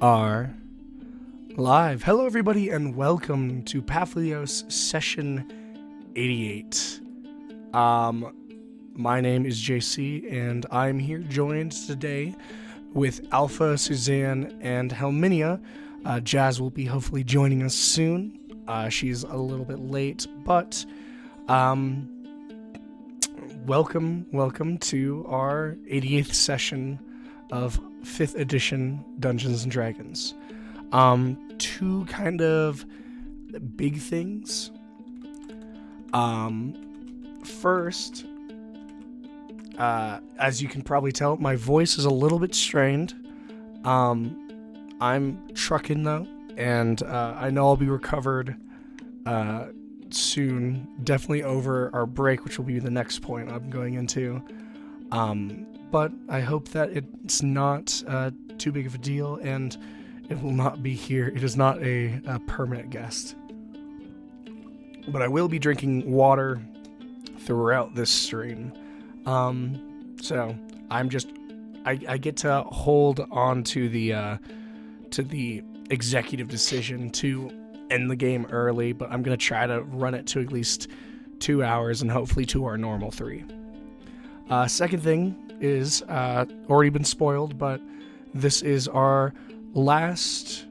are live. Hello, everybody, and welcome to Papihos session 88. My name is JC, and I'm here joined today with Alpha, Suzanne, and Helminia. Jazz will be hopefully joining us soon. She's a little bit late, but welcome to our 88th session of 5th edition Dungeons and Dragons. Two kind of big things. First, as you can probably tell, my voice is a little bit strained. I'm trucking though, and I know I'll be recovered soon, definitely over our break, which will be the next point I'm going into. But I hope that it's not too big of a deal, and it will not be here. It is not a permanent guest. But I will be drinking water throughout this stream. So I'm just, I get to hold on to the executive decision to end the game early, but I'm going to try to run it to at least 2 hours and hopefully to our normal 3. Second thing is, already been spoiled, but this is our last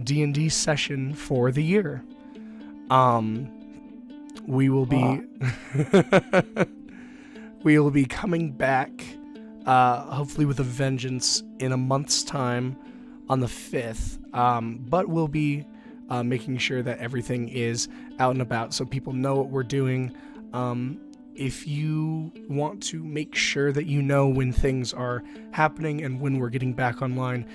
D&D session for the year. We will be we will be coming back, hopefully with a vengeance in a month's time on the 5th, but we'll be making sure that everything is out and about so people know what we're doing. If you want to make sure that you know when things are happening and when we're getting back online,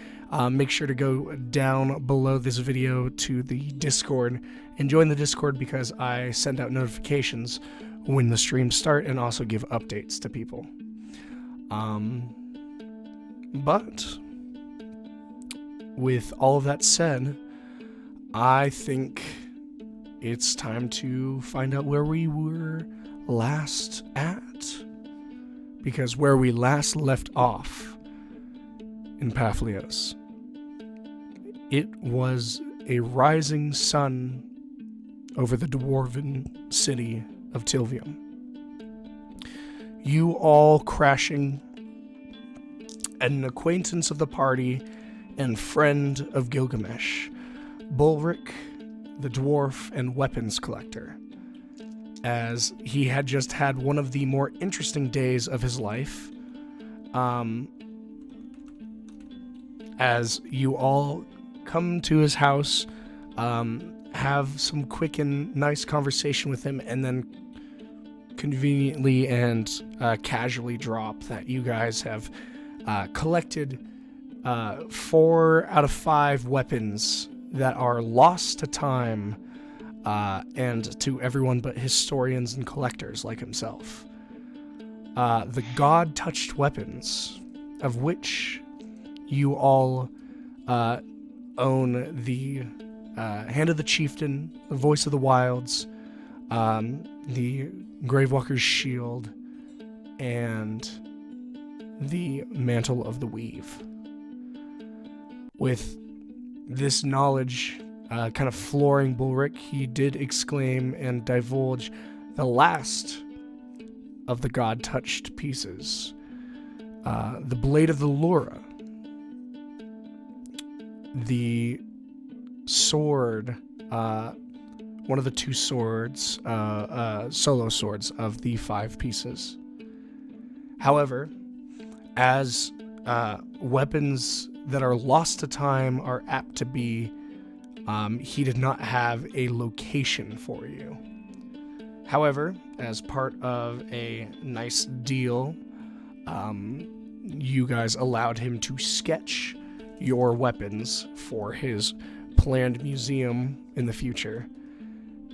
make sure to go down below this video to the Discord and join the Discord, because I send out notifications when the streams start and also give updates to people. But with all of that said, I think it's time to find out where we were last at, because where we last left off in Papihos, it was a rising sun over the dwarven city of Tilvium. You all crashing, and an acquaintance of the party and friend of Gilgamesh, Bulric, the dwarf and weapons collector, as he had just had one of the more interesting days of his life, as you all come to his house, have some quick and nice conversation with him, and then conveniently and casually drop that you guys have collected 4 out of 5 weapons that are lost to time and to everyone but historians and collectors like himself. The god-touched weapons, of which you all own the Hand of the Chieftain, the Voice of the Wilds, the Gravewalker's Shield, and the Mantle of the Weave. With this knowledge kind of flooring Bulric, he did exclaim and divulge the last of the god-touched pieces, the Blade of the Lurra, the sword, one of the 2 swords, solo swords of the 5 pieces. However, as weapons that are lost to time are apt to be, he did not have a location for you. However, as part of a nice deal, you guys allowed him to sketch your weapons for his planned museum in the future,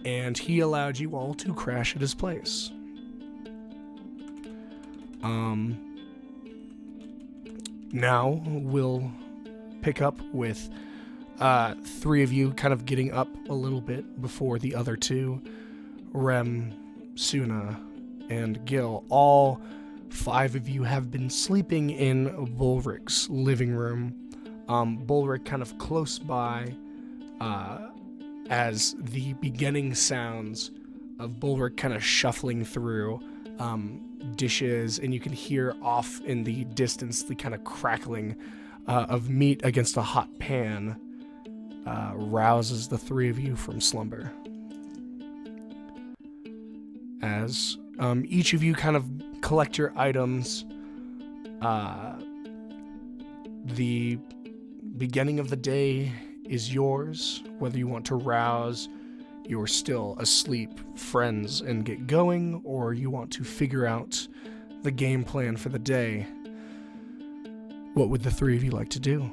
and he allowed you all to crash at his place. Now we'll pick up with 3 of you kind of getting up a little bit before the other 2, Rem, Suna, and Gil. All 5 of you have been sleeping in Bulric's living room Bulric kind of close by, as the beginning sounds of Bulric kind of shuffling through dishes, and you can hear off in the distance the kind of crackling of meat against a hot pan, rouses the three of you from slumber. As each of you kind of collect your items, the beginning of the day is yours, whether you want to rouse your still asleep friends and get going, or you want to figure out the game plan for the day. What would the three of you like to do?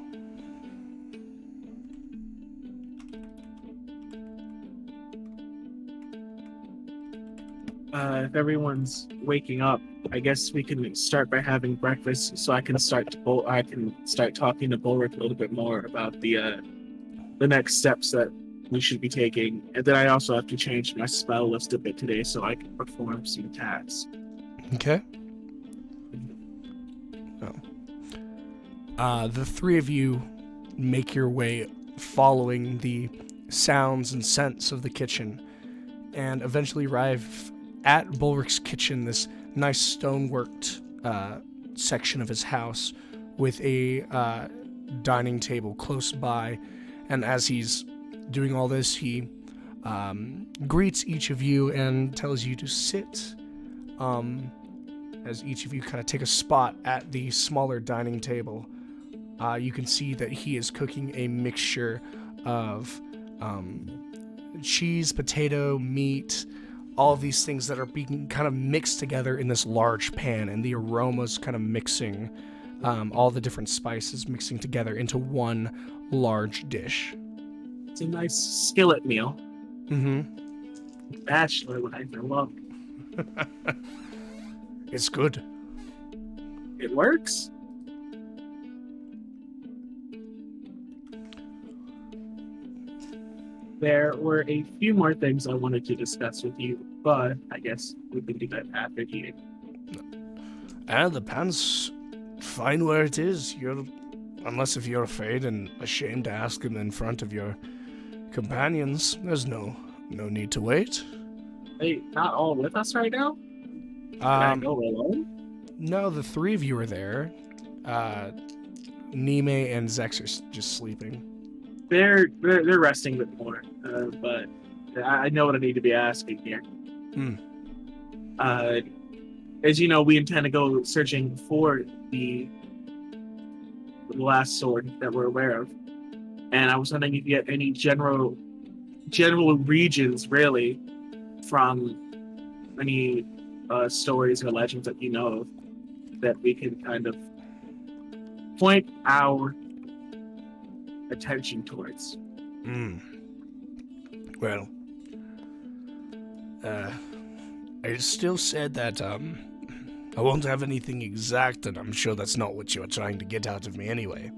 If everyone's waking up, I guess we can start by having breakfast, so I can start talking to Bulwark a little bit more about the next steps that we should be taking, and then I also have to change my spell list a bit today so I can perform some tasks. Okay. The three of you make your way following the sounds and scents of the kitchen, and eventually arrive at Bulwark's kitchen, this nice stoneworked section of his house with a dining table close by. And as he's doing all this, he greets each of you and tells you to sit, as each of you kind of take a spot at the smaller dining table. You can see that he is cooking a mixture of cheese, potato, meat, all of these things that are being kind of mixed together in this large pan, and the aromas kind of mixing, all the different spices mixing together into one large dish. It's a nice skillet meal. Mm-hmm. Bachelor life, I love it. It's good. It works. There were a few more things I wanted to discuss with you, but I guess we can do that after eating. And the pan's fine where it is. Unless if you're afraid and ashamed to ask him in front of your companions, there's no need to wait. Hey, not all with us right now? Can I go alone? No, the three of you are there. Nime and Zex are just sleeping. They're resting a bit more, but I know what I need to be asking here. As you know, we intend to go searching for the last sword that we're aware of, and I was wondering if you had any general regions, really, from any stories or legends that you know of, that we can kind of point our attention towards. Well, I still said that I won't have anything exact, and I'm sure that's not what you were trying to get out of me anyway.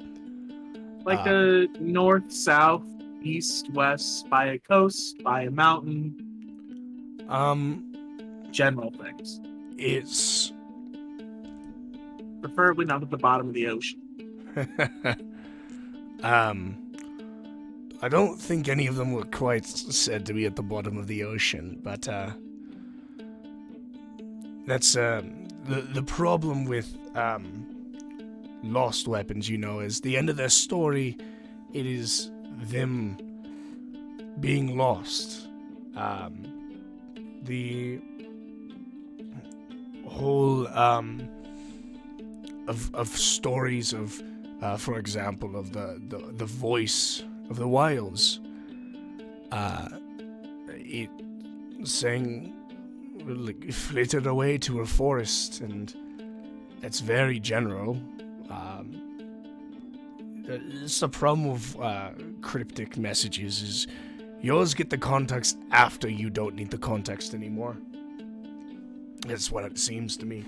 Like a north, south, east, west, by a coast, by a mountain. General things. It's preferably not at the bottom of the ocean. I don't think any of them were quite said to be at the bottom of the ocean, but that's the problem with lost weapons, is the end of their story. It is them being lost. The whole of stories of, for example, of the voice of the wilds. It sang, like, flitted away to a forest, and it's very general. It's the problem with cryptic messages is yours get the context after you don't need the context anymore. That's what it seems to me.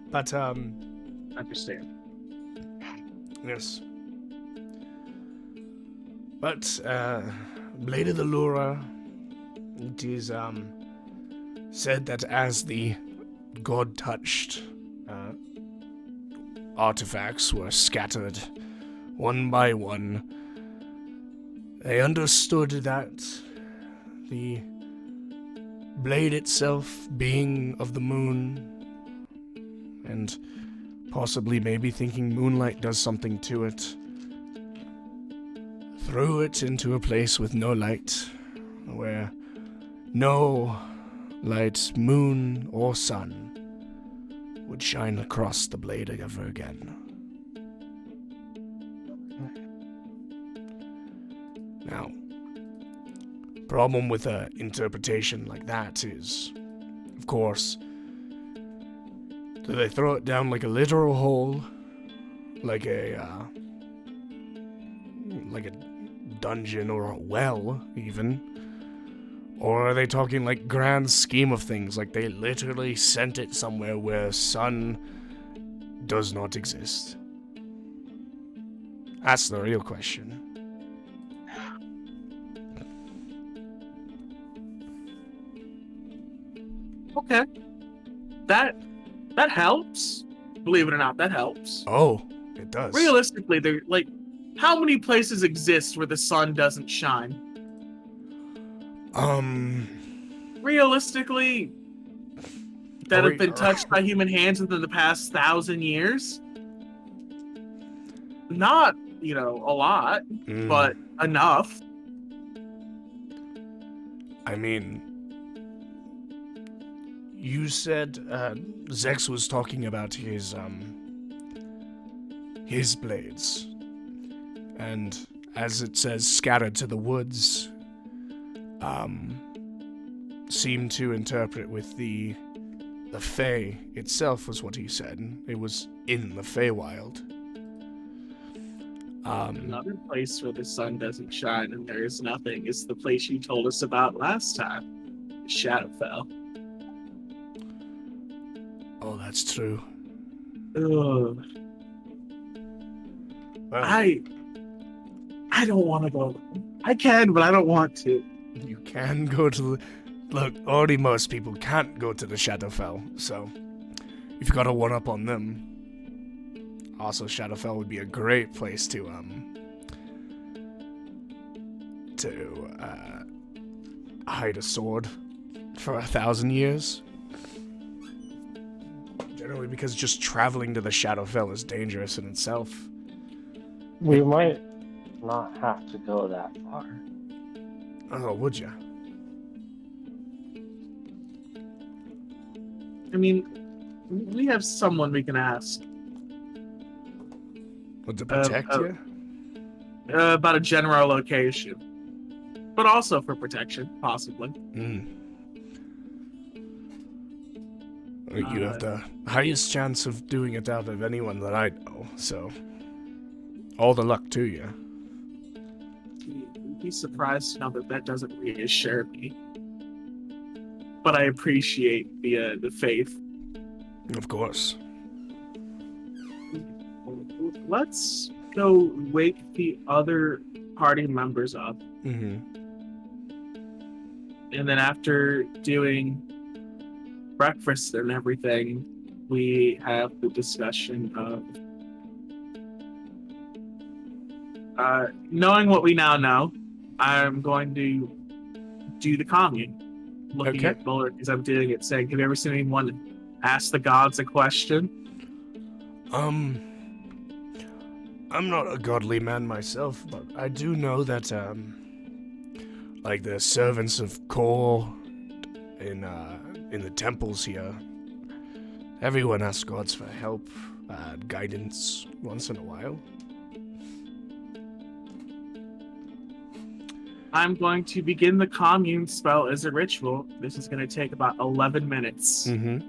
But, understand. Yes. But, Blade of the Lurra, it is, said that as the god-touched artifacts were scattered one by one, they understood that the blade itself being of the moon, and possibly maybe thinking moonlight does something to it, threw it into a place with no light, where no light, moon or sun, would shine across the blade ever again. Now, problem with an interpretation like that is, of course, do they throw it down like a literal hole, like a dungeon or a well, even? Or are they talking like grand scheme of things, like they literally sent it somewhere where sun does not exist? That's the real question. Okay. That helps. Believe it or not, that helps. Oh, it does. Realistically, there like how many places exist where the sun doesn't shine? Realistically, that have been touched by human hands within the past 1,000 years? Not, a lot, but enough. I mean, you said Zex was talking about his blades, and as it says, scattered to the woods, seemed to interpret with the Fae itself was what he said. It was in the Feywild. Another place where the sun doesn't shine and there is nothing is the place you told us about last time, Shadowfell. Oh, that's true. Ugh. Well, I don't want to go. I can, but I don't want to. you can go to the... Look, already most people can't go to the Shadowfell, so if you got a one-up on them. Also, Shadowfell would be a great place to hide a sword for 1,000 years. Generally, because just traveling to the Shadowfell is dangerous in itself. We might not have to go that far. Oh, would ya? I mean, we have someone we can ask. Well, to protect you? About a general location. But also for protection, possibly. You have the highest chance of doing it out of anyone that I know, so all the luck to you. You'd be surprised to know that doesn't reassure me. But I appreciate the faith. Of course. Let's go wake the other party members up. Mm-hmm. And then after doing breakfast and everything, we have the discussion of knowing what we now know. I'm going to do the commune. Looking at Bullard as I'm doing it, saying, have you ever seen anyone ask the gods a question? I'm not a godly man myself, but I do know that, like the servants of Kor in the temples here, everyone asks gods for help, guidance once in a while. I'm going to begin the commune spell as a ritual. This is going to take about 11 minutes. Mm-hmm.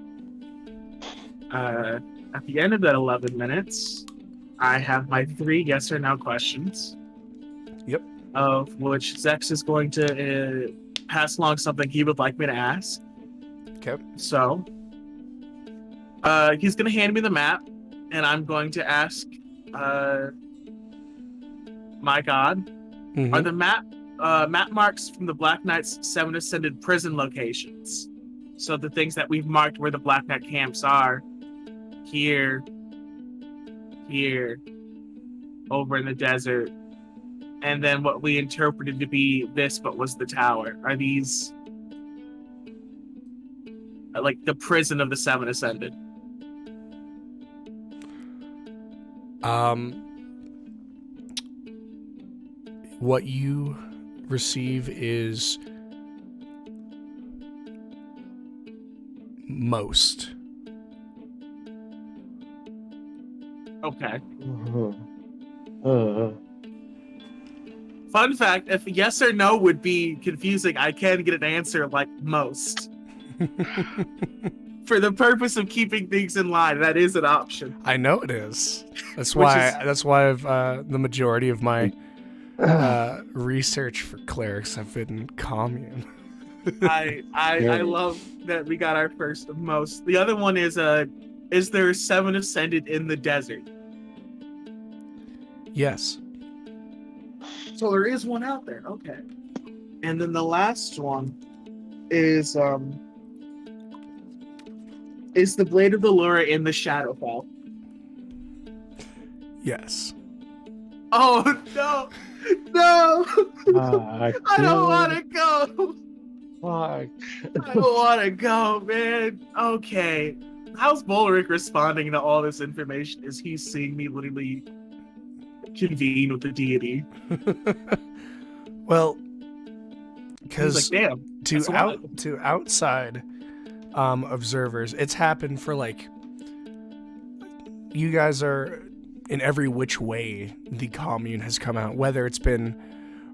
At the end of that 11 minutes, I have my 3 yes or no questions. Yep. Of which Zex is going to pass along something he would like me to ask. Okay. So, he's going to hand me the map, and I'm going to ask, my god, are the map marks from the Black Knight's 7 Ascended prison locations? So the things that we've marked where the Black Knight camps are, here, over in the desert, and then what we interpreted to be this, but was the tower. Are these like the prison of the Seven Ascended? What you receive is most. Okay. Uh, Fun fact, if yes or no would be confusing, I can get an answer like most. For the purpose of keeping things in line, that is an option. I know it is. That's Which why. is- That's why I've the majority of my research for clerics have been commune. I love that we got our first of most. The other one is there seven ascended in the desert? Yes. So there is one out there. Okay. And then the last one is the blade of the Lurra in the Shadowfell? Yes. Oh no. No. I I don't want to go. Fuck. I don't want to go, man. Okay. How's Bolric responding to all this information? Is he seeing me literally convene with the deity? Well, He's because like, damn. that's a lot. to outside observers, it's happened for like, you guys are in every which way the commune has come out, whether it's been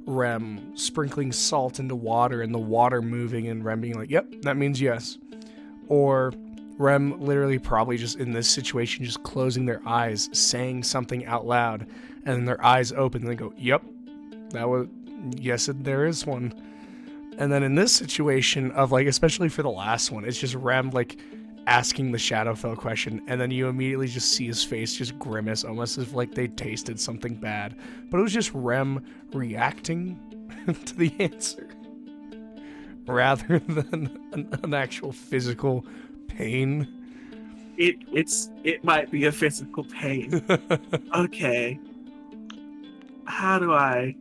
Rem sprinkling salt into water and the water moving and Rem being like, yep, that means yes, or Rem literally probably just in this situation just closing their eyes, saying something out loud, and then their eyes open and they go, yep, that was, yes, there is one. And then in this situation of like, especially for the last one, it's just Rem like asking the Shadowfell question, and then you immediately just see his face just grimace, almost as if like they tasted something bad. But it was just Rem reacting to the answer rather than an actual physical pain. It might be a physical pain. Okay. How do I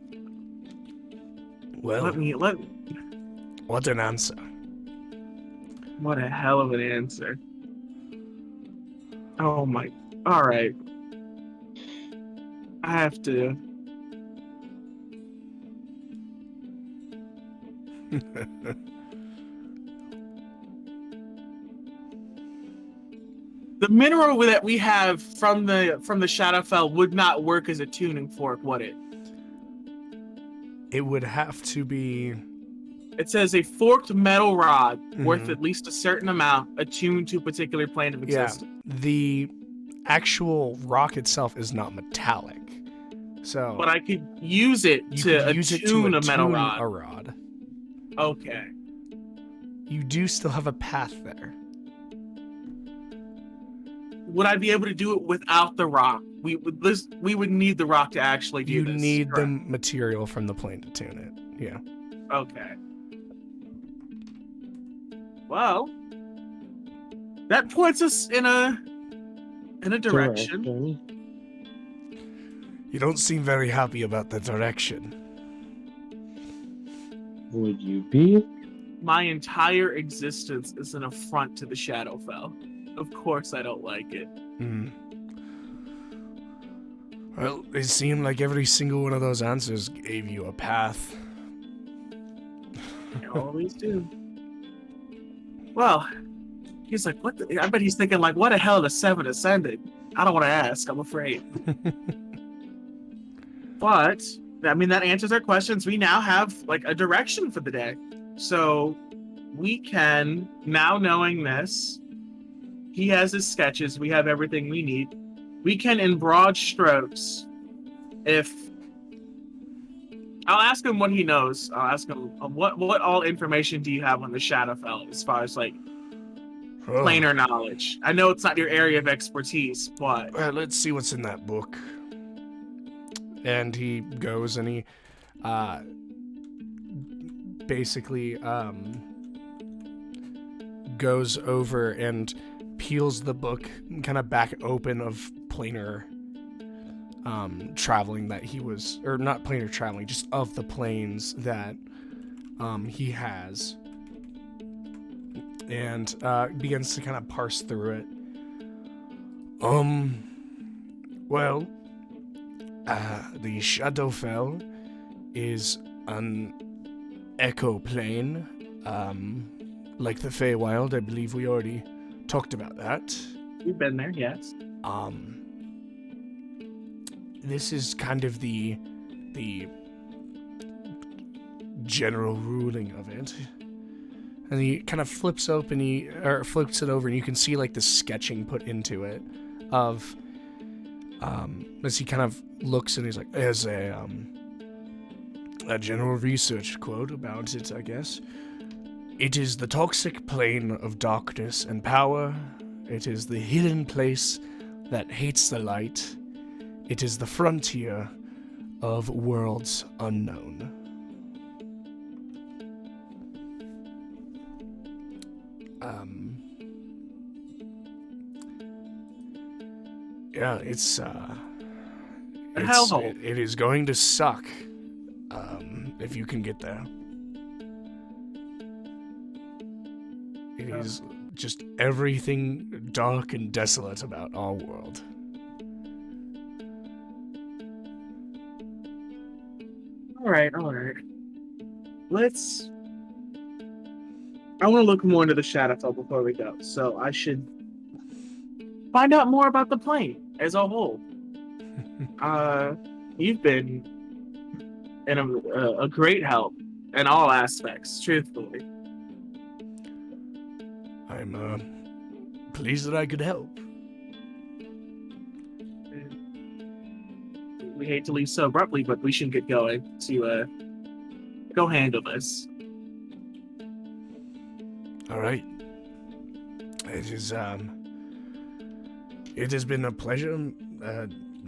Well, let what an answer. what a hell of an answer. Oh my, all right. I have to. The mineral that we have from the Shadowfell would not work as a tuning fork, would it? It would have to be. It says a forked metal rod worth Mhm. at least a certain amount attuned to a particular plane of Yeah, existence. the actual rock itself is not metallic, so But I could use it you to could use it to attune a metal attune rod. a rod. Okay. You do still have a path there. Would I be able to do it without the rock? We would need the rock to actually do You this. need the correct? material from the plane to tune it. Yeah. Okay. Well, that points us in a direction. You don't seem very happy about the direction. Would you be? My entire existence is an affront to the Shadowfell. Of course I don't like it. Hmm. Well, it seemed like every single one of those answers gave you a path. I always do. Well, he's like, what the, I bet he's thinking like, what the hell the Seven Ascended? I don't want to ask, I'm afraid. But, I mean, that answers our questions. We now have like a direction for the day. So we can, now knowing this, he has his sketches, we have everything we need. We can, in broad strokes, if I'll ask him what he knows. I'll ask him what all information do you have on the Shadowfell as far as like Oh. planar knowledge. I know it's not your area of expertise, but Well, let's see what's in that book. And he goes and he basically goes over and peels the book kind of back open of planar traveling that he was, or not plane or traveling, just of the planes that he has, and begins to kind of parse through it. Well, the Shadowfell is an echo plane, like the Feywild. I believe we already talked about that. We've been there, yes. This is kind of the general ruling of it. And he kind of flips it over, and you can see like the sketching put into it of as he kind of looks, and he's like, there's a general research quote about it, I guess. It is the toxic plane of darkness and power. It is the hidden place that hates the light. It is the frontier of worlds unknown. Yeah, it's hellhole. It is going to suck if you can get there. It is just everything dark and desolate about our world. All right. I want to look more into the Shadowfell before we go, so I should find out more about the plane as a whole. You've been a great help in all aspects, truthfully. I'm pleased that I could help. We hate to leave so abruptly, but we should get going to go handle this. All right. It has been a pleasure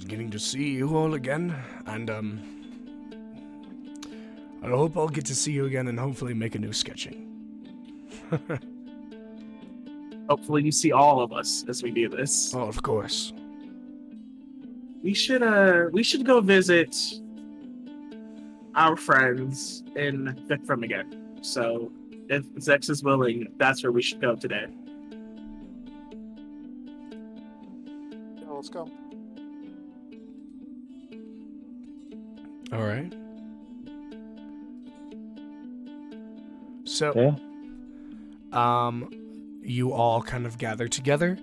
getting to see you all again, and I hope I'll get to see you again and hopefully make a new sketching. Hopefully you see all of us as we do this. Oh, of course. We should go visit our friends in Vikram again. So if Zex is willing, that's where we should go today. Yeah, let's go. All right. So, you all kind of gather together,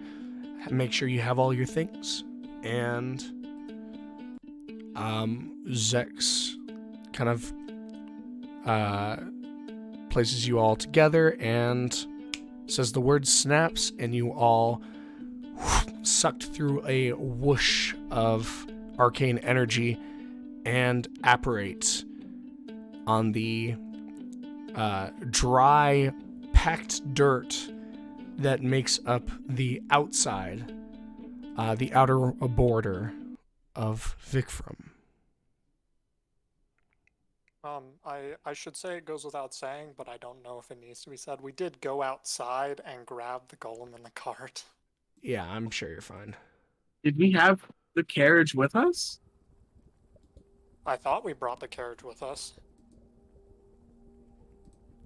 make sure you have all your things, and Zex kind of places you all together and says the word snaps, and you all sucked through a whoosh of arcane energy and apparate on the dry, packed dirt that makes up the outside, the outer border of Vikram. I should say it goes without saying, but I don't know if it needs to be said. We did go outside and grab the golem in the cart. Yeah, I'm sure you're fine. Did we have the carriage with us? I thought we brought the carriage with us.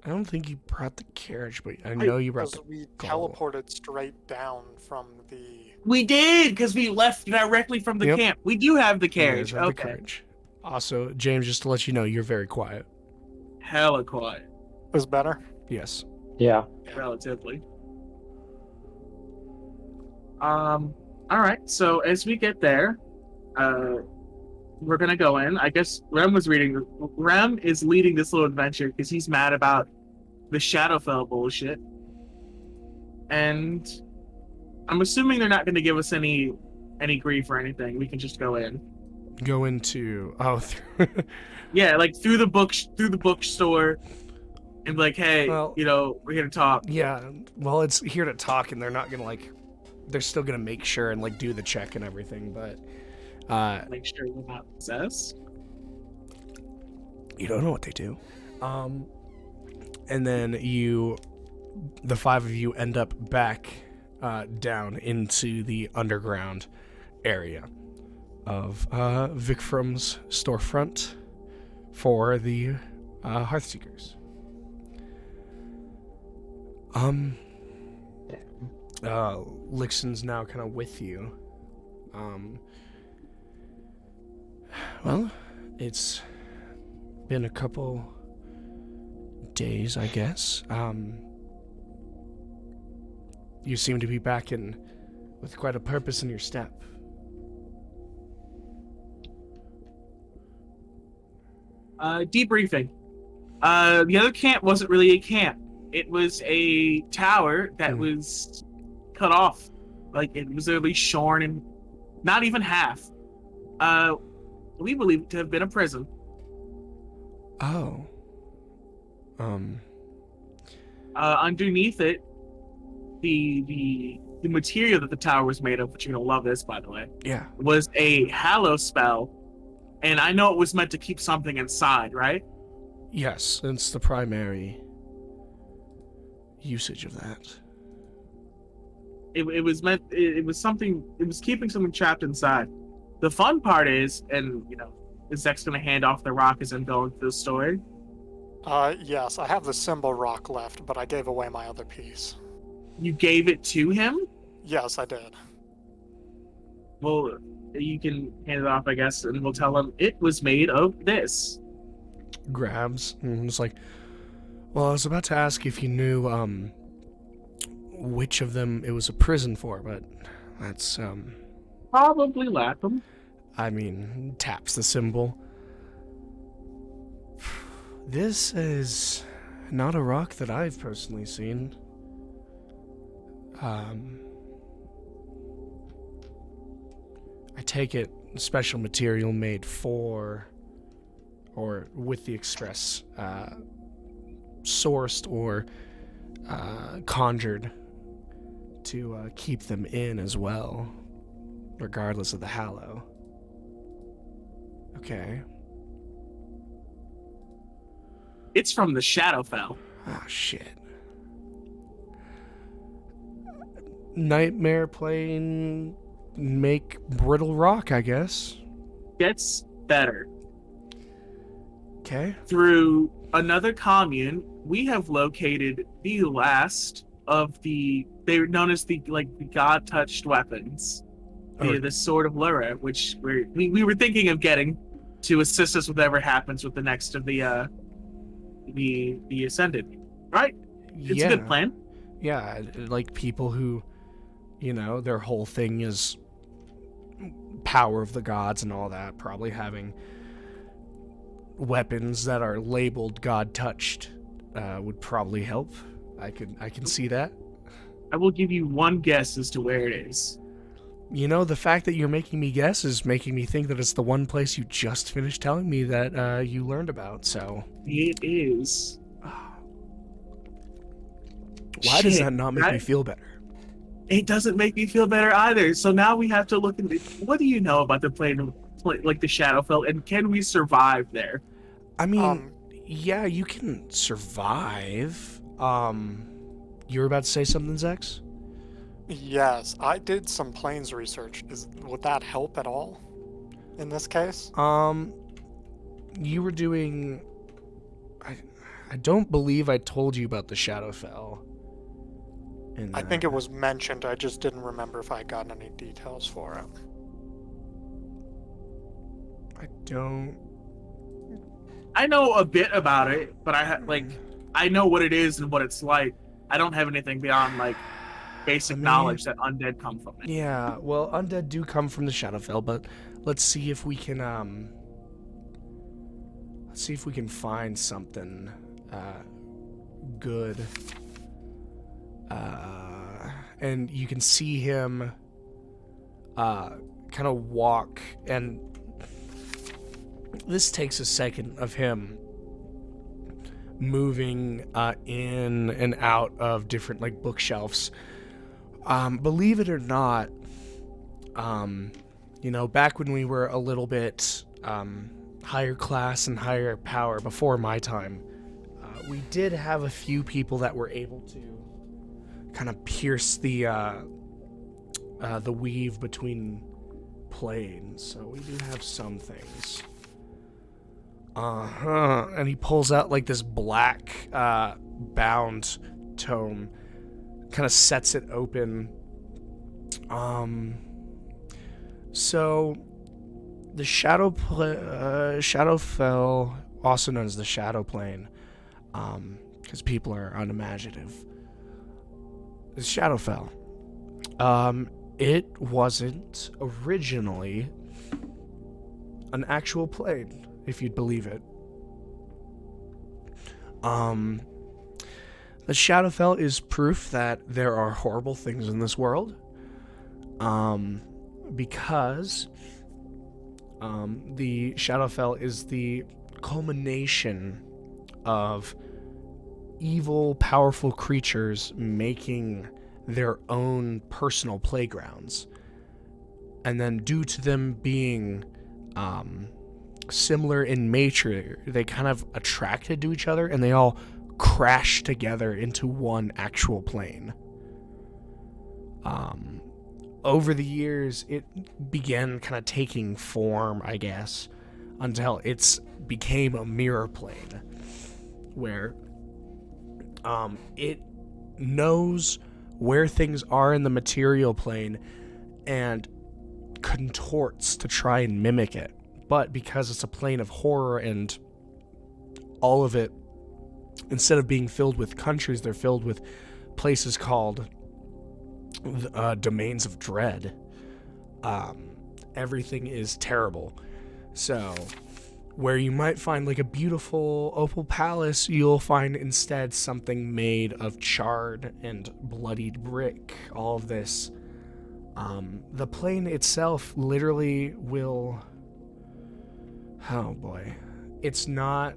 I don't think you brought the carriage, but I know you brought the Because we golem. teleported straight down from the... We did, because we left directly from the camp. We do have the carriage. You guys have Okay. the carriage. Also, James, just to let you know, you're very quiet. Hella quiet, Was better? Yes. Yeah. relatively. All right. So as we get there, we're gonna go in. I guess Rem is leading this little adventure because he's mad about the Shadowfell bullshit, and I'm assuming they're not going to give us any grief or anything. We can just go in. Go into Yeah, like through the bookstore, and be like, hey, Well- we're here to talk. Yeah, well, it's here to talk, and they're not gonna they're still gonna make sure and do the check and everything, but Make sure we're not possessed. you don't know what they do. And then the five of you end up back down into the underground area. of Vikram's storefront for the Hearthseekers. Lixon's now kind of with you. Well, it's been a couple days, I guess. You seem to be back in with quite a purpose in your step. Debriefing. The other camp wasn't really a camp. It was a tower that was cut off. Like, it was literally shorn and not even half. We believe it to have been a prison. Oh. Underneath it, the material that the tower was made of, which you're gonna love this, by the way, Yeah. was a hallow spell. And I know it was meant to keep something inside, right? Yes, it's the primary usage of that. It was keeping something trapped inside. The fun part is, and is Zech's gonna hand off the rock as I'm going through the story? Yes, I have the symbol rock left, but I gave away my other piece. You gave it to him? Yes, I did. Well, you can hand it off, I guess, and we'll tell him it was made of this. Grabs and it's like, well, I was about to ask if you knew which of them it was a prison for, but that's Probably Latham. I mean, taps the symbol. This is not a rock that I've personally seen. I take it special material made for or with the express sourced or conjured to keep them in as well, regardless of the hallow. Okay. It's from the Shadowfell. Ah, shit. Nightmare plane make brittle rock, I guess. Gets better. Okay. Through another commune, we have located the last of they're known as the god-touched weapons. The sword of Lurra, which we were thinking of getting to assist us with whatever happens with the next of the Ascended. Right? It's a good plan. Yeah, like people who, their whole thing is power of the gods and all that, probably having weapons that are labeled God touched would probably help. I can see that. I will give you one guess as to where it is. The fact that you're making me guess is making me think that it's the one place you just finished telling me that you learned about, so... It is. Why does that not make me feel better? It doesn't make me feel better either. So now we have to look into what do you know about the plane, like the Shadowfell, and can we survive there? I mean, yeah, you can survive. You were about to say something, Zex? Yes, I did some planes research. Would that help at all in this case? You were doing... I don't believe I told you about the Shadowfell. I think it was mentioned. I just didn't remember if I had gotten any details for it. I know a bit about it, but I know what it is and what it's like. I don't have anything beyond basic knowledge that undead come from it. Yeah, well, undead do come from the Shadowfell, but let's see if we can find something good. And you can see him kind of walk, and this takes a second of him moving in and out of different bookshelves. Believe it or not, back when we were a little bit higher class and higher power before my time, we did have a few people that were able to kind of pierce the weave between plane, so we do have some things. And he pulls out like this black bound tome, kind of sets it open. So the Shadowfell, also known as the Shadow Plane, because people are unimaginative. The Shadowfell. It wasn't originally an actual plane, if you'd believe it. The Shadowfell is proof that there are horrible things in this world. Because the Shadowfell is the culmination of evil, powerful creatures making their own personal playgrounds. And then due to them being similar in nature, they kind of attracted to each other and they all crashed together into one actual plane. Over the years, it began kind of taking form, I guess, until it became a mirror plane, where it knows where things are in the material plane and contorts to try and mimic it. But because it's a plane of horror and all of it, instead of being filled with countries, they're filled with places called domains of dread. Everything is terrible. So where you might find like a beautiful opal palace, you'll find instead something made of charred and bloodied brick. All of this. The plane itself literally will... Oh boy. It's not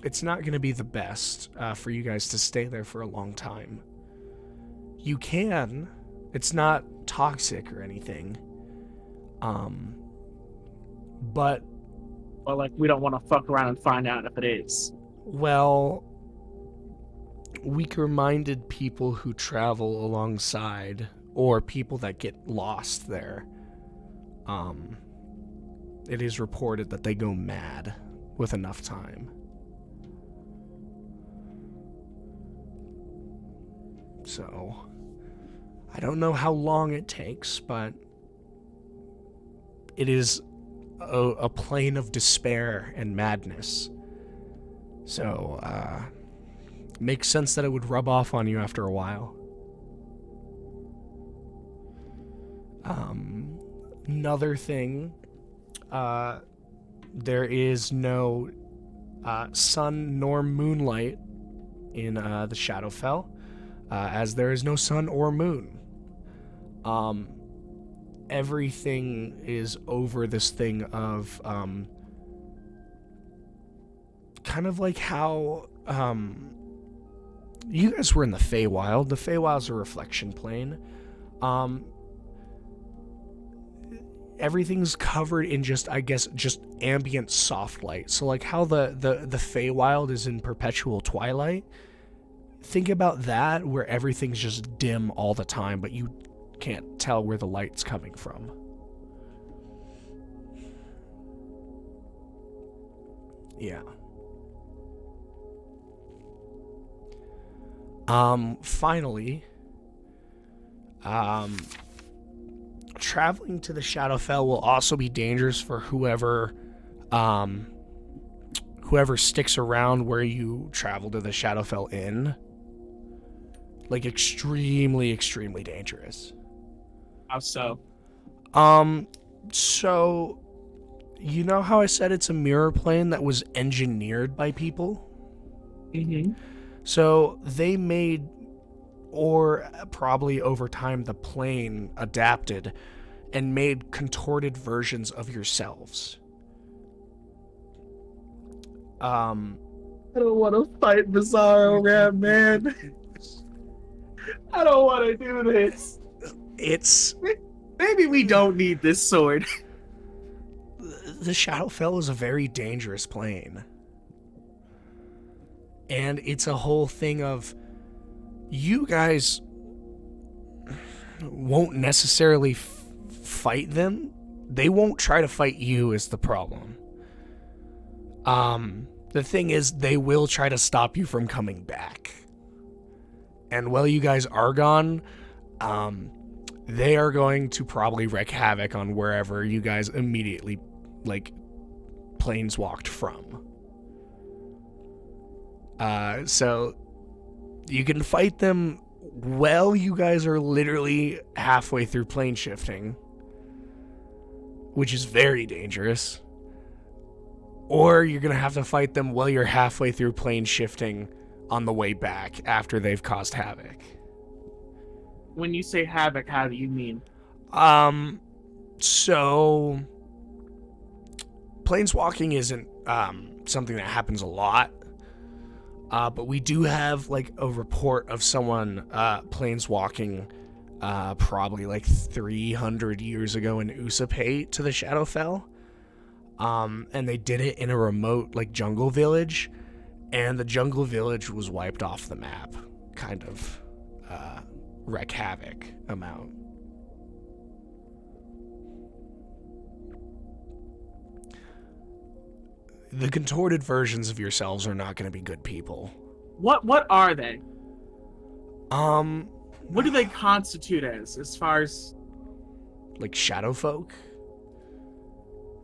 going to be the best for you guys to stay there for a long time. You can. It's not toxic or anything. But... Well, like, we don't want to fuck around and find out if it is. Well, weak-minded people who travel alongside, or people that get lost there, it is reported that they go mad with enough time. So, I don't know how long it takes, but it is a plane of despair and madness. So, makes sense that it would rub off on you after a while. Another thing, there is no sun nor moonlight in the Shadowfell, as there is no sun or moon. Everything is over this thing of kind of like how you guys were in the Feywild. The Feywild's a reflection plane. Everything's covered in just ambient soft light. So like how the Feywild is in perpetual twilight. Think about that, where everything's just dim all the time, but you can't tell where the light's coming from. Yeah. Finally, traveling to the Shadowfell will also be dangerous for whoever sticks around where you travel to the Shadowfell in. Like, extremely, extremely dangerous. How so? So, you know how I said it's a mirror plane that was engineered by people? Mm-hmm. So, they made, or probably over time, the plane adapted and made contorted versions of yourselves. I don't want to fight Bizarro Ram, man. I don't want to do this. Maybe we don't need this sword. The Shadowfell is a very dangerous plane. And it's a whole thing of, you guys won't necessarily fight them, they won't try to fight you is the problem. The thing is, they will try to stop you from coming back. And while you guys are gone, they are going to probably wreak havoc on wherever you guys immediately, like, planeswalked from. So you can fight them while you guys are literally halfway through plane shifting, which is very dangerous. Or you're going to have to fight them while you're halfway through plane shifting on the way back after they've caused havoc. When you say havoc, how do you mean? So planeswalking isn't something that happens a lot. But we do have like a report of someone planeswalking probably like 300 years ago in Usapate to the Shadowfell. And they did it in a remote like jungle village, and the jungle village was wiped off the map, kind of wreak havoc amount. The contorted versions of yourselves are not going to be good people. What are they? Um, What do they constitute as far as... like shadow folk?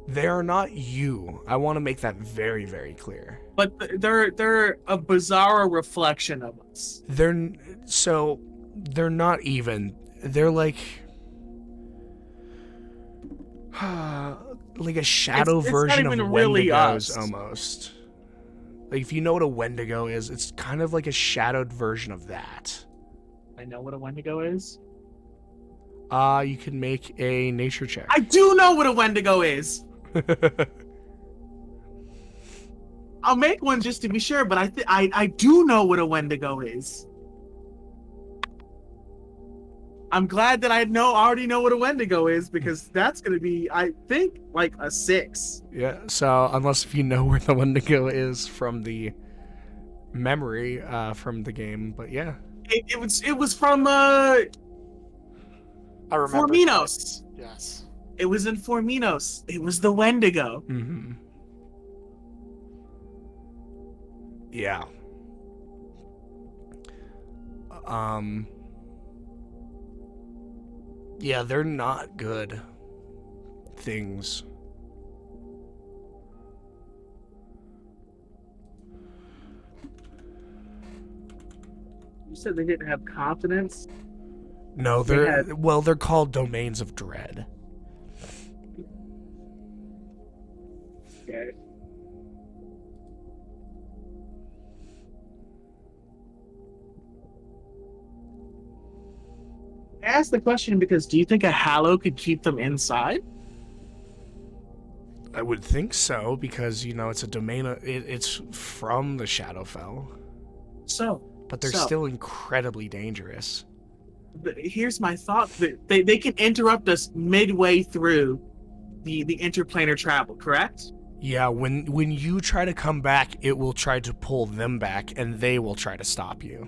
They are not you. I want to make that very, very clear. But they're a bizarre reflection of us. They're not even. They're like like a shadow It's version not of even really Wendigos us. almost. Like if you know what a Wendigo is, it's kind of like a shadowed version of that. I know what a Wendigo is. You can make a nature check. I do know what a Wendigo is. I'll make one just to be sure, but I do know what a Wendigo is. I'm glad that I already know what a Wendigo is, because that's gonna be, I think, like a 6. Yeah, so unless if you know where the Wendigo is from the memory from the game, but yeah. It was from I remember. Forminos. Yes. It was in Forminos. It was the Wendigo. Mm-hmm. Yeah. Yeah, they're not good things. You said they didn't have confidence. No, they're called domains of dread. Okay. I asked the question because do you think a Hallow could keep them inside? I would think so, because, it's a domain, it's from the Shadowfell. But they're still incredibly dangerous. Here's my thought. They can interrupt us midway through the interplanar travel, correct? Yeah, when you try to come back, it will try to pull them back, and they will try to stop you.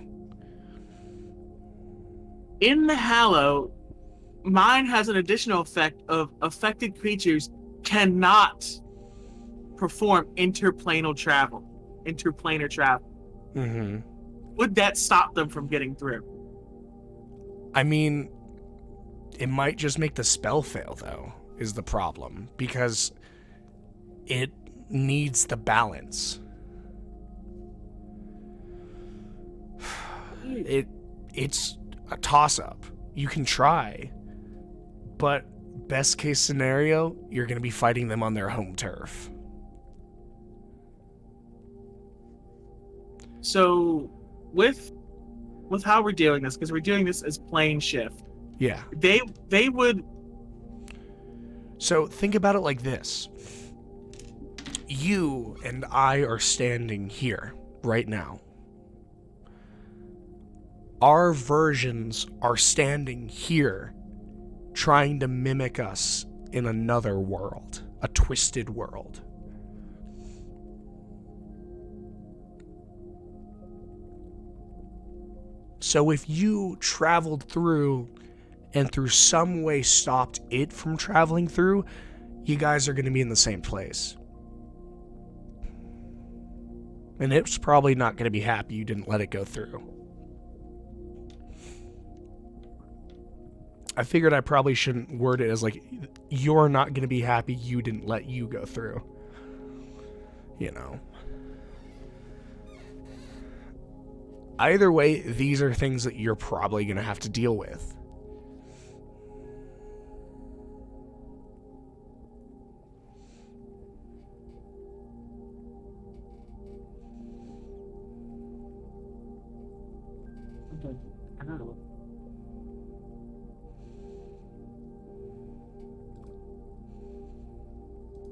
In the Hallow, mine has an additional effect of affected creatures cannot perform interplanar travel. Mm-hmm. Would that stop them from getting through? I mean, it might just make the spell fail, though, is the problem, because it needs the balance. It's a toss-up. You can try, but best case scenario, you're going to be fighting them on their home turf. So, with how we're doing this, because we're doing this as plane shift, Yeah. they would. So think about it like this. You and I are standing here right now. Our versions are standing here trying to mimic us in another world, a twisted world. So if you traveled through and through some way stopped it from traveling through, you guys are going to be in the same place. And it's probably not going to be happy you didn't let it go through. I figured I probably shouldn't word it as like, you're not going to be happy you didn't let you go through. You know. Either way, these are things that you're probably going to have to deal with. I don't know.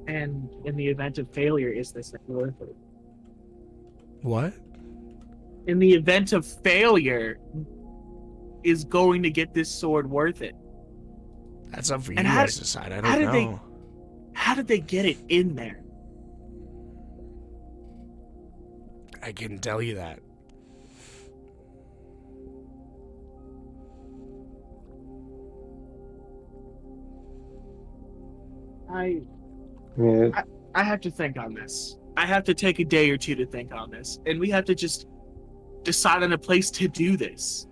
And in the event of failure, is this worth it? What? In the event of failure, is going to get this sword worth it? That's up for you And guys to decide. I don't know. How did they get it in there? I can tell you that. I have to think on this. I have to take a day or two to think on this. And we have to just decide on a place to do this.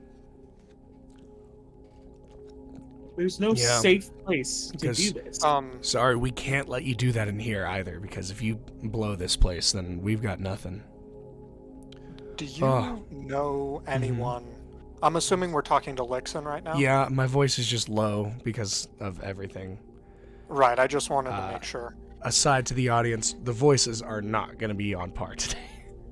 There's no safe place to do this. Sorry, we can't let you do that in here either, because if you blow this place, then we've got nothing. Do you know anyone? I'm assuming we're talking to Lixon right now? Yeah, my voice is just low because of everything. Right, I just wanted to make sure. Aside to the audience, the voices are not going to be on par today.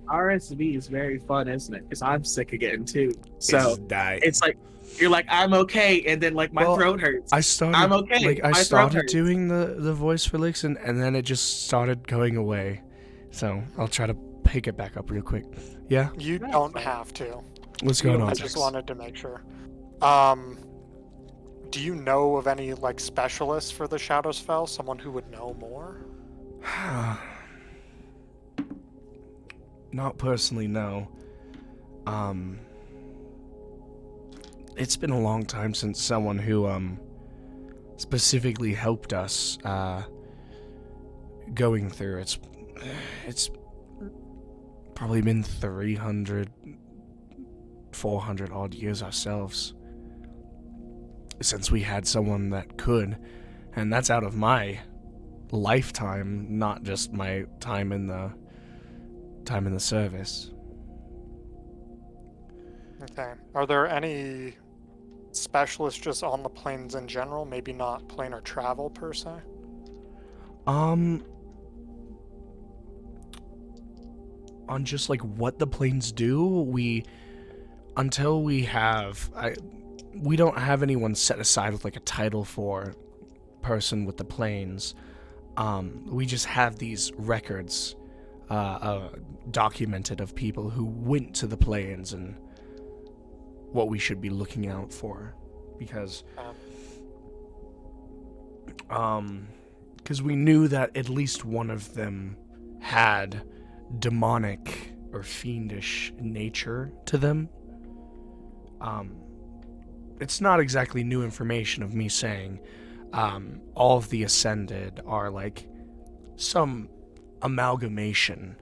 RSV is very fun, isn't it? Because I'm sick again too. So it's it's like you're like, I'm okay, and then like my throat hurts. I'm okay. Like I my started doing the voice for Lixon, and then it just started going away. So I'll try to pick it back up real quick. Yeah? You don't have to. What's going on? I just wanted to make sure. Do you know of any like specialists for the Shadowspell? Someone who would know more? Not personally, no. It's been a long time since someone who specifically helped us going through. It's probably been 300, 400 odd years ourselves since we had someone that could, and that's out of my lifetime, not just my time in the service. Okay. Are there any specialists just on the planes in general? Maybe not plane or travel per se? On just like what the planes do, we don't have anyone set aside with like a title for person with the planes. We just have these records documented of people who went to the planes and what we should be looking out for, because we knew that at least one of them had demonic or fiendish nature to them. It's not exactly new information of me saying all of the Ascended are like some amalgamation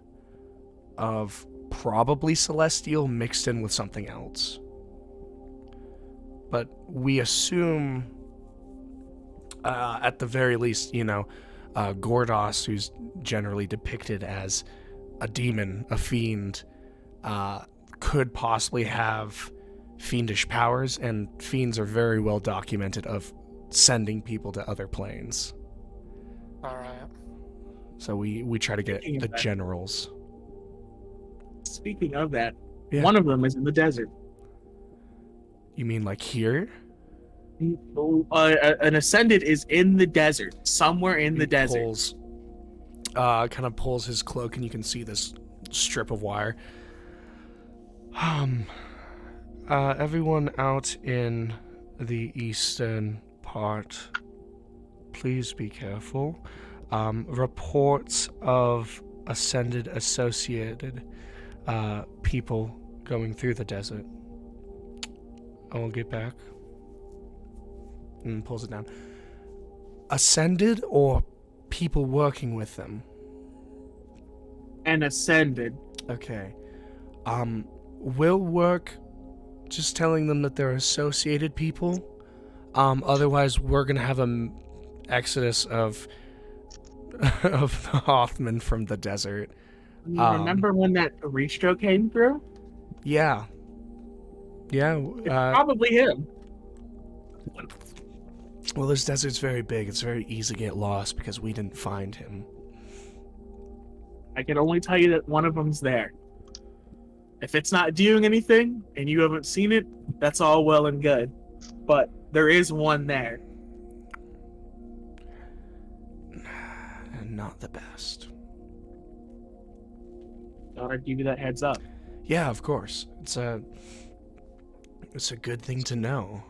of probably Celestial mixed in with something else. But we assume, at the very least, Gordos, who's generally depicted as a demon, a fiend, could possibly have fiendish powers, and fiends are very well documented of sending people to other planes. Alright. So we try to get the generals. Speaking of that, Yeah. one of them is in the desert. You mean like here? An Ascended is in the desert, somewhere in the desert. Kind of pulls his cloak, and you can see this strip of wire. Everyone out in the eastern part, please be careful. Reports of Ascended associated people going through the desert. I will get back. and pulls it down. Ascended or people working with them? And ascended. Okay. Will work just telling them that they're associated people. Otherwise, we're gonna have an exodus of of the Hoffman from the desert. You remember when that Aristo came through? Yeah. Yeah. It's probably him. Well, this desert's very big. It's very easy to get lost because we didn't find him. I can only tell you that one of them's there. If it's not doing anything and you haven't seen it, that's all well and good. But there is one there. And not the best. Thought I'd give you that heads up. Yeah, of course. It's a good thing to know.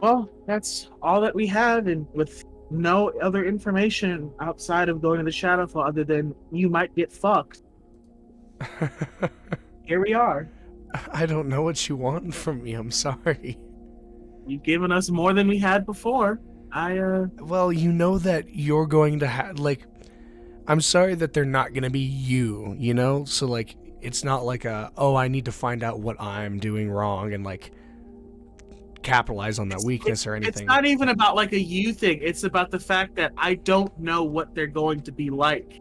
Well, that's all that we have, and with no other information outside of going to the Shadowfall other than you might get fucked. Here we are. I don't know what you want from me. I'm sorry. You've given us more than we had before. Well, you know that you're going to have, like, I'm sorry that they're not going to be you, you know? So, like, it's not like I need to find out what I'm doing wrong and, like, capitalize on that weakness or anything. It's not even about, like, a you thing. It's about the fact that I don't know what they're going to be like.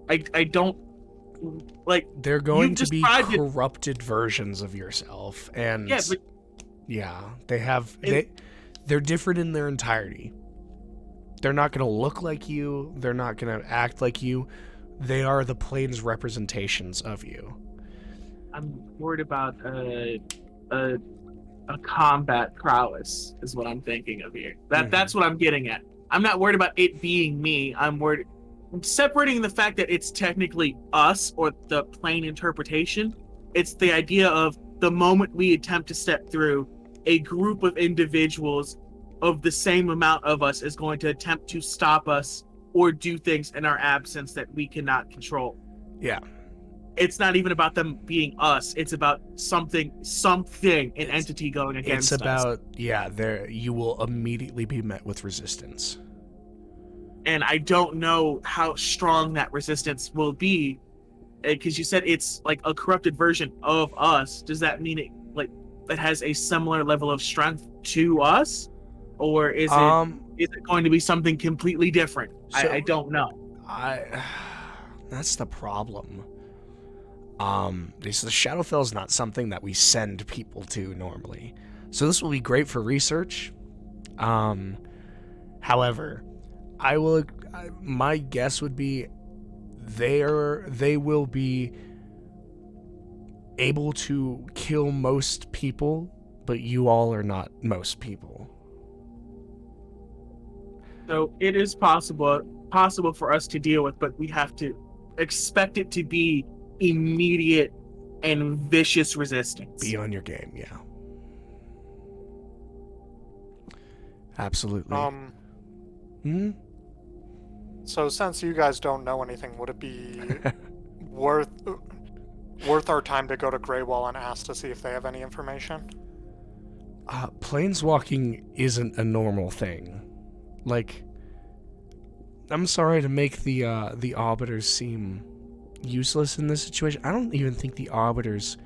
I don't, like... They're going to be corrupted versions of yourself, and... Yeah, but... Yeah, they're different in their entirety. They're not going to look like you. They're not going to act like you. They are the plane's representations of you. I'm worried about a combat prowess is what I'm thinking of here. That's what I'm getting at. I'm not worried about it being me. I'm separating the fact that it's technically us or the plain interpretation. It's the idea of the moment we attempt to step through, a group of individuals of the same amount of us is going to attempt to stop us or do things in our absence that we cannot control. Yeah. It's not even about them being us. It's about something, an entity going against us. It's about, you will immediately be met with resistance. And I don't know how strong that resistance will be, because you said it's like a corrupted version of us. Does that mean it has a similar level of strength to us? Or is it going to be something completely different? So I don't know. That's the problem. The Shadowfell is not something that we send people to normally. So this will be great for research. However, my guess would be they will be able to kill most people, but you all are not most people. So it is possible for us to deal with, but we have to expect it to be immediate and vicious resistance. Be on your game, yeah. Absolutely. So since you guys don't know anything, would it be worth our time to go to Greywall and ask to see if they have any information? Planeswalking isn't a normal thing. Like, I'm sorry to make the Arbiters seem useless in this situation. I don't even think the Arbiters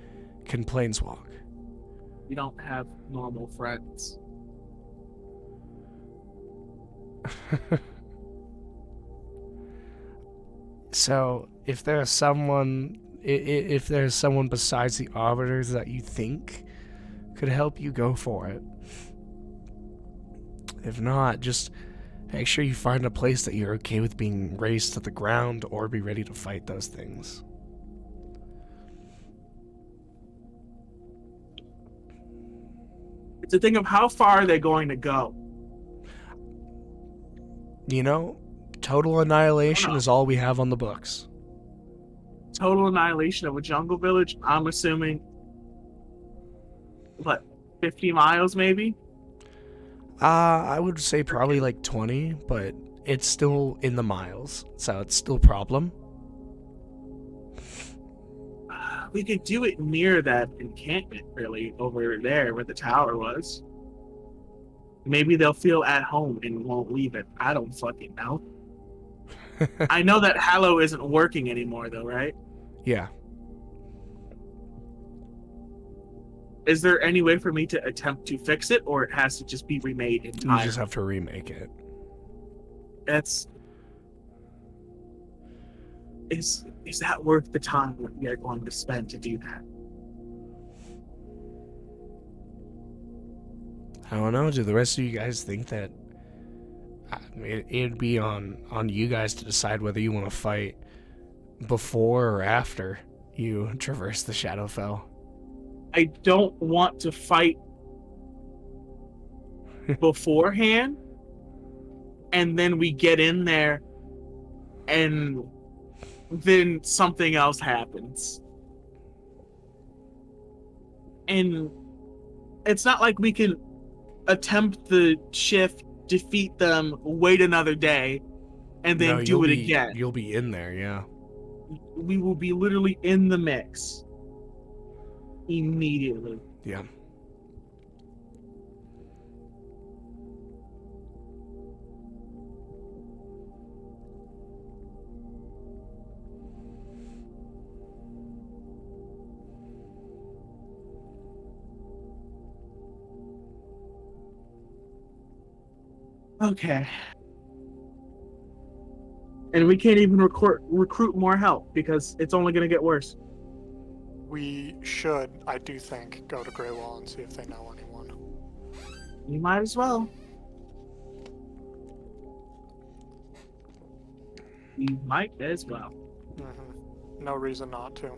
can planeswalk. We don't have normal friends. So, if there's someone besides the Arbiters that you think could help you, go for it. If not, just make sure you find a place that you're okay with being razed to the ground, or be ready to fight those things. It's a thing of how far are they going to go? You know, total annihilation is all we have on the books. Total annihilation of a jungle village, I'm assuming, 50 miles maybe? I would say probably like 20, but it's still in the miles, so it's still a problem. We could do it near that encampment, really, over there where the tower was. Maybe they'll feel at home and won't leave it. I don't fucking know. I know that Hallow isn't working anymore, though, right? Yeah. Is there any way for me to attempt to fix it, or it has to just be remade You entirely? just have to remake it. Is that worth the time that we are going to spend to do that? I don't know. Do the rest of you guys think that it'd be on you guys to decide whether you want to fight before or after you traverse the Shadowfell? I don't want to fight beforehand, and then we get in there, and then something else happens. And it's not like we can attempt the shift, defeat them, wait another day, and then No, do it again. You'll be in there, yeah. We will be literally in the mix immediately. Yeah. Okay. And we can't even recruit more help because it's only going to get worse. We should, I do think, go to Greywall and see if they know anyone. You might as well. You might as well. No reason not to.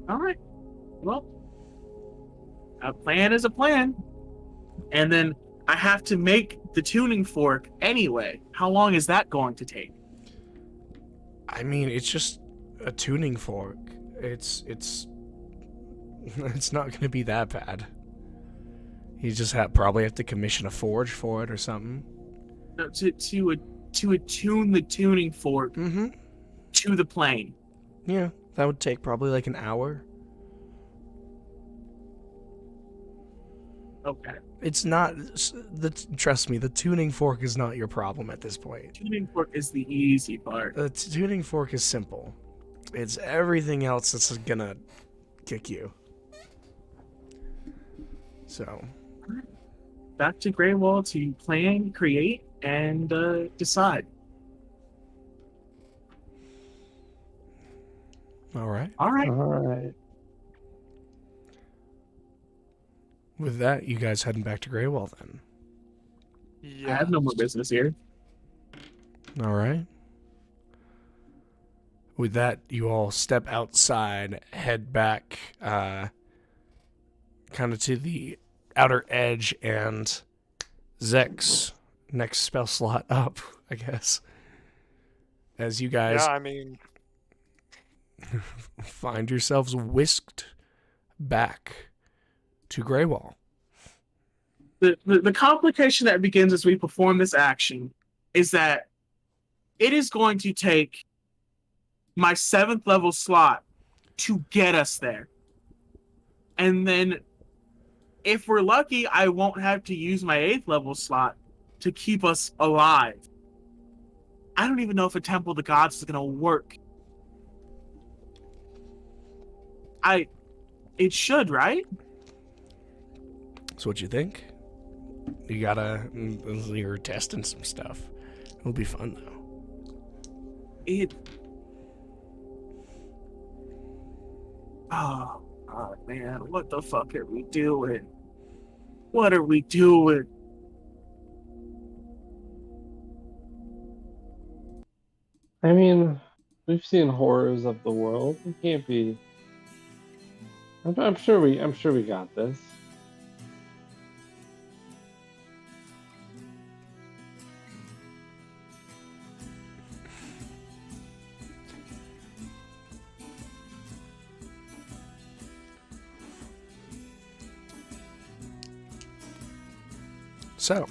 All right. Well, a plan is a plan. And then I have to make the tuning fork anyway. How long is that going to take? I mean, it's just a tuning fork. It's not going to be that bad. You just probably have to commission a forge for it or something. No, to attune the tuning fork to the plane. Yeah, that would take probably like an hour. Okay. It's not. Trust me, the tuning fork is not your problem at this point. Tuning fork is the easy part. The tuning fork is simple. It's everything else that's gonna kick you. So. Back to Greywall to plan, create, and decide. All right. All right. All right. With that, you guys heading back to Greywall then. Yeah. I have no more business here. All right. With that, you all step outside, head back, kind of to the outer edge, and Zek's next spell slot up, I guess. As you guys Yeah, I mean, find yourselves whisked back to Greywall. The complication that begins as we perform this action is that it is going to take my 7th level slot to get us there. And then if we're lucky, I won't have to use my 8th level slot to keep us alive. I don't even know if a Temple of the Gods is going to work. It should, right? So what you think? You're testing some stuff. It'll be fun though. Oh, man, what the fuck are we doing? What are we doing? I mean, we've seen horrors of the world. We can't be. I'm sure we got this. So,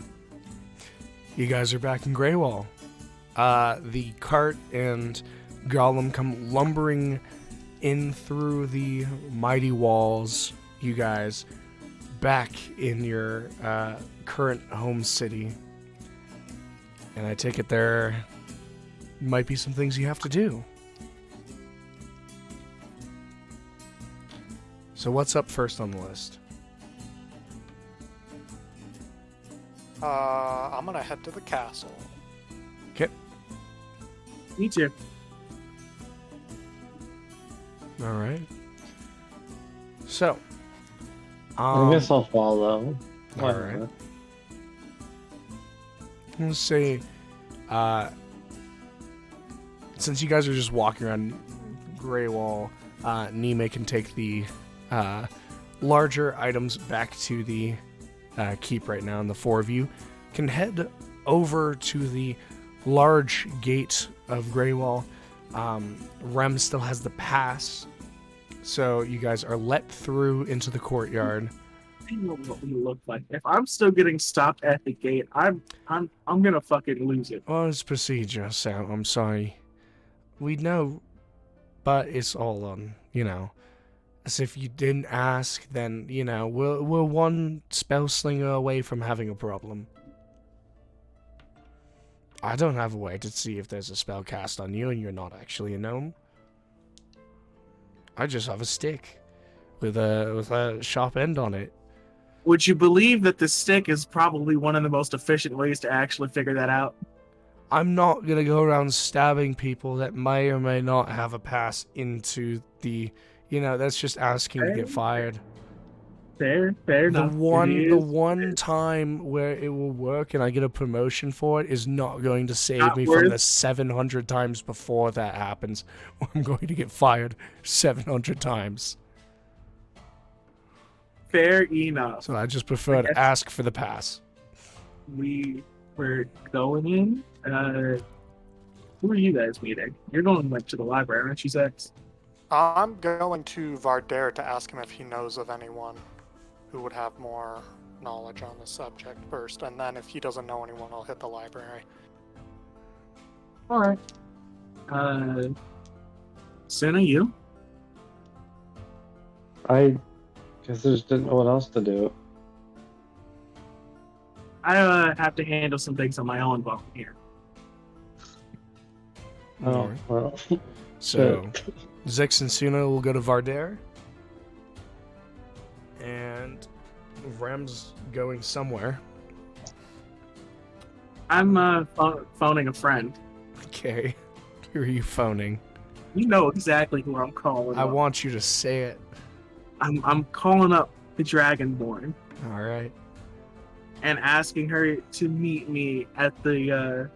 you guys are back in Greywall. The cart and golem come lumbering in through the mighty walls, you guys, back in your current home city. And I take it there might be some things you have to do. So what's up first on the list? I'm gonna head to the castle. Okay. Me too. All right. So, I guess I'll follow. all right. Let's say, since you guys are just walking around Greywall, Nime can take the larger items back to the keep right now, and the four of you can head over to the large gate of Greywall. Rem still has the pass, so you guys are let through into the courtyard. I know what we look like. If I'm still getting stopped at the gate, I'm gonna fucking lose it. Well, it's procedure, Sam. I'm sorry. We know, but it's all on, as if you didn't ask, then, we're one spell slinger away from having a problem. I don't have a way to see if there's a spell cast on you and you're not actually a gnome. I just have a stick with a sharp end on it. Would you believe that the stick is probably one of the most efficient ways to actually figure that out? I'm not going to go around stabbing people that may or may not have a pass into the... that's just asking to get fired. Fair The enough. one time where it will work and I get a promotion for it is not going to save Not me worth- from the 700 times before that happens. I'm going to get fired 700 times. Fair enough. So I just prefer to ask for the pass. We were going in. Who are you guys meeting? You're going to the library, aren't you, Zex? I'm going to Vardair to ask him if he knows of anyone who would have more knowledge on the subject first, and then if he doesn't know anyone, I'll hit the library. All right. Sina, you? I guess I just didn't know what else to do. I have to handle some things on my own while I'm here. Oh, Alright. well. So, Zix and Suna will go to Vardair. And Rem's going somewhere. I'm phoning a friend. Okay. Who are you phoning? You know exactly who I'm calling. I up. want you to say it. I'm calling up the Dragonborn Alright. and asking her to meet me at the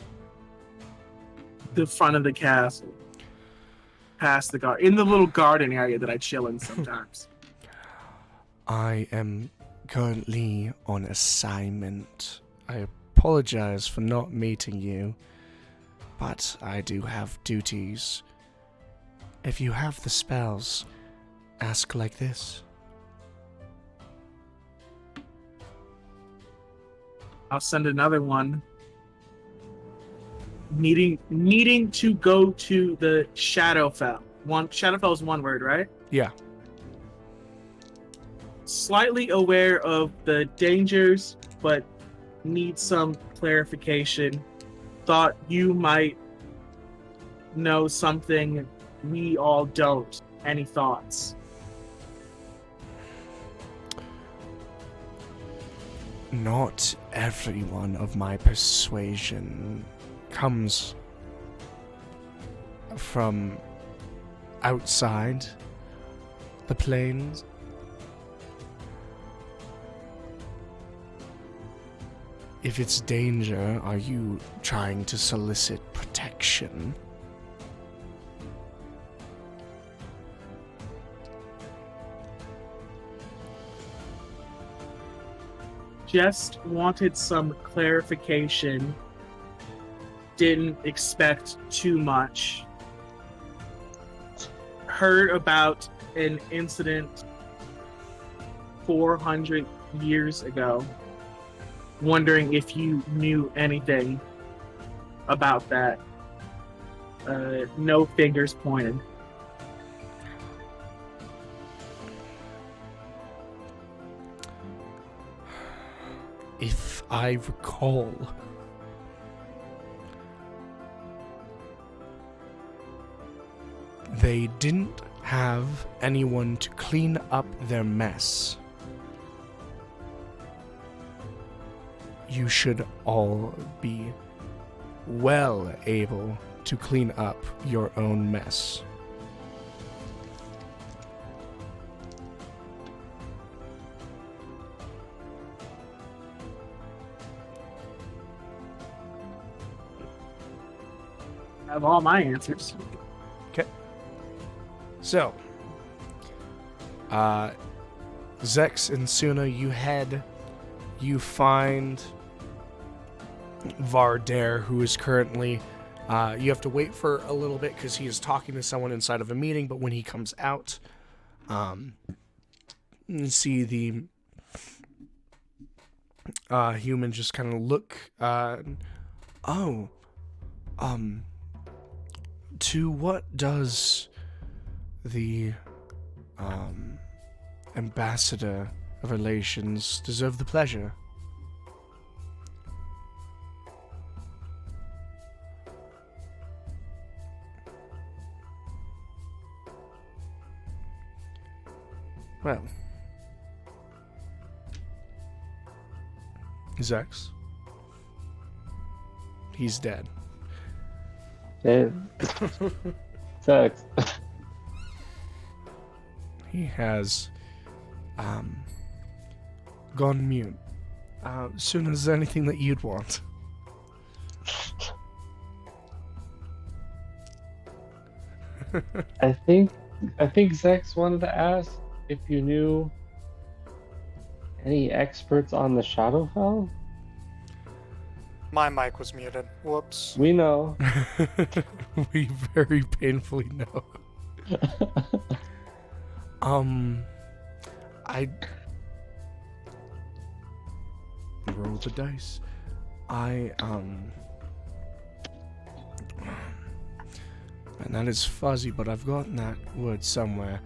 front of the castle, past the in the little garden area that I chill in sometimes. I am currently on assignment. I apologize for not meeting you, but I do have duties. If you have the spells, ask like this. I'll send another one. Needing to go to the Shadowfell. Shadowfell is one word, right? Yeah. Slightly aware of the dangers, but need some clarification. Thought you might know something we all don't. Any thoughts? Not everyone of my persuasion comes from outside the plains. If it's danger, are you trying to solicit protection? Just wanted some clarification. Didn't expect too much. Heard about an incident 400 years ago. Wondering if you knew anything about that. no fingers pointed. If I recall, they didn't have anyone to clean up their mess. You should all be well able to clean up your own mess. I have all my answers. So, Zex and Suna, you find Varder, who is currently, you have to wait for a little bit because he is talking to someone inside of a meeting, but when he comes out, you see the human just kind of look, to what does the ambassador of relations deserve the pleasure? Well, Zex, he's dead. Sex. He has gone mute. Soon as anything that you'd want. I think Zex wanted to ask if you knew any experts on the Shadowfell. My mic was muted. Whoops. We know. We very painfully know. I roll the dice. And that is fuzzy, but I've gotten that word somewhere.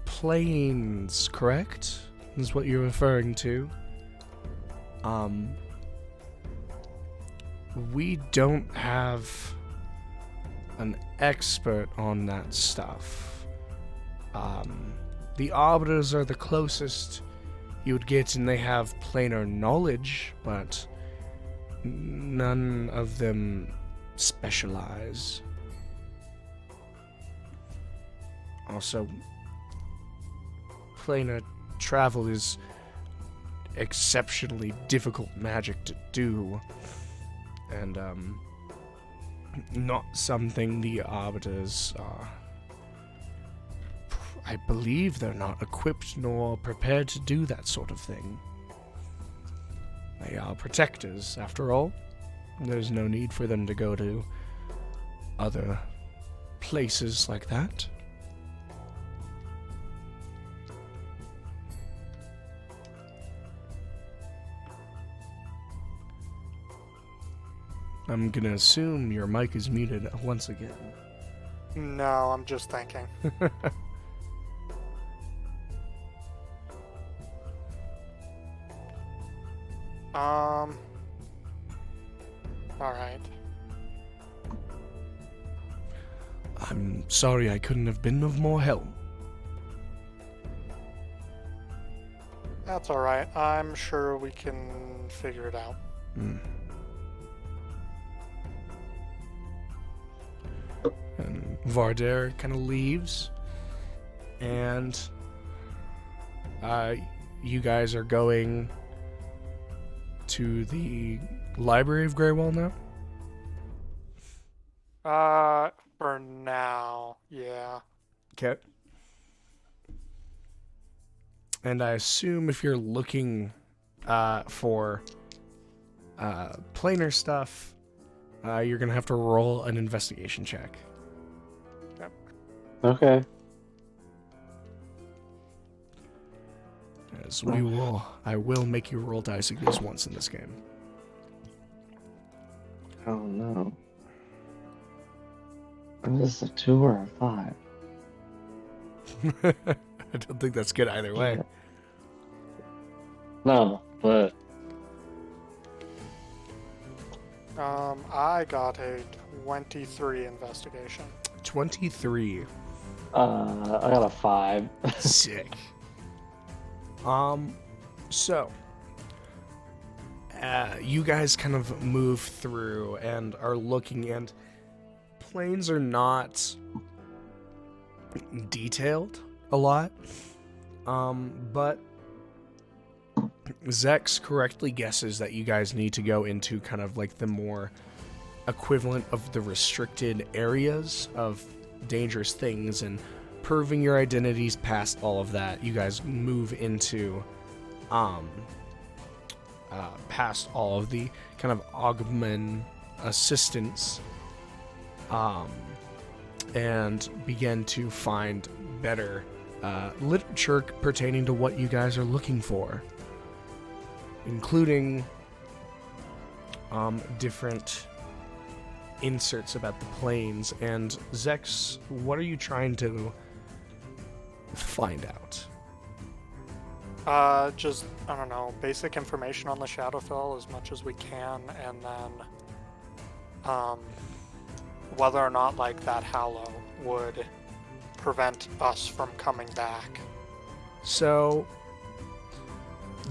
Planes, correct? Is what you're referring to. We don't have an expert on that stuff. The Arbiters are the closest you would get, and they have planar knowledge, but none of them specialize. Also, planar travel is exceptionally difficult magic to do, and not something the Arbiters are. I believe they're not equipped nor prepared to do that sort of thing. They are protectors, after all. There's no need for them to go to other places like that. I'm gonna assume your mic is muted once again. No, I'm just thinking. Alright. I'm sorry I couldn't have been of more help. That's alright. I'm sure we can figure it out. And Varder kind of leaves, and you guys are going to the Library of Greywall now? For now, yeah. Okay. And I assume if you're looking for planar stuff, you're gonna have to roll an investigation check. Okay. As I will make you roll dice at least once in this game. I don't know. Is this a 2 or a 5? I don't think that's good either way. No, but I got a 23 investigation. 23. I got a 5. Sick. So you guys kind of move through and are looking, and planes are not detailed a lot. But Zex correctly guesses that you guys need to go into kind of like the more equivalent of the restricted areas of dangerous things, and proving your identities past all of that, you guys move into past all of the kind of augment assistance and begin to find better literature pertaining to what you guys are looking for, including different inserts about the planes. And Zex, what are you trying to find out? Just, I don't know, basic information on the Shadowfell as much as we can, and then whether or not like that Hallow would prevent us from coming back. So,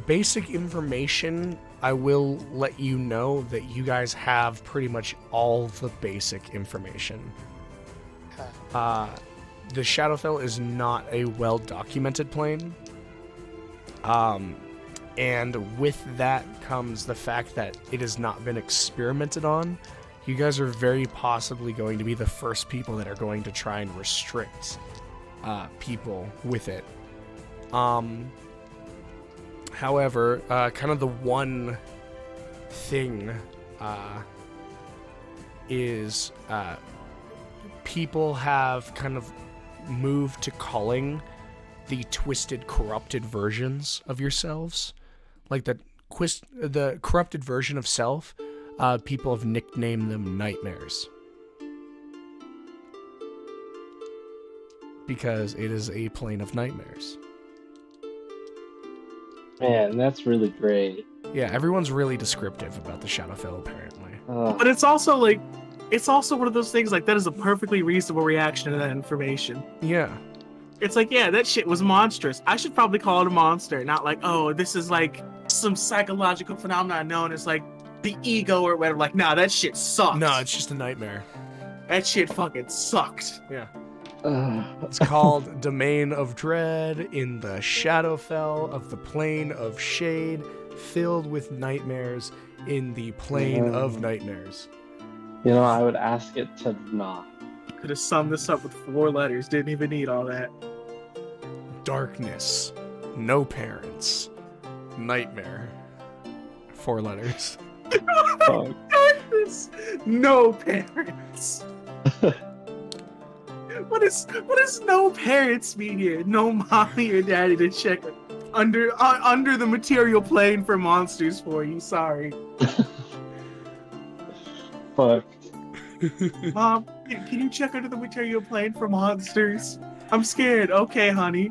basic information, I will let you know that you guys have pretty much all the basic information. Okay. The Shadowfell is not a well-documented plane. And with that comes the fact that it has not been experimented on. You guys are very possibly going to be the first people that are going to try and restrict people with it. However, kind of the one thing is people have kind of moved to calling the twisted, corrupted versions of yourselves, like the corrupted version of self, people have nicknamed them nightmares. Because it is a plane of nightmares. Man, that's really great. Yeah, everyone's really descriptive about the Shadowfell, apparently. But it's also like, it's also one of those things like that is a perfectly reasonable reaction to that information. Yeah. It's like, yeah, that shit was monstrous. I should probably call it a monster, not like, oh, this is like some psychological phenomenon known as like the ego or whatever. Like, nah, that shit sucked. No, it's just a nightmare. That shit fucking sucked. Yeah. It's called Domain of Dread in the Shadowfell of the Plane of Shade, filled with nightmares in the Plane of Nightmares. You know, I would ask it to not. Could have summed this up with 4 letters. Didn't even need all that. Darkness. No parents. Nightmare. 4 letters. Fuck. Darkness. No parents. What does no parents mean here? No mommy or daddy to check under the material plane for monsters for you. Sorry. Fuck. Mom, can you check under the material plane for monsters? I'm scared. Okay, honey.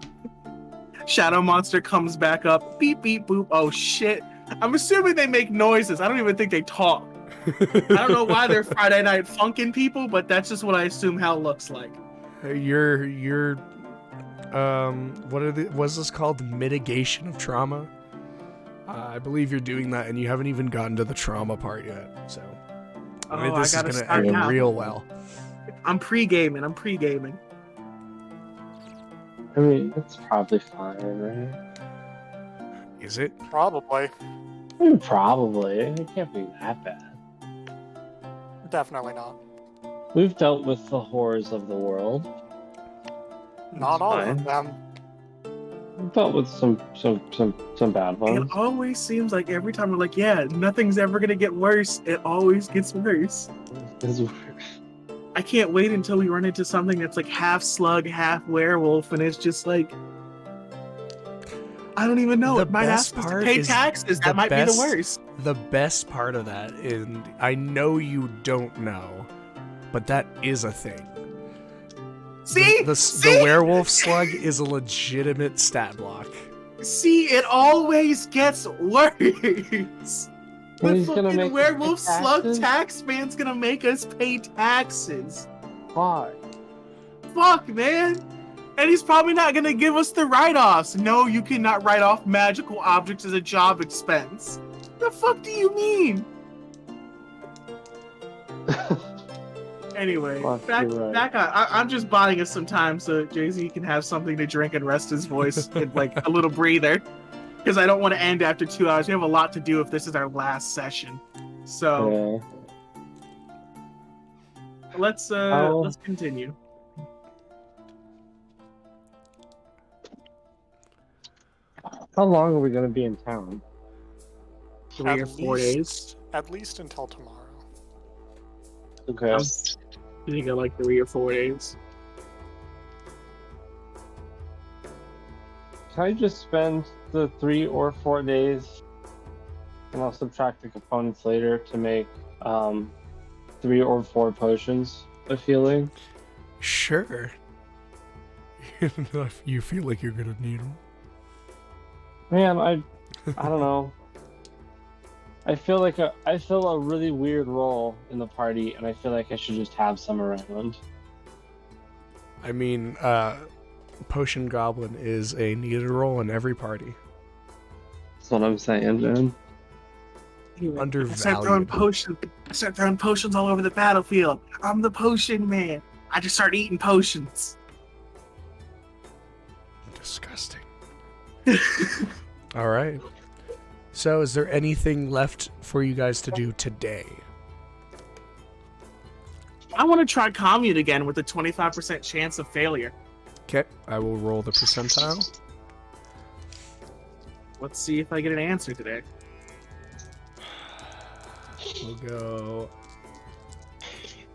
Shadow monster comes back up. Beep, beep, boop. Oh, shit. I'm assuming they make noises. I don't even think they talk. I don't know why they're Friday Night Funkin' people, but that's just what I assume hell looks like. You're what's this called? Mitigation of trauma? I believe you're doing that, and you haven't even gotten to the trauma part yet, so... I mean, this is going to end real well. I'm pre-gaming. I mean, it's probably fine, right? Is it? Probably. I mean, probably. It can't be that bad. Definitely not. We've dealt with the horrors of the world. Not all fine. of them. We've dealt with some bad ones. It always seems like every time we're like, yeah, nothing's ever gonna get worse. It always gets worse. It's I can't wait until we run into something that's like half slug, half werewolf, and it's just like, I don't even know. The It might best ask us to part pay is taxes. the That might be the best- worst. The best part of that, and I know you don't know, but that is a thing. See? The werewolf slug is a legitimate stat block. See, it always gets worse. Well, The he's gonna fucking make us werewolf pay slug taxes? tax man's gonna make us pay taxes. Why? Fuck, man. And he's probably not gonna give us the write-offs. No, you cannot write off magical objects as a job expense. The fuck do you mean? Anyway, Fuck, back you're right. on. I'm just buying us some time so Jay-Z can have something to drink and rest his voice and like a little breather. Because I don't want to end after 2 hours. We have a lot to do if this is our last session. So let's continue. How long are we gonna be in town? 3 or 4 days. At least until tomorrow. Okay. I think I like 3 or 4 days. Can I just spend the 3 or 4 days, and I'll subtract the components later to make 3 or 4 potions of healing? Sure. If you feel like you're gonna need them. Man, I don't know. I feel a really weird role in the party, and I feel like I should just have some around. I mean, Potion Goblin is a needed role in every party. That's what I'm saying, man. Undervalued. I start throwing potions all over the battlefield. I'm the potion man. I just start eating potions. Disgusting. All right. So, is there anything left for you guys to do today? I want to try commune again with a 25% chance of failure. Okay, I will roll the percentile. Let's see if I get an answer today. We'll go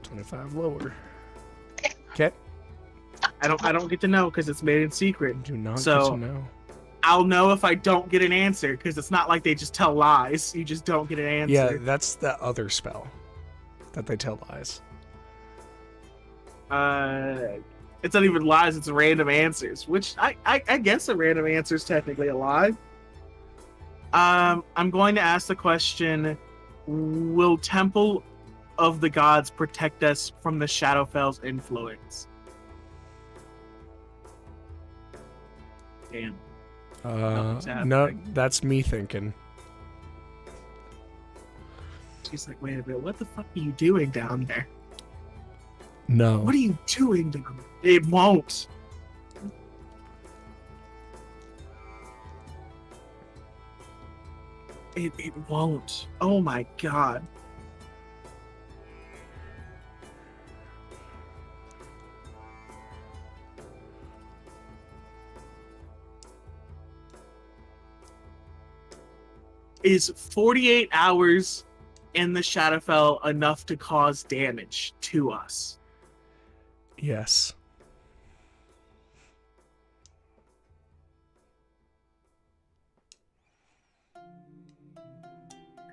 25 lower. Okay. I don't get to know because it's made in secret. Do not So- get to know. I'll know if I don't get an answer because it's not like they just tell lies. You just don't get an answer. Yeah, that's the other spell that they tell lies. It's not even lies. It's random answers, which I guess a random answer is technically a lie. I'm going to ask the question: will Temple of the Gods protect us from the Shadowfell's influence? Damn. Nothing's No, happening. that's me thinking. She's like, wait a minute, what the fuck are you doing down there? No. What are you doing down there? It won't. It won't. Oh my god. Is 48 hours in the Shadowfell enough to cause damage to us? Yes.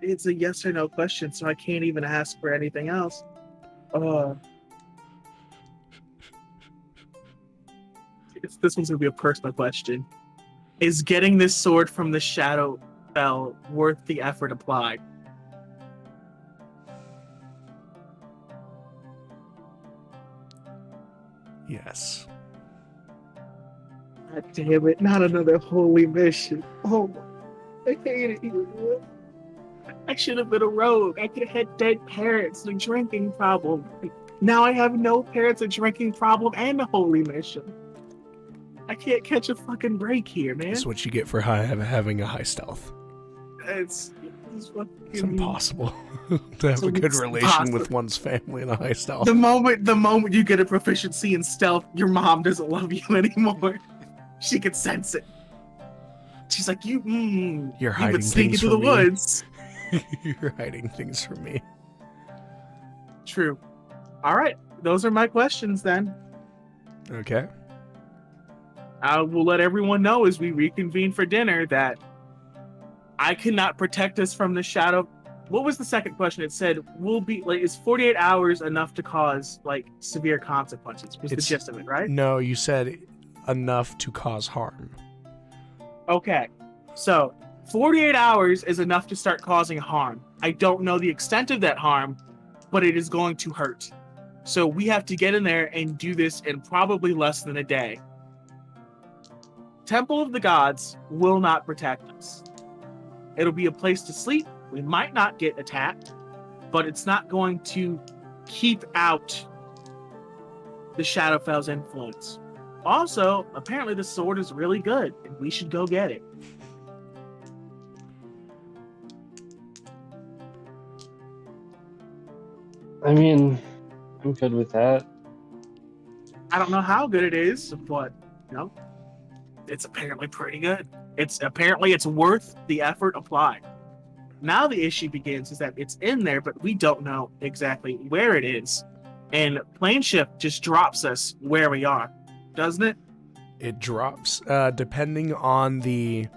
It's a yes or no question, so I can't even ask for anything else. This one's gonna be a personal question. Is getting this sword from the Shadowfell worth the effort applied? Yes. God damn it, not another holy mission. Oh my, I hate it here. I should have been a rogue. I could have had dead parents and a drinking problem. Now I have no parents, a drinking problem, and a holy mission. I can't catch a fucking break here, man. That's what you get for having a high stealth. It's fucking... It's impossible to have a good It's relation impossible. with one's family in a high stealth. The moment you get a proficiency in stealth, your mom doesn't love you anymore. She can sense it. She's like, You're you've hiding been sneaking things through the from me. woods. You're hiding things from me. True. All right, those are my questions then. Okay. I will let everyone know as we reconvene for dinner that I cannot protect us from the shadow. What was the second question? It said, "Will be like is 48 hours enough to cause like severe consequences?" Was the gist of it, right? No, you said enough to cause harm. Okay, so 48 hours is enough to start causing harm. I don't know the extent of that harm, but it is going to hurt. So we have to get in there and do this in probably less than a day. Temple of the Gods will not protect us. It'll be a place to sleep. We might not get attacked, but it's not going to keep out the Shadowfell's influence. Also, apparently the sword is really good, and we should go get it. I mean, I'm good with that. I don't know how good it is, but it's apparently pretty good. It's worth the effort applied. Now the issue begins is that it's in there, but we don't know exactly where it is. And plane shift just drops us where we are, doesn't it? It drops depending on the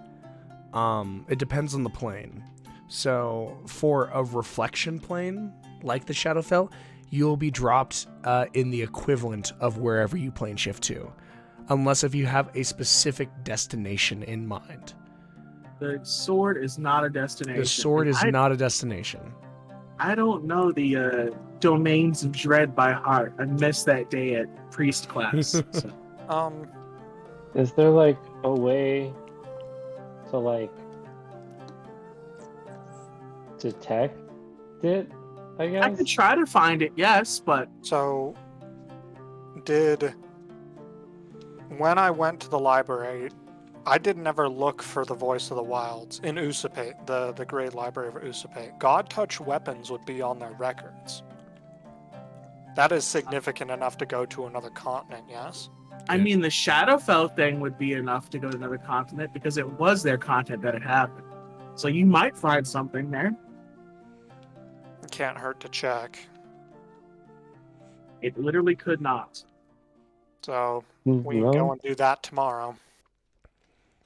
it depends on the plane. So for a reflection plane like the Shadowfell, you'll be dropped in the equivalent of wherever you plane shift to, unless if you have a specific destination in mind. The sword is not a destination. The sword is not a destination. I don't know the domains of dread by heart. I missed that day at priest class. So. Is there like a way to like detect it? I guess I could try to find it, yes, but So, when I went to the library, I didn't ever look for the Voice of the Wilds in Usapate, the Great Library of Usapate. God Touch weapons would be on their records. That is significant enough to go to another continent, yes? I mean, the Shadowfell thing would be enough to go to another continent because it was their content that it happened. So you might find something there. It can't hurt to check. It literally could not. So, we can go and do that tomorrow.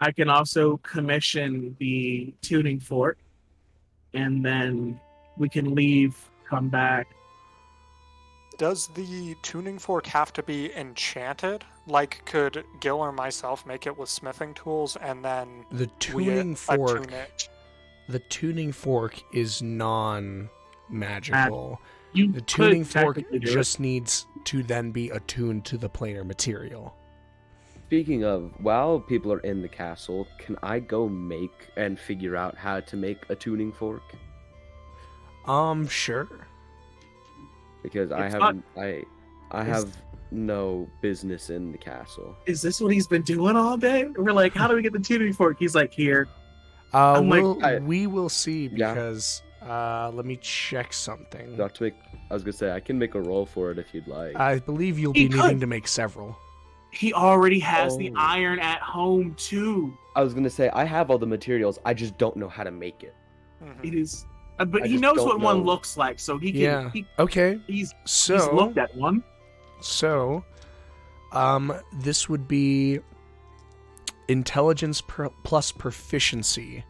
I can also commission the tuning fork, and then we can leave, come back. Does the tuning fork have to be enchanted? Like, could Gil or myself make it with smithing tools and then The tuning fork. attune it? The tuning fork is non-magical. You The tuning could fork technically do it. just needs to then be attuned to the planar material. Speaking of, while people are in the castle, can I go make and figure out how to make a tuning fork? Sure. Because I It's haven't, I have no business in the castle. Is this what he's been doing all day? We're like, how do we get the tuning fork? He's like, here. I'm like, We will see Yeah. because let me check something. Not to make, I was gonna say I can make a roll for it if you'd like. I believe you'll He be needing could. to make several. He already has the Oh. iron at home, too. I was gonna say I have all the materials. I just don't know how to make it. Mhm. It is... but I he just knows don't what one know. looks like, so he can... Yeah. Okay. He's So looked at one. This would be intelligence plus proficiency.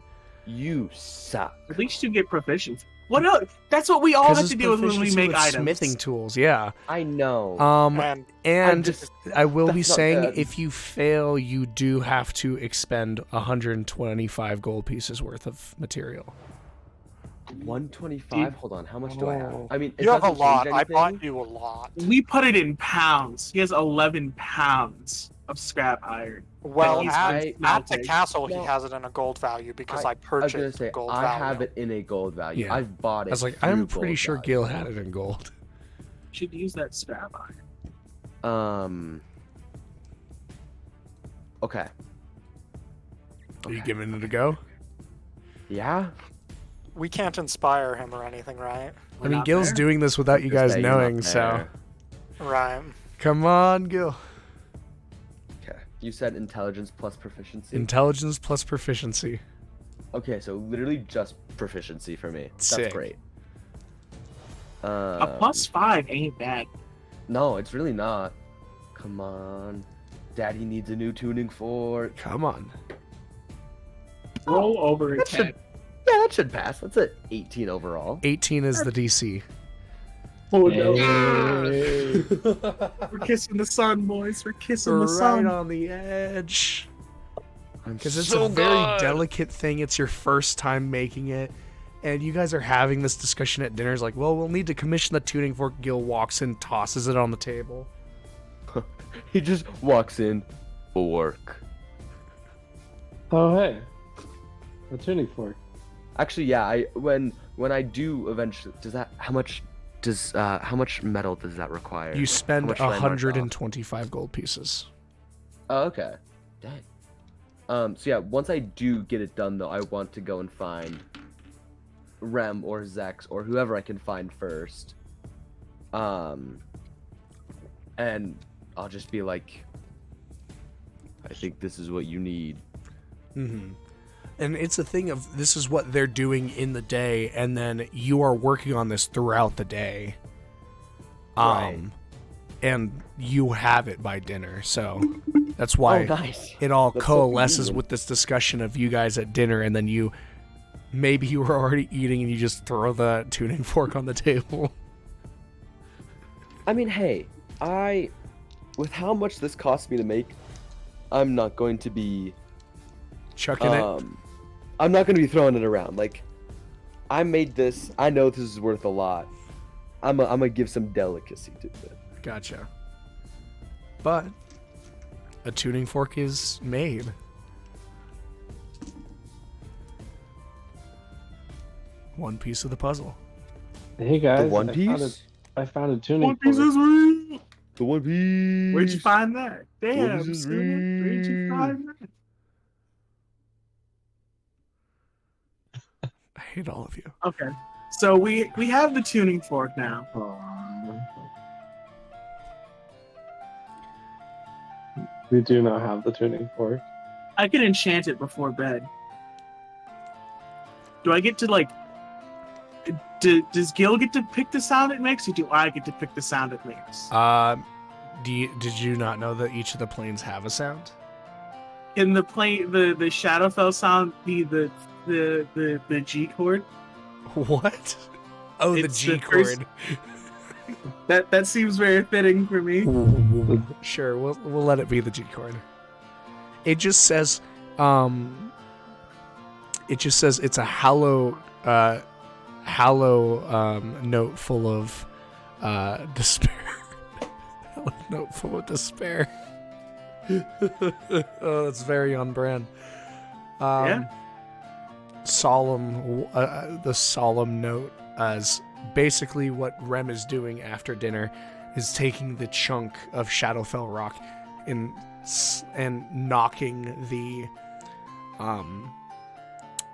You suck. At least you get proficiency. What else? That's what we all have it's to deal with when we proficiency make with items. smithing tools, yeah. I know. And And just- I will be that's not saying bad. if you fail, you do have to expend 125 gold pieces worth of material. 125. Hold on. How much do I have? I mean, it you have a doesn't lot. change I anything. bought you a lot. We put it in pounds. He has 11 pounds of scrap iron. Well, he's at, been at the smelting. castle, he No. has it in a gold value because I I was purchased gonna say gold I value. have it in a gold value. Yeah. I've bought it. I was like, through I'm pretty gold sure value. Gil had it in gold. Should use that scrap iron. Okay. Are you giving it a go? Yeah. We can't inspire him or anything, right? I mean, Gil's doing this without you guys Just say you're not knowing, so there. Right. come on, Gil. Okay. You said intelligence plus proficiency. Intelligence plus proficiency. Okay, so literally just proficiency for me. That's Sick. great. A +5 ain't bad. No, it's really not. Come on. Daddy needs a new tuning fork. Come on. Roll over a That 10. should, yeah, that should pass. That's an 18 overall. 18 is the DC. Oh no. Hey. We're kissing the sun, boys. We're kissing the Right sun. on the edge. I'm Because it's so a very good. delicate thing. It's your first time making it. And you guys are having this discussion at dinner. It's like, well, we'll need to commission the tuning fork. Gil walks in, tosses it on the table. He just walks in. Fork. Oh hey, a tuning fork. Actually, yeah. When I do eventually, how much metal does that require? You spend much did I mark off? 125 gold pieces. Oh, okay. Dang. So yeah, once I do get it done, though, I want to go and find Rem or Zex or whoever I can find first. And I'll just be like, I think this is what you need. Mm-hmm. And it's a thing of this is what they're doing in the day, and then you are working on this throughout the day. Right. And you have it by dinner, so that's why Oh, nice. it all That's so coalesces convenient. with this discussion of you guys at dinner, and then maybe you were already eating and you just throw the tuning fork on the table. I mean, hey, with how much this cost me to make, I'm not going to be Chucking it. I'm not going to be throwing it around. Like, I made this. I know this is worth a lot. I'm going to give some delicacy to it. Gotcha. But a tuning fork is made. One piece of the puzzle. Hey guys, The One Piece? I found a tuning One Piece fork. is real. The One Piece. Where'd you find that? Damn, Piece is Steven, where'd you real. find that? I hate all of you. Okay, so we have the tuning fork now. We do not have the tuning fork. I can enchant it before bed. Do I get to like? Does Gil get to pick the sound it makes, or do I get to pick the sound it makes? Did you not know that each of the planes have a sound? Can the plane the Shadowfell sound be the G chord? What? Oh, the It's G the first- chord. That seems very fitting for me. Sure, we'll let it be the G chord. It just says it's a hollow note full of despair. Hollow note full of despair. Oh, that's very on brand. Yeah. Solemn, the solemn note as basically what Rem is doing after dinner is taking the chunk of Shadowfell rock and knocking the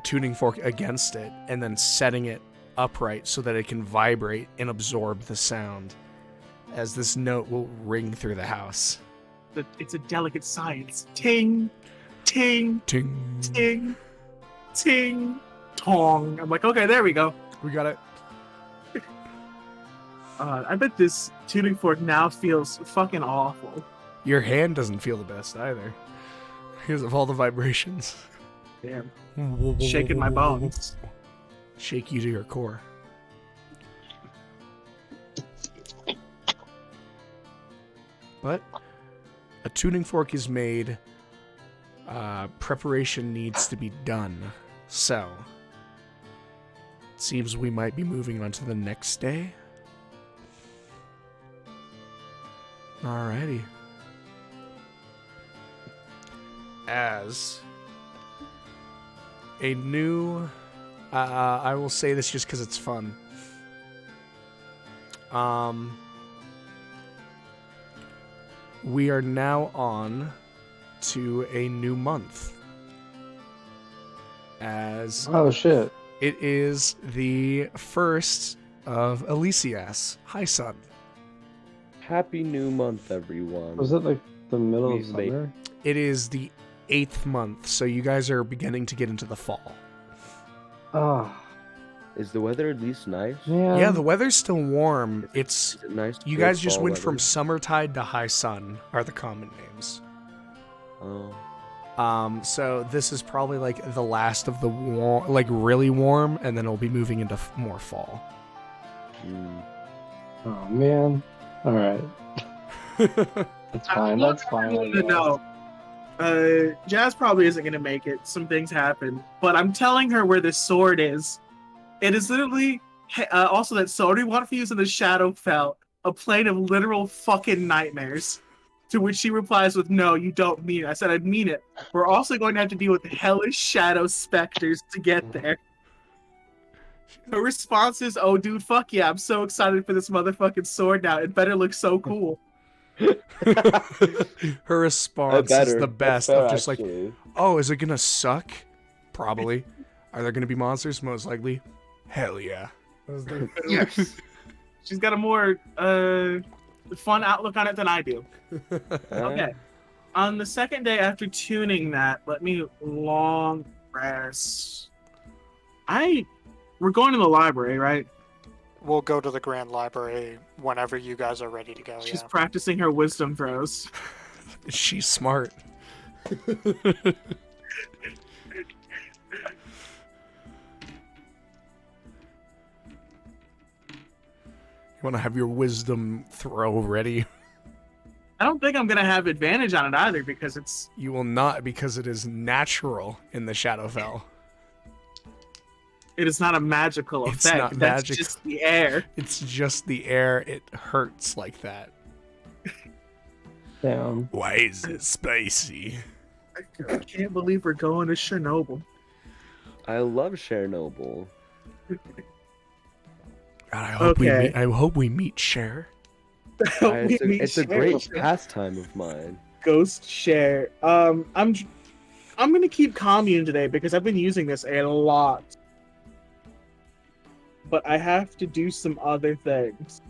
tuning fork against it and then setting it upright so that it can vibrate and absorb the sound as this note will ring through the house. It's a delicate science. Ting, ting, Ting. ting, ting, tong. I'm like, okay, there we go. We got it. I bet this tuning fork now feels fucking awful. Your hand doesn't feel the best either because of all the vibrations. Damn, shaking my bones. Shake you to your core. But a tuning fork is made. Preparation needs to be done. So, it seems we might be moving on to the next day. Alrighty. As a new... I will say this just because it's fun. We are now on to a new month. As Oh shit. it is the first of Elysias. Hi, son. Happy new month, everyone. Was it like the middle of We've made- summer? It is the 8th month, so you guys are beginning to get into the fall. Ah, Is the weather at least nice? man. Yeah, the weather's still warm. It's Is it nice? you good guys just fall went weather? from summertide to high sun are the common names. Oh. So this is probably like the last of the warm, like really warm, and then it'll be moving into more fall. Mm. Oh man. All right. That's fine. That's fine. I guess. No. Jazz probably isn't gonna make it. Some things happen, but I'm telling her where this sword is. It is literally also that sword we want to use in the Shadowfell, a plane of literal fucking nightmares. To which she replies with, "No, you don't mean it." I said, "I'd mean it. We're also going to have to deal with hellish shadow specters to get there." Her response is, "Oh, dude, fuck yeah! I'm so excited for this motherfucking sword now. It better look so cool." Her response is the best That's fair, of just actually. like, "Oh, is it gonna suck? Probably. Are there gonna be monsters? Most likely. Hell yeah." Yes. She's got a more fun outlook on it than I do. Okay. On the second day after tuning that, let me long rest. We're going to the library, right? We'll go to the Grand Library whenever you guys are ready to go. She's Yeah. practicing her wisdom throws. She's smart. You want to have your wisdom throw ready? I don't think I'm gonna have advantage on it either because it's You will not, because it is natural in the Shadowfell. it is not a magical It's effect. not That's magic. just the air. It's just the air. It hurts like that. Damn. Why is it spicy? I can't believe we're going to Chernobyl. I love Chernobyl. Okay. I hope we meet Cher. It's a great pastime of mine. Ghost share. I'm gonna keep commune today because I've been using this a lot. But I have to do some other things.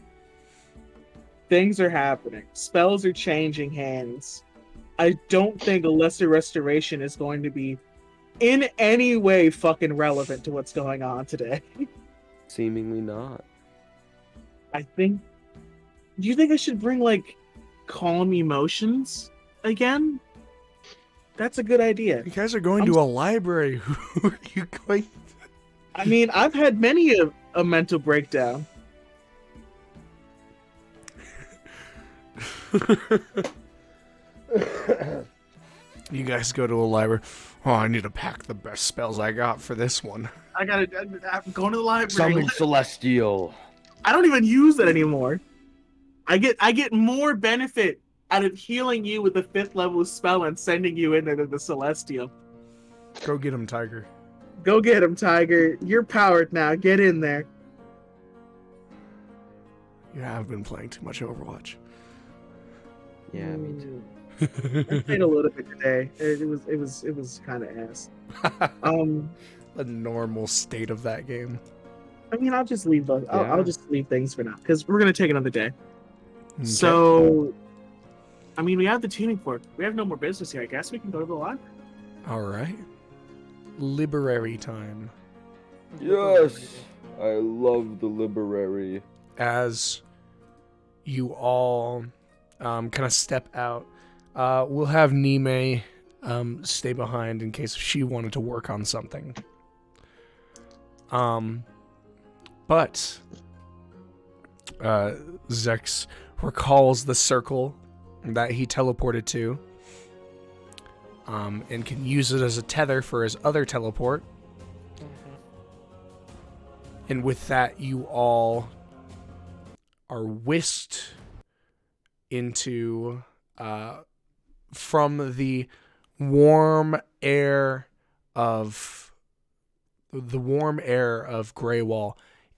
Things are happening. Spells are changing hands. I don't think a lesser restoration is going to be in any way fucking relevant to what's going on today. Seemingly not. I think. Do you think I should bring like calm emotions again? That's a good idea. You guys are going to a library. Who are you going? I mean, I've had many a mental breakdown. You guys go to a library. Oh, I need to pack the best spells I got for this one. I'm going to the library. Something celestial. I don't even use it anymore. I get more benefit out of healing you with a 5th level spell and sending you in there than the Celestial. Go get him, Tiger. Go get him, Tiger. You're powered now. Get in there. You have been playing too much Overwatch. Yeah, me too. I played a little bit today. It was kind of ass. The normal state of that game. I mean, I'll just leave those. I'll just leave things for now because we're gonna take another day. Okay. So, I mean, we have the tuning fork. We have no more business here. I guess we can go to the library. All right. Library time. Yes! I love the library. As you all kind of step out, we'll have Nime stay behind in case she wanted to work on something. But Zex recalls the circle that he teleported to, and can use it as a tether for his other teleport. And with that, you all are whisked into from the warm air of Greywall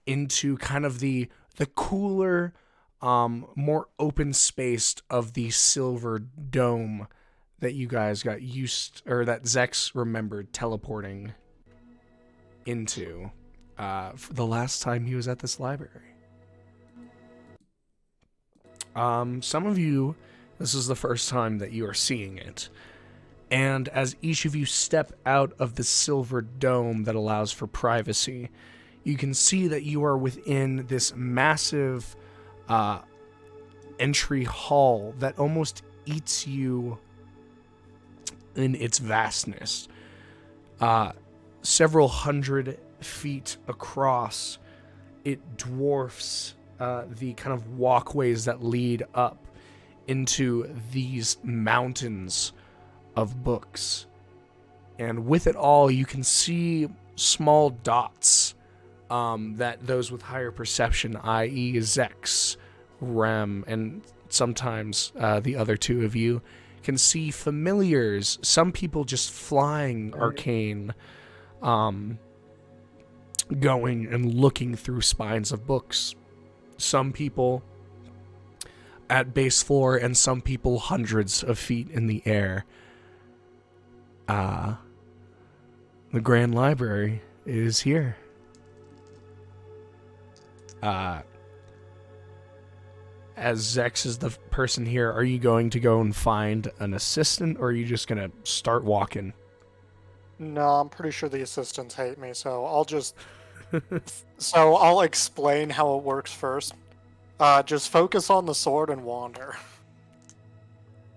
into kind of the cooler, more open spaced of the silver dome that you guys got used, or that Zex remembered teleporting into for the last time he was at this library. Some of you, this is the first time that you are seeing it. And as each of you step out of the silver dome that allows for privacy, you can see that you are within this massive entry hall that almost eats you in its vastness. Several hundred feet across, it dwarfs the kind of walkways that lead up into these mountains of books. And with it all, you can see small dots that those with higher perception, i.e. Zex, Rem, and sometimes the other two of you, can see familiars. Some people just flying arcane, going and looking through spines of books. Some people at base floor, and some people hundreds of feet in the air. The Grand Library is here. As Zex is the person here, are you going to go and find an assistant, or are you just going to start walking? No, I'm pretty sure the assistants hate me, so I'll just... So I'll explain how it works first. Just focus on the sword and wander.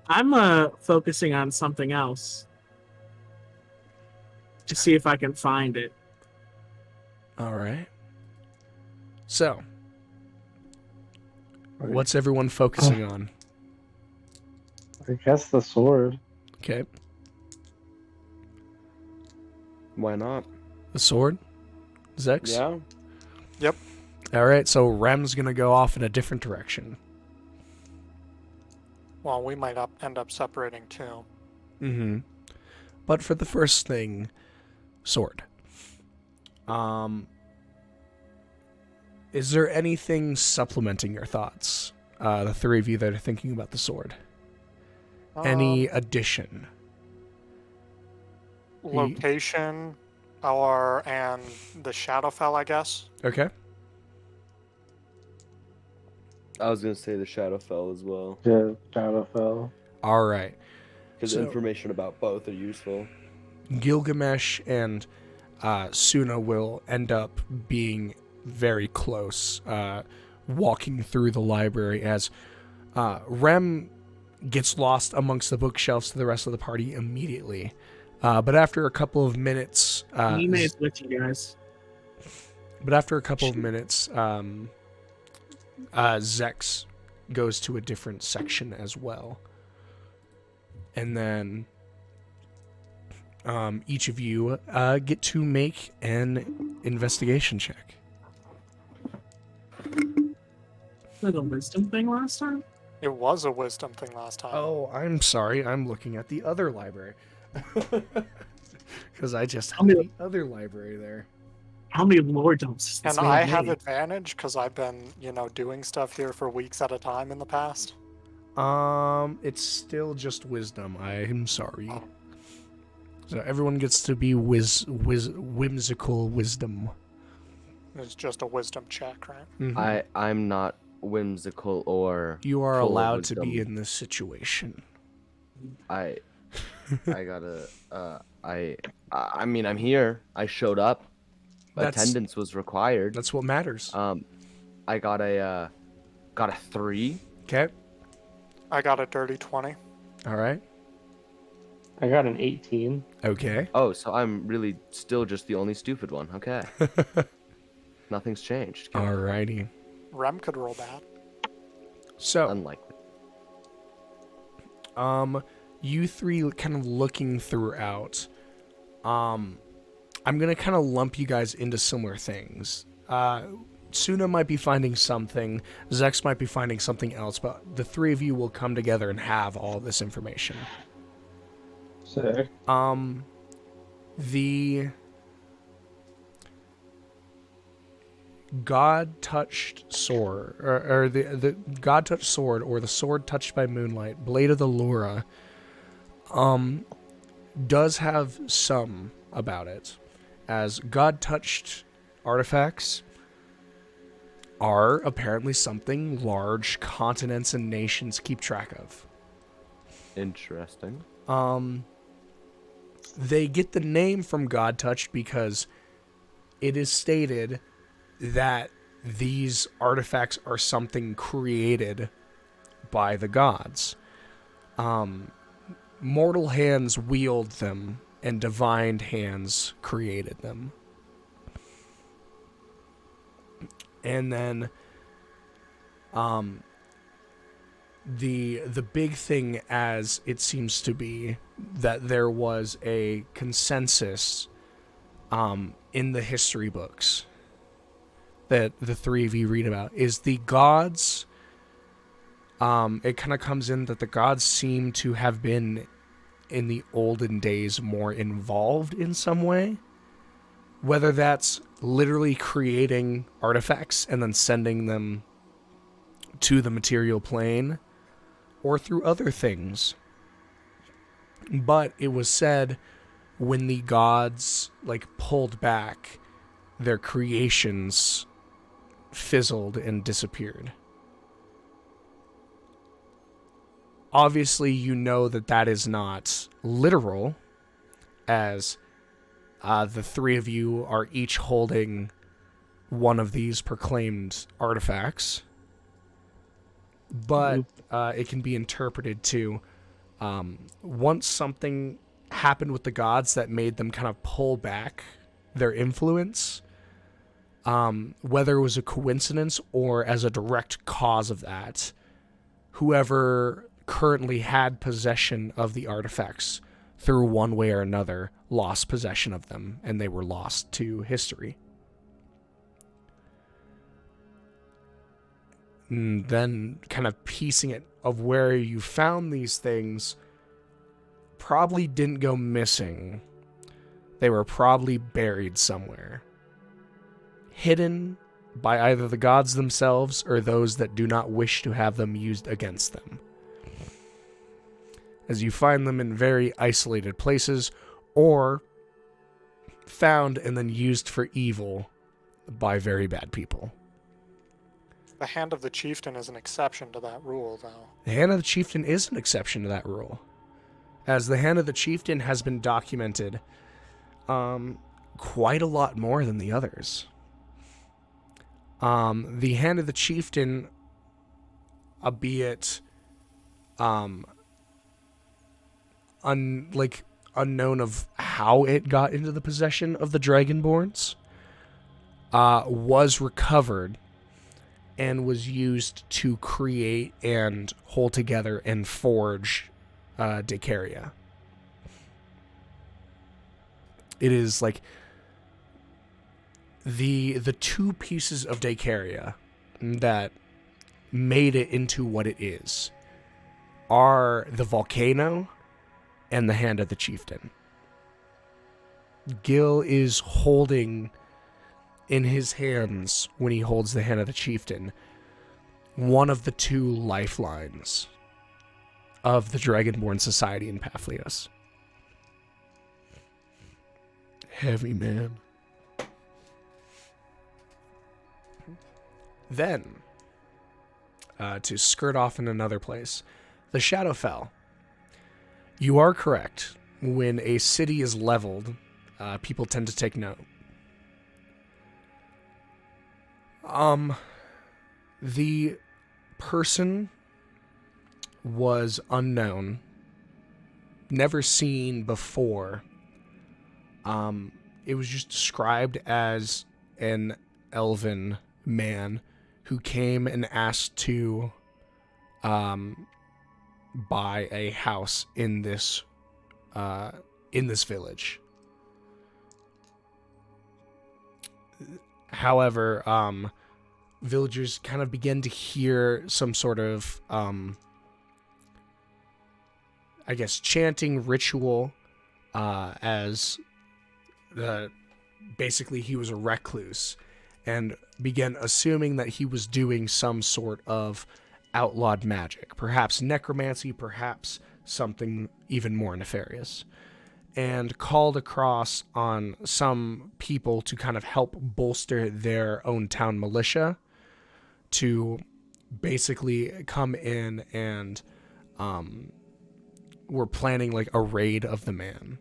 I'm focusing on something else to see if I can find it. All right. So, what's everyone focusing on? I guess the sword. Okay. Why not? The sword? Zex? Yeah. Yep. All right, so Rem's going to go off in a different direction. Well, we might end up separating too. Mm-hmm. But for the first thing, sword. Is there anything supplementing your thoughts? The three of you that are thinking about the sword. Any addition? Location, and the Shadowfell, I guess. Okay. I was gonna say the Shadowfell as well, Yeah, Shadowfell. All right. because So- information about both are useful. Gilgamesh and Suna will end up being very close, walking through the library as Rem gets lost amongst the bookshelves to the rest of the party immediately. But after a couple of minutes, Nime is with you guys. Zex goes to a different section as well. And then each of you get to make an investigation check. Was it a wisdom thing last time? It was a wisdom thing last time. Oh, I'm sorry. I'm looking at the other library. Because I just Tell had me- the other library there. How many lore dumps does this And man I have made? advantage because I've been, doing stuff here for weeks at a time in the past. It's still just wisdom. I'm sorry. So everyone gets to be whimsical wisdom. It's just a wisdom check, right? Mhm. I'm not whimsical or You are full of allowed to be wisdom. in this situation. I gotta I mean I'm here. I showed up. That's- Attendance was required. That's what matters. I got a 3. Okay. I got a dirty 20. All right. I got an 18. Okay. Oh, so I'm really still just the only stupid one. Okay. Nothing's changed. Good. Alrighty. Rem could roll bad. So, Unlikely. you three kind of looking throughout. I'm gonna kind of lump you guys into similar things. Suna might be finding something, Zex might be finding something else, but the three of you will come together and have all this information. Sick. The God-touched sword, or the God-touched sword, or the sword touched by moonlight, blade of the Lurra, does have some about it, as God-touched artifacts are apparently something large continents and nations keep track of. Interesting. They get the name from God Touched because it is stated that these artifacts are something created by the gods. mortal hands wield them, and divine hands created them. And then, the big thing, as it seems to be, that there was a consensus, in the history books that the three of you read about, is the gods. It kind of comes in that the gods seem to have been, in the olden days, more involved in some way. Whether that's literally creating artifacts and then sending them to the material plane, or through other things. But it was said when the gods, like, pulled back, their creations fizzled and disappeared. Obviously, you know that that is not literal, as the three of you are each holding one of these proclaimed artifacts. But it can be interpreted to, once something happened with the gods that made them kind of pull back their influence, whether it was a coincidence or as a direct cause of that, whoever currently had possession of the artifacts through one way or another lost possession of them, and they were lost to history. And then kind of piecing it of where you found these things probably didn't go missing. They were probably buried somewhere, hidden by either the gods themselves or those that do not wish to have them used against them, as you find them in very isolated places, or found and then used for evil by very bad people. The Hand of the Chieftain is an exception to that rule, though. The Hand of the Chieftain is an exception to that rule, as the Hand of the Chieftain has been documented quite a lot more than the others. The Hand of the Chieftain, albeit unknown of how it got into the possession of the Dragonborns, was recovered and was used to create and hold together and forge Dacaria. It is like the two pieces of Dacaria that made it into what it is are the volcano and the Hand of the Chieftain. Gil is holding in his hands, when he holds the Hand of the Chieftain, one of the two lifelines of the Dragonborn society in Papihos. Heavy, man. Then, to skirt off in another place, the Shadowfell. You are correct. When a city is leveled, people tend to take note. The person was unknown, never seen before. It was just described as an elven man who came and asked to buy a house in this village. However, villagers kind of began to hear some sort of, chanting ritual, as basically he was a recluse, and began assuming that he was doing some sort of outlawed magic, perhaps necromancy, perhaps something even more nefarious, and called across on some people to kind of help bolster their own town militia to basically come in and were planning like a raid of the man.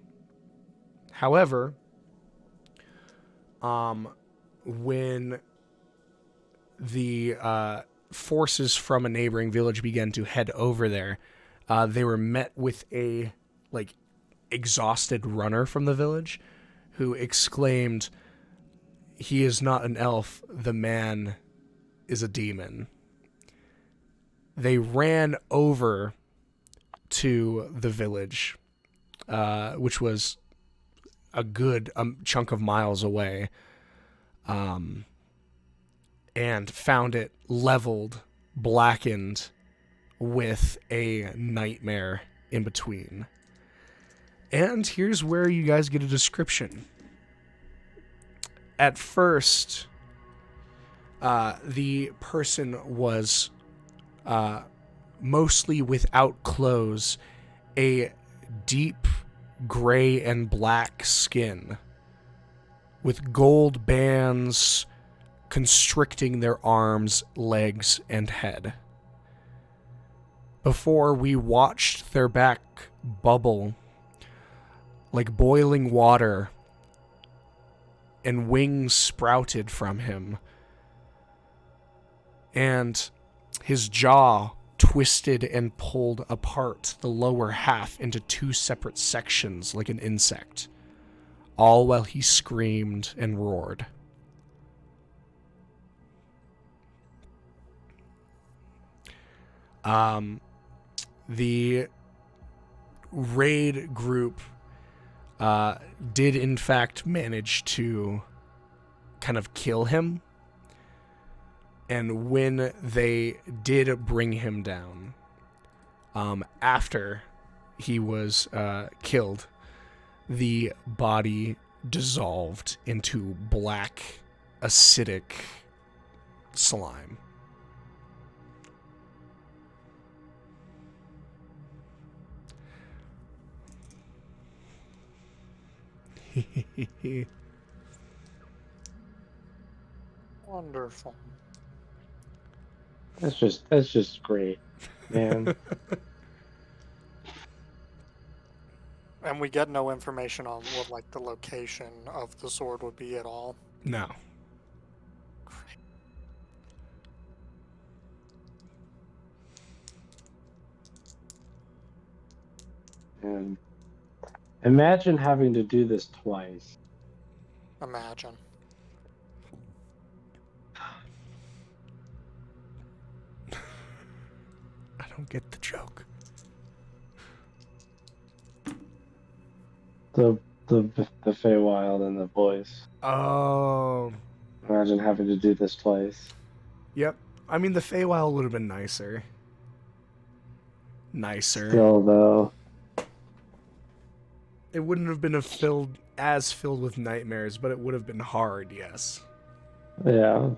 However, when the forces from a neighboring village began to head over there, they were met with a like exhausted runner from the village who exclaimed, "He is not an elf, the man is a demon." They ran over to the village, which was a good chunk of miles away, and found it leveled, blackened, with a nightmare in between. And here's where you guys get a description. At first, the person was mostly without clothes, a deep gray and black skin with gold bands constricting their arms, legs, and head. Before we watched their back bubble like boiling water, and wings sprouted from him, and his jaw twisted and pulled apart the lower half into two separate sections like an insect, all while he screamed and roared. The raid group did in fact manage to kind of kill him. And when they did bring him down, after he was killed, the body dissolved into black, acidic slime. Wonderful. That's just great, man. And we get no information on what, like, the location of the sword would be at all. No. And imagine having to do this twice. Imagine. I don't get the joke. The Feywild and the boys. Oh. Imagine having to do this twice. Yep. I mean, the Feywild would have been nicer. Still, though. It wouldn't have been filled with nightmares, but it would have been hard, yes. Yeah.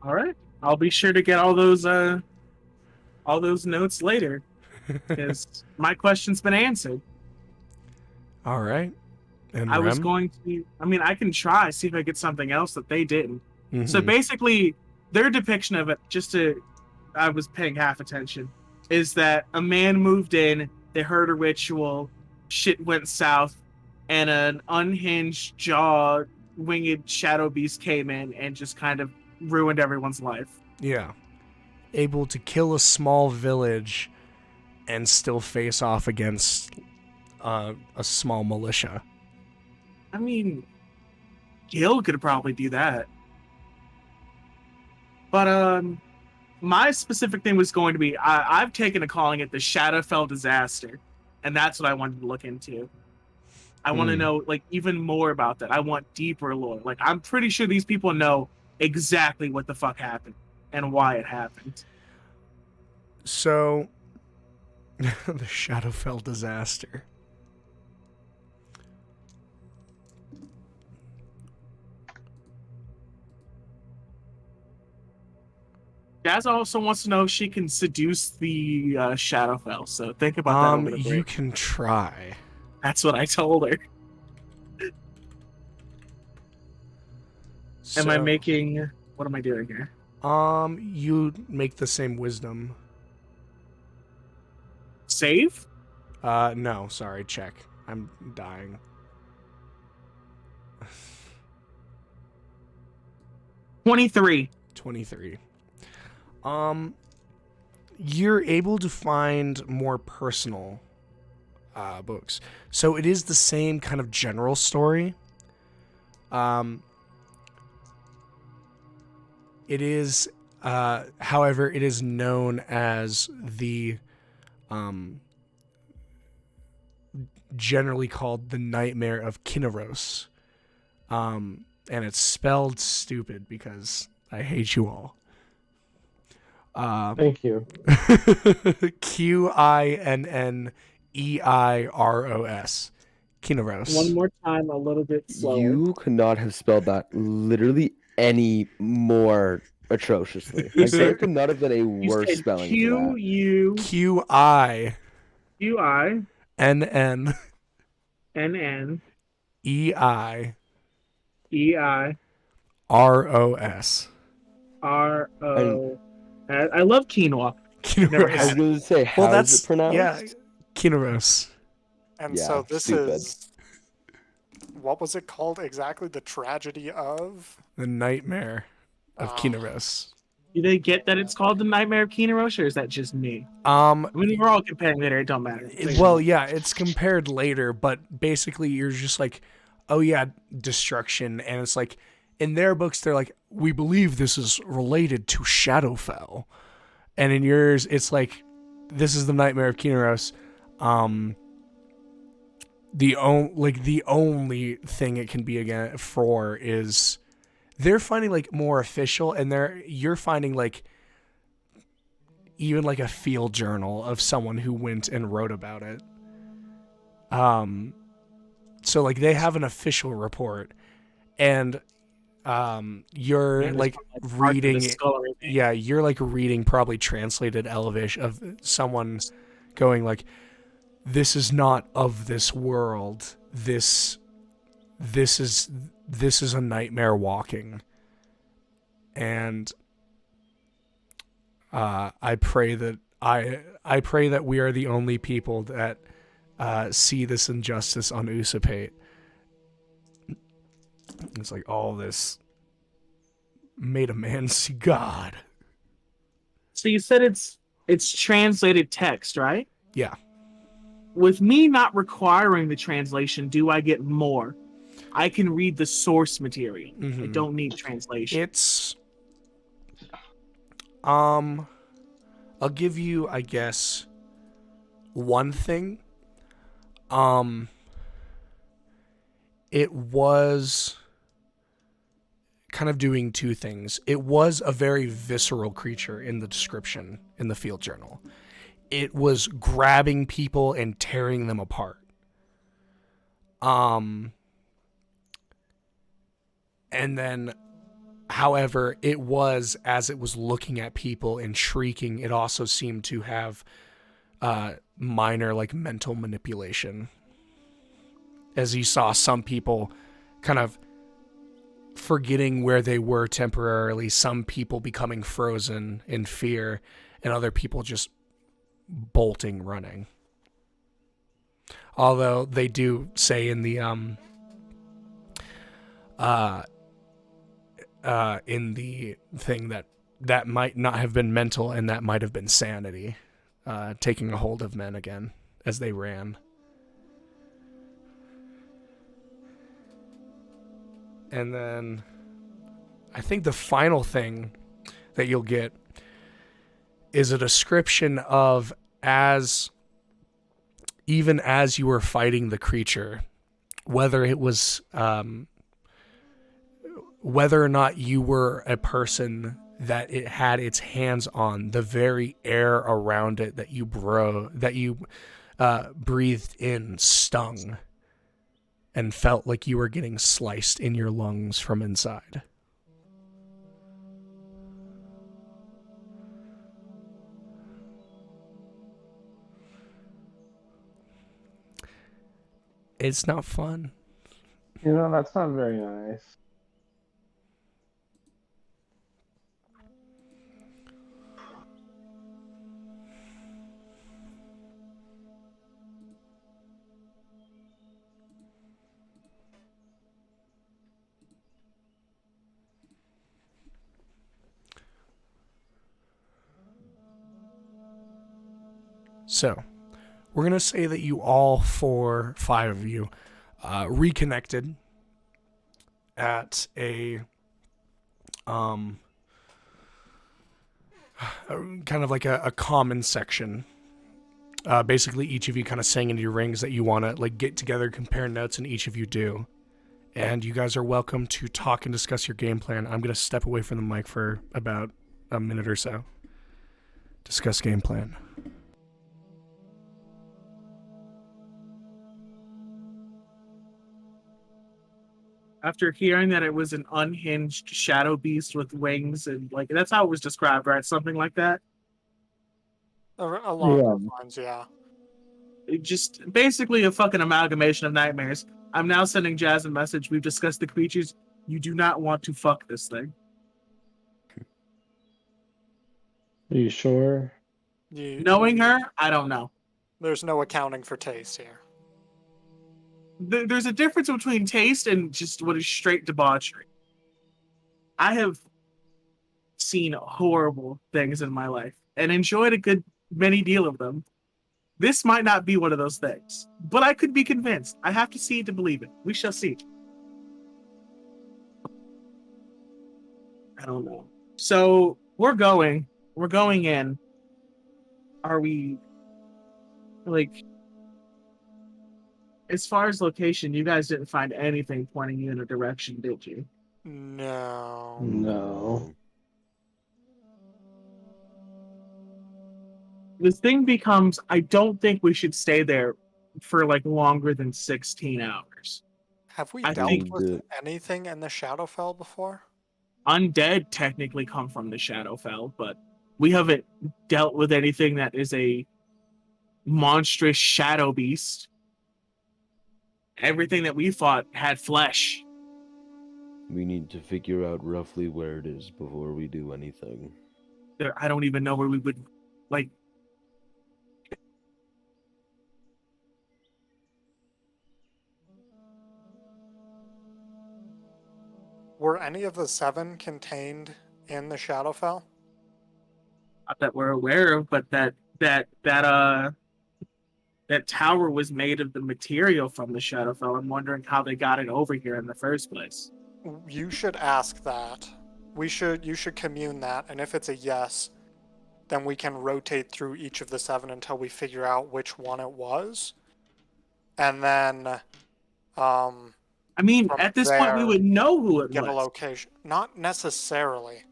All right, I'll be sure to get all those notes later, because my question's been answered. All right. And I was Rem? going to. I mean, I can try see if I get something else that they didn't. Mhm. So basically, their depiction of it, I was paying half attention, is that a man moved in, they heard a ritual, shit went south, and an unhinged winged shadow beast came in and just kind of ruined everyone's life. Yeah. Able to kill a small village and still face off against a small militia. I mean, Gil could probably do that. But my specific thing was going to be, I've taken to calling it the Shadowfell disaster, and that's what I wanted to look into. I want to know, like, even more about that. I want deeper lore. Like, I'm pretty sure these people know exactly what the fuck happened and why it happened. So, the Shadowfell disaster. Jazz also wants to know if she can seduce the Shadowfell, so think about that over the break. You can try. That's what I told her. So, Am I making... What am I doing here? you make the same wisdom. save? No, sorry, check. I'm dying. 23. 23. You're able to find more personal books. So it is the same kind of general story. It is, however, it is known as the, generally called the Nightmare of Kinneros. And it's spelled stupid because I hate you all. Thank you. Quinneiros. Kinneros. One more time, a little bit slower. You could not have spelled that literally any more atrociously. Like, there could not have been a You worse said spelling for Q that. U Quinnn. Q I N N EIROS. E I R O. I love quinoa. Never I was had. going to say, how Well, is that's it pronounced? yeah, Kinneros. And Yeah, so this stupid. is what was it called exactly? The tragedy of The Nightmare of Kinneros. Do they get that it's called the Nightmare of Kinneros, or is that just me? Um, I mean, we're all comparing later. It don't matter. well, yeah, it's compared later, but basically you're just like, oh yeah, destruction, and it's like in their books they're like, we believe this is related to Shadowfell, and in yours it's like, this is the Nightmare of Kinneros. The only thing it can be again for is they're finding like more official, and you're finding like even like a field journal of someone who went and wrote about it. So like they have an official report, and you're Man, like there's part of the reading, skull or anything. yeah, you're like reading probably translated Elvish of someone going like, this is not of this world. This is a nightmare walking. And I pray that we are the only people that see this injustice on Usapate. It's like all this made a man see God. So you said it's translated text, right? Yeah. With me not requiring the translation, do I get more? I can read the source material. I don't need translation. It's I'll give you, I guess, one thing. It was kind of doing two things. It was a very visceral creature in the description in the field journal. It was grabbing people and tearing them apart. And then, however, it was, as it was looking at people and shrieking, it also seemed to have minor like mental manipulation. As you saw some people kind of forgetting where they were temporarily, some people becoming frozen in fear, and other people just bolting, running. Although they do say in the thing that might not have been mental, and that might have been sanity taking a hold of men again as they ran. And then I think the final thing that you'll get is a description of even as you were fighting the creature, whether it was whether or not you were a person that it had its hands on, the very air around it that you breathed in stung and felt like you were getting sliced in your lungs from inside. It's not fun. You know, that's not very nice. So, we're going to say that you all 5 of you reconnected at a kind of like a common section. Basically, each of you kind of saying into your rings that you want to like get together, compare notes, and each of you do. And you guys are welcome to talk and discuss your game plan. I'm going to step away from the mic for about a minute or so. Discuss game plan. After hearing that it was an unhinged shadow beast with wings and like that's how it was described, right? Something like that. Along those lines, yeah. It just basically a fucking amalgamation of nightmares. I'm now sending Jazz a message. We've discussed the creatures. You do not want to fuck this thing. Are you sure? Knowing her, I don't know. There's no accounting for taste here. There's a difference between taste and just what is straight debauchery. I have seen horrible things in my life and enjoyed a good many deal of them. This might not be one of those things, but I could be convinced. I have to see it to believe it. We shall see. I don't know. So we're going in. Are we like, as far as location, you guys didn't find anything pointing you in a direction, did you? No. No. The thing becomes, I don't think we should stay there for like longer than 16 hours. Have we I dealt think with anything in the Shadowfell before? Undead technically come from the Shadowfell, but we haven't dealt with anything that is a monstrous shadow beast. Everything that we fought had flesh. We need to figure out roughly where it is before we do anything. I don't even know where we would, like... Were any of the 7 contained in the Shadowfell? Not that we're aware of, but that tower was made of the material from the Shadowfell. I'm wondering how they got it over here in the first place. You should ask that. You should commune that, and if it's a yes, then we can rotate through each of the 7 until we figure out which one it was. And then I mean, at this point we would know who it give was. a location. Not necessarily.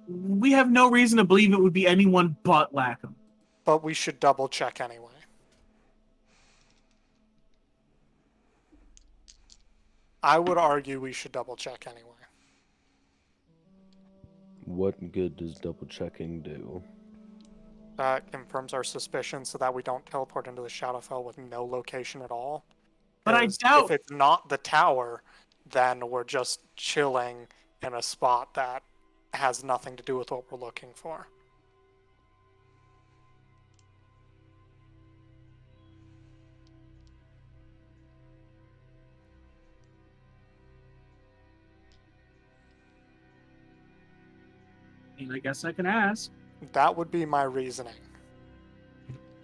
We have no reason to believe it would be anyone but Lackham. But we should double check anyway. I would argue we should double check anyway. What good does double checking do? That confirms our suspicion so that we don't teleport into the Shadowfell with no location at all. But I doubt... If it's not the tower, then we're just chilling in a spot that has nothing to do with what we're looking for. I guess I can ask. That would be my reasoning.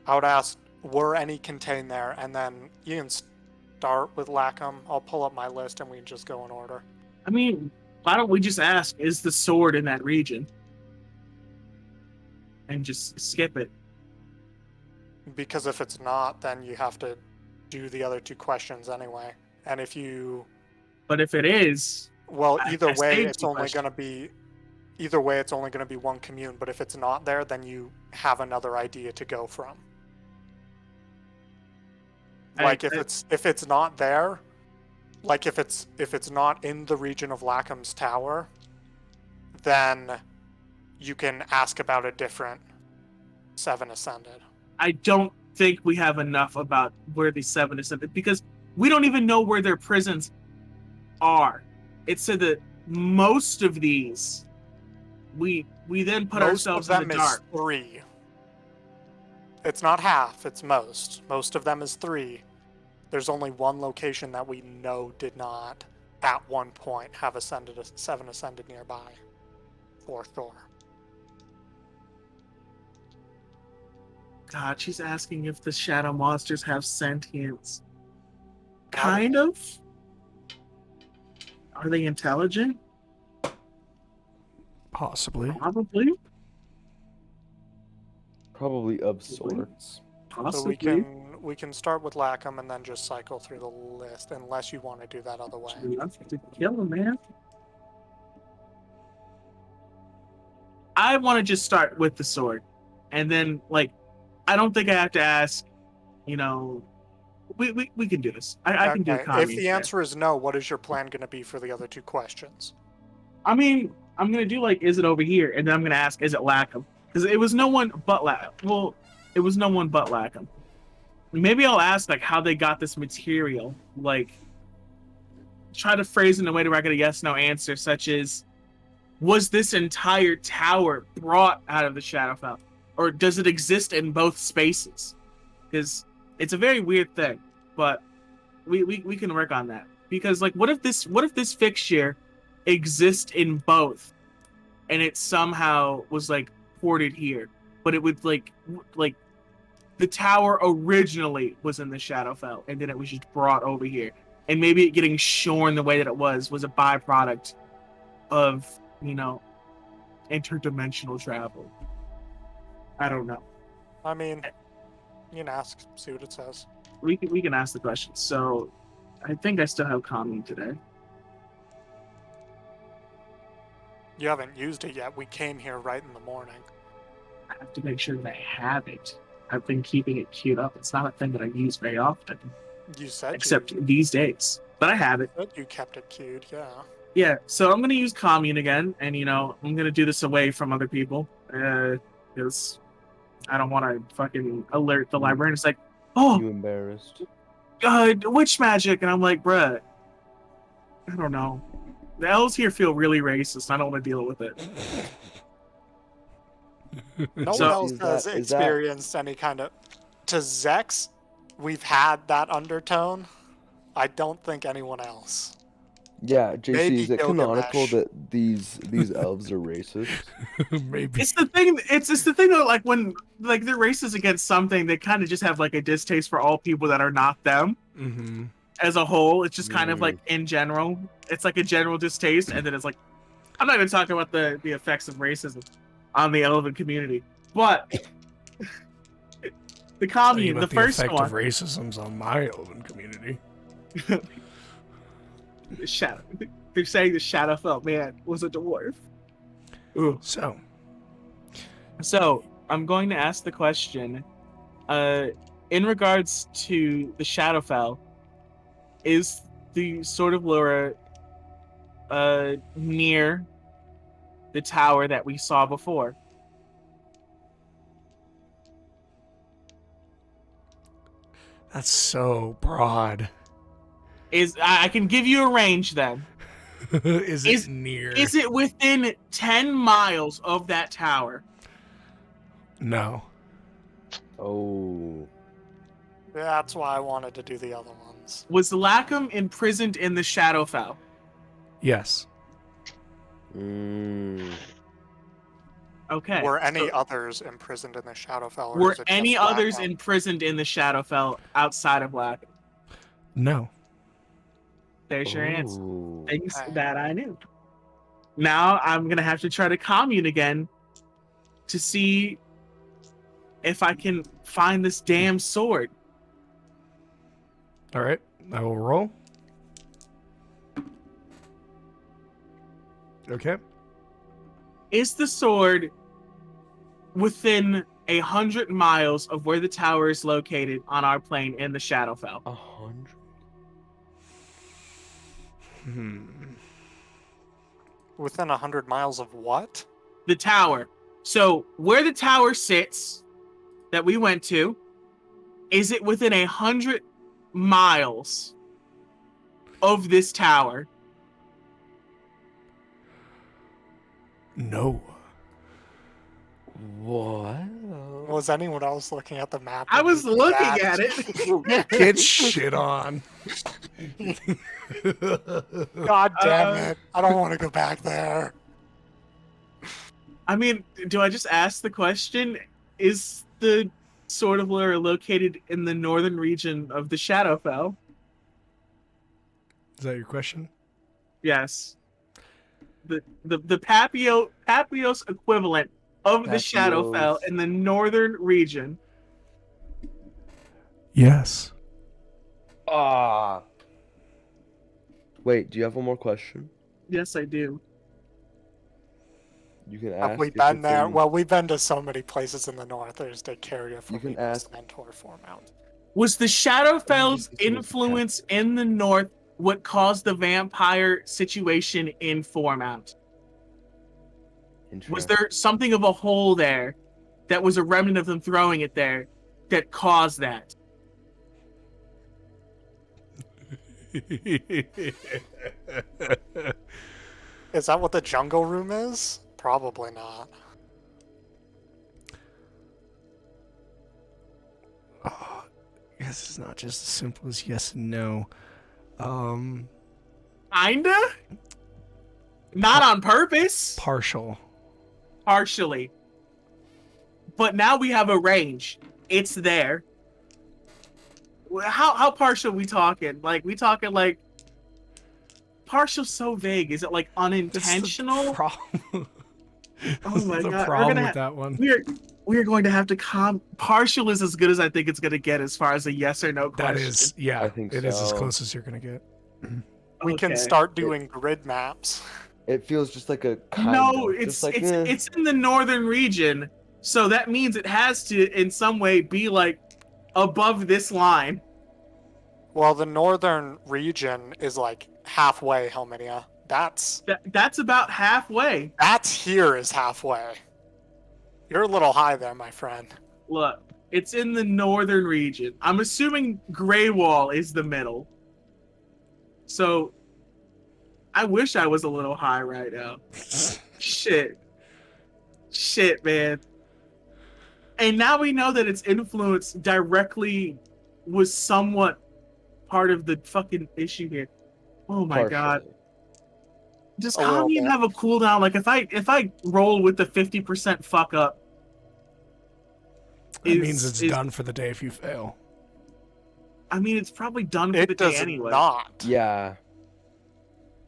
I would ask, were any contained there? And then you can start with Lackham. I'll pull up my list and we can just go in order. I mean, why don't we just ask, is the sword in that region? And just skip it. Because if it's not, then you have to do the other 2 questions anyway. And if you... But if it is... Well, either way, it's only going to be... Either way, it's only going to be 1 commune, but if it's not there, then you have another idea to go from. Like if it's not there, like if it's not in the region of Lackham's tower, then you can ask about a different 7 Ascended. I don't think we have enough about where the 7 Ascended, because we don't even know where their prisons are. It said that most of these... We then put ourselves in the dark. Most of them is 3. It's not half, it's most. Most of them is 3. There's only 1 location that we know did not, at one point, have 7 Ascended nearby. For Thor. God, she's asking if the shadow monsters have sentience. Kind of. Are they intelligent? Possibly. Probably. Probably of sorts. So Possibly. we can start with Lackham and then just cycle through the list, unless you want to do that other way. Enough to kill him, man. I want to just start with the sword, and then like, I don't think I have to ask. You know, we can do this. I can do Okay, comedy. if the answer is no, what is your plan going to be for the other two questions? I mean, I'm gonna do like, is it over here? And then I'm gonna ask, is it Lackham? Because it was no one but Lackham. Well, it was no one but Lackham. Maybe I'll ask like how they got this material. Like, try to phrase it in a way to where I get a yes/no answer, such as, was this entire tower brought out of the Shadowfell, or does it exist in both spaces? Because it's a very weird thing, but we can work on that. Because like, what if this fixture exists in both, and it somehow was like ported here, but it would like the tower originally was in the Shadowfell, and then it was just brought over here, and maybe it getting shorn the way that it was a byproduct of, you know, interdimensional travel. I don't know. I mean, you can ask, see what it says. We can ask the question. So, I think I still have calming today. You haven't used it yet. We came here right in the morning. I have to make sure that I have it. I've been keeping it queued up. It's not a thing that I use very often, You said except these days. But I have it. you kept it queued, yeah. Yeah, so I'm gonna use commune again, and you know, I'm gonna do this away from other people, because I don't want to fucking alert the librarian. It's like, oh, You embarrassed? witch magic, and I'm like, bruh, I don't know. The elves here feel really racist. I don't want to deal with it. No So- one else Is has that- experienced any kind of... To Zex, we've had that undertone. I don't think anyone else. Yeah, JC, Maybe is it canonical Gilgamesh. that these elves are racist? Maybe. It's the thing. It's the thing that like when like they're racist against something, they kind of just have like a distaste for all people that are not them. Mm-hmm. As a whole, it's just kind of like in general, it's like a general distaste, and then it's like, I'm not even talking about the effects of racism on the elven community, but the commune, the first effect one, of racism's on my elven community. the shadow. They're saying the Shadowfell man was a dwarf. Ooh. So I'm going to ask the question, in regards to the Shadowfell. Is the Sword of Lurra near the tower that we saw before? That's so broad. I can give you a range then. Is it near? Is it within 10 miles of that tower? No. Oh. That's why I wanted to do the other ones. Was Lackham imprisoned in the Shadowfell? Yes. Okay. Were any so others imprisoned in the Shadowfell? Or were is it any just others Lackham? imprisoned in the Shadowfell outside of Lackham? No. There's your answer. Ooh. Things Okay. that I knew. Now I'm going to have to try to commune again to see if I can find this damn sword. All right. I will roll. Okay. Is the sword within 100 miles of where the tower is located on our plane in the Shadowfell? 100? Within 100 miles of what? The tower. So where the tower sits that we went to, is it within 100 miles of this tower? No. What? Was anyone else looking at the map? I when was you did looking that? at it. Get shit on. God damn it. I don't want to go back there. I mean, do I just ask the question? Is the sort of are located in the northern region of the Shadowfell. Is that your question? Yes. The Papihos equivalent of the Shadowfell Papihos. in the northern region. Yes. Ah. Wait, do you have one more question? Yes, I do. You can Have ask. we if been it's there? in- Well, we've been to so many places in the north. There's Dacaria for You can me, ask- Mentor for Mount. Was the Shadowfell's Maybe it was influence in the north what caused the vampire situation in Fourmount? Was Interesting. there something of a hole there that was a remnant of them throwing it there that caused that? Is that what the jungle room is? Probably not. Oh, yes, it's not just as simple as yes and no. Kinda? Not on purpose. Partial. Partially. But now we have a range. It's there. How partial we talking? Like, we talking like partial so vague. Is it like That's unintentional? the problem. Oh my the God, we're problem gonna with that one. We're going to have to partial is as good as I think it's gonna get as far as a yes or no question. That is, yeah, I think it is as so. close as you're gonna get. We can Okay. start doing grid maps. It feels just like a kind No, of. it's just like, it's in the northern region, so that means it has to in some way be like above this line. Well, the northern region is like halfway, Helminia. That's That's about halfway. here is halfway. You're a little high there, my friend. Look, it's in the northern region. I'm assuming Grey Wall is the middle. So I wish I was a little high right now. Shit, man. And now we know that its influence directly was somewhat part of the fucking issue here. Oh my God. partially. Does A little Colleen bit. have a cooldown? Like if I roll with the 50% fuck up, That means it's done for the day if you fail. I mean, it's probably done for the It day does anyway. not. Yeah.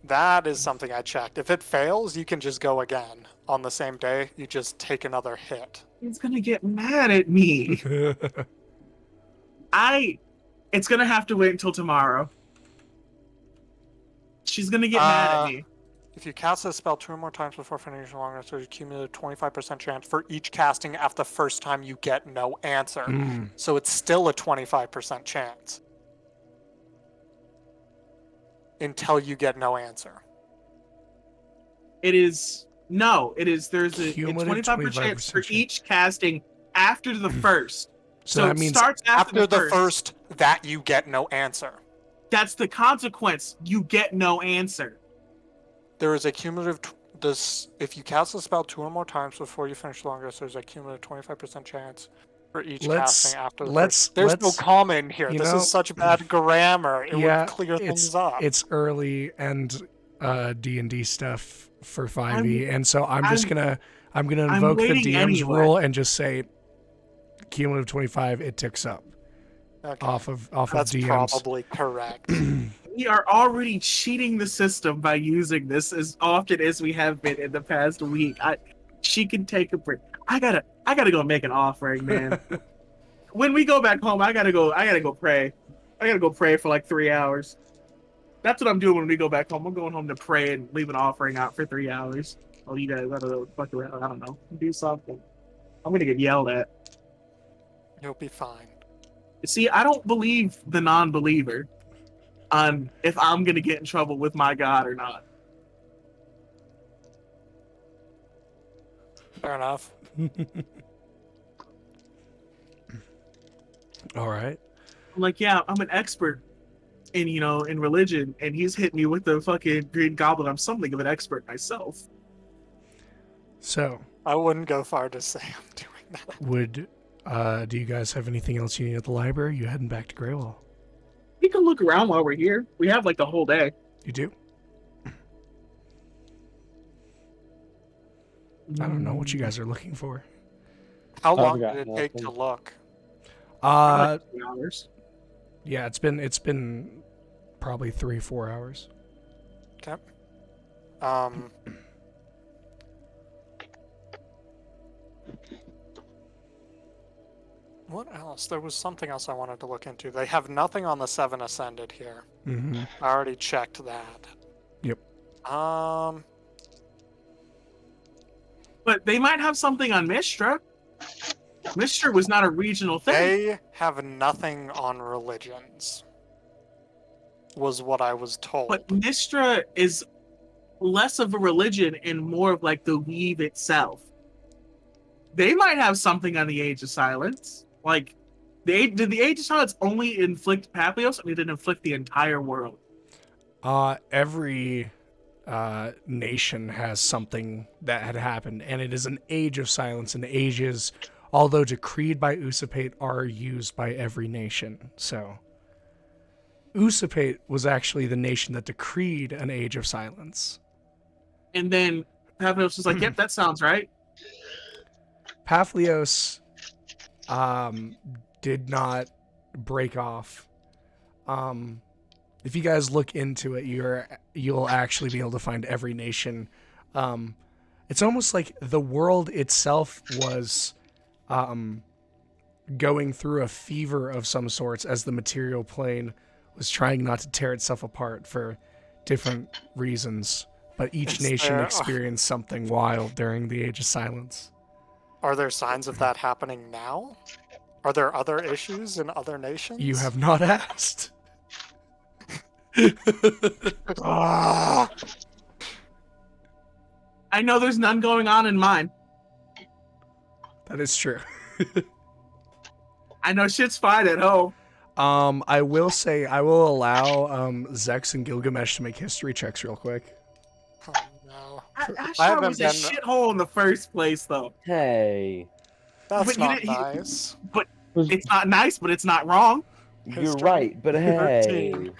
That is something I checked. If it fails, you can just go again on the same day. You just take another hit. He's gonna get mad at me. It's gonna have to wait until tomorrow. She's gonna get mad at me. If you cast a spell 2 or more times before finishing long rest, there's a cumulative 25% chance for each casting after the first time you get no answer. Mm. So it's still a 25% chance. Until you get no answer. There's a Cumulative 25% chance for 25% each casting after the first. So So that it means starts After the first, that you get no answer. That's the consequence. You get no answer. There is a cumulative. If you cast a spell 2 or more times before you finish the long rest, there's a cumulative 25% chance for each casting after the first. There's no comma in here. This is such bad grammar. It would clear things up. It's early and D&D stuff for 5e, and so I'm gonna invoke the waiting DM's anyway. rule and just say cumulative 25. It ticks up Okay. off of That's DM's. probably correct. We are already cheating the system by using this as often as we have been in the past week. She can take a break. I gotta go make an offering, man. When we go back home, I gotta go pray. I gotta go pray for like 3 hours. That's what I'm doing when we go back home. I'm going home to pray and leave an offering out for 3 hours. Oh, you guys gotta fuck around. I don't know. Do something. I'm gonna get yelled at. You'll be fine. See, I don't believe the non-believer on if I'm gonna get in trouble with my God or not. Fair enough. All right. I'm like, yeah, I'm an expert in religion, and he's hit me with the fucking Green Goblin. I'm something of an expert myself. So I wouldn't go far to say I'm doing that. do you guys have anything else you need at the library? You heading back to Greywall? We can look around while we're here. We have like the whole day. You do? I don't know what you guys are looking for. How I've long got did it take to nothing. look? Like 2 hours. Yeah, it's been probably 3-4 hours. Okay. What else? There was something else I wanted to look into. They have nothing on the Seven Ascended here. Mm-hmm. I already checked that. Yep. But they might have something on Mistra. Mistra was not a regional thing. They have nothing on religions, was what I was told. But Mistra is less of a religion and more of like the weave itself. They might have something on the Age of Silence. Like, did the Age of Silence only inflict Papihos, or did it inflict the entire world? Every nation has something that had happened, and it is an Age of Silence, and ages, although decreed by Usapate, are used by every nation. So Usapate was actually the nation that decreed an Age of Silence. And then Papihos was like, yep, that sounds right. Papihos did not break off. If you guys look into it, you'll actually be able to find every nation. It's almost like the world itself was going through a fever of some sorts as the material plane was trying not to tear itself apart for different reasons. But each nation experienced something wild during the Age of Silence. Are there signs of that happening now? Are there other issues in other nations? You have not asked. Ah! I know there's none going on in mine. That is true. I know shit's fine at home. I will say I will allow Zex and Gilgamesh to make history checks real quick. Oh, no. Ashtar was a shithole in the first place, though. Hey, That's But not nice. But it's not nice, but it's not wrong. you're History. right, but hey. 13.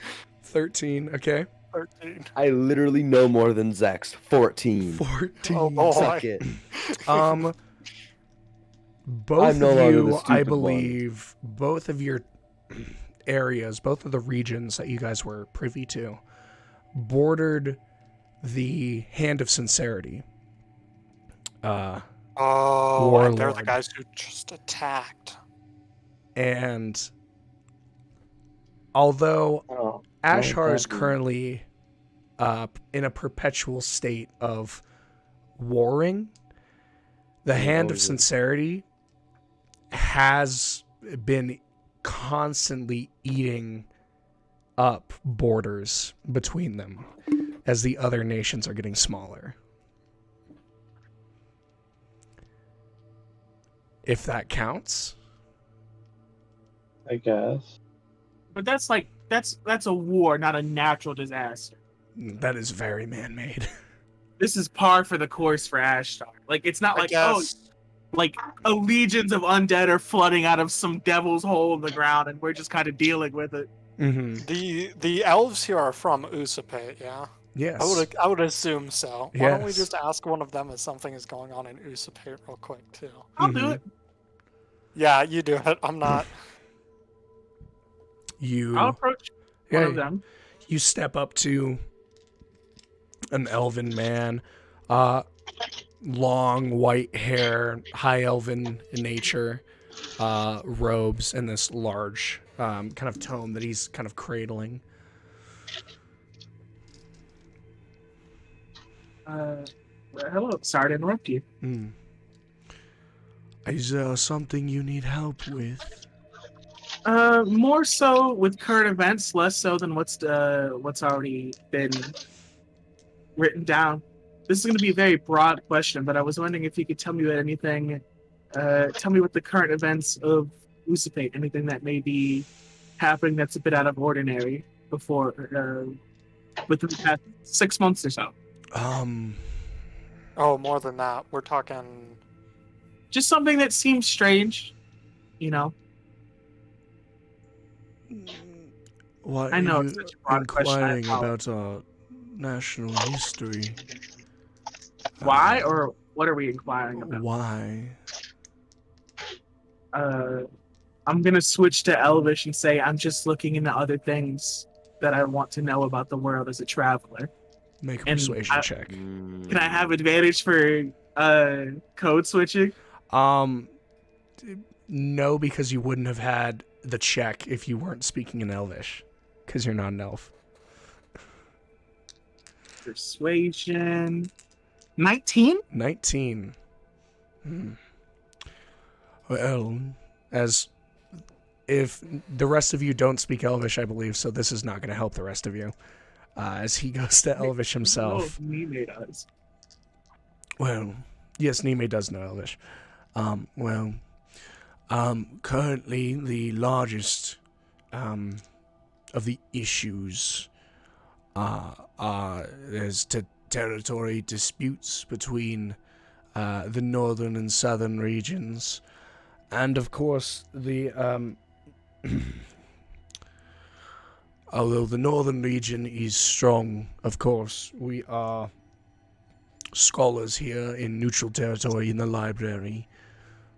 13, okay. 13. I literally know more than Zex. 14. 14. Oh, boy. Suck it. Both I'm no of longer you, the I stupid believe, both of your areas, both of the regions that you guys were privy to, bordered the Hand of Sincerity. Oh, and they're the Warlord. guys who just attacked. And although Oh, Ashar is thank you. currently in a perpetual state of warring, the Hand of always is. Sincerity has been constantly eating up borders between them as the other nations are getting smaller. If that counts. I guess. But that's like that's a war, not a natural disaster. That is very man-made. This is par for the course for Ashtar. Like, it's not I like, guess. like legions of undead are flooding out of some devil's hole in the ground, and we're just kind of dealing with it. Mm-hmm. The elves here are from Usapate, yeah? Yes. I would assume so. Why don't we Yes. just ask one of them if something is going on in Usapate real quick, too? I'll do it. Yeah, you do it. I'm not. I'll approach one of them. You step up to an elven man, long white hair, high elven in nature, robes, and this large kind of tome that he's kind of cradling. Hello, sorry to interrupt you. Is there something you need help with? More so with current events, less so than what's already been written down. This is going to be a very broad question, but I was wondering if you could tell me anything. Tell me what the current events of Usapate, anything that may be happening that's a bit out of ordinary before, within the past 6 months or so. Oh, more than that. We're talking. Just something that seems strange, you know. What I know are it's you such a broad question, I inquiring about our national history? Why, or what are we inquiring about? Why? I'm gonna switch to Elvish and say I'm just looking into other things that I want to know about the world as a traveler. Make a And persuasion check. Can I have advantage for code switching? No, because you wouldn't have had the check if you weren't speaking in Elvish, because you're not an elf. Persuasion. 19? 19. Well, as if the rest of you don't speak Elvish, I believe, so this is not going to help the rest of you. As he goes to Elvish himself. Oh, Nime does. Well, yes, Nime does know Elvish. Currently the largest of the issues there's territory disputes between the northern and southern regions, and of course the although the northern region is strong, of course, we are scholars here in neutral territory in the library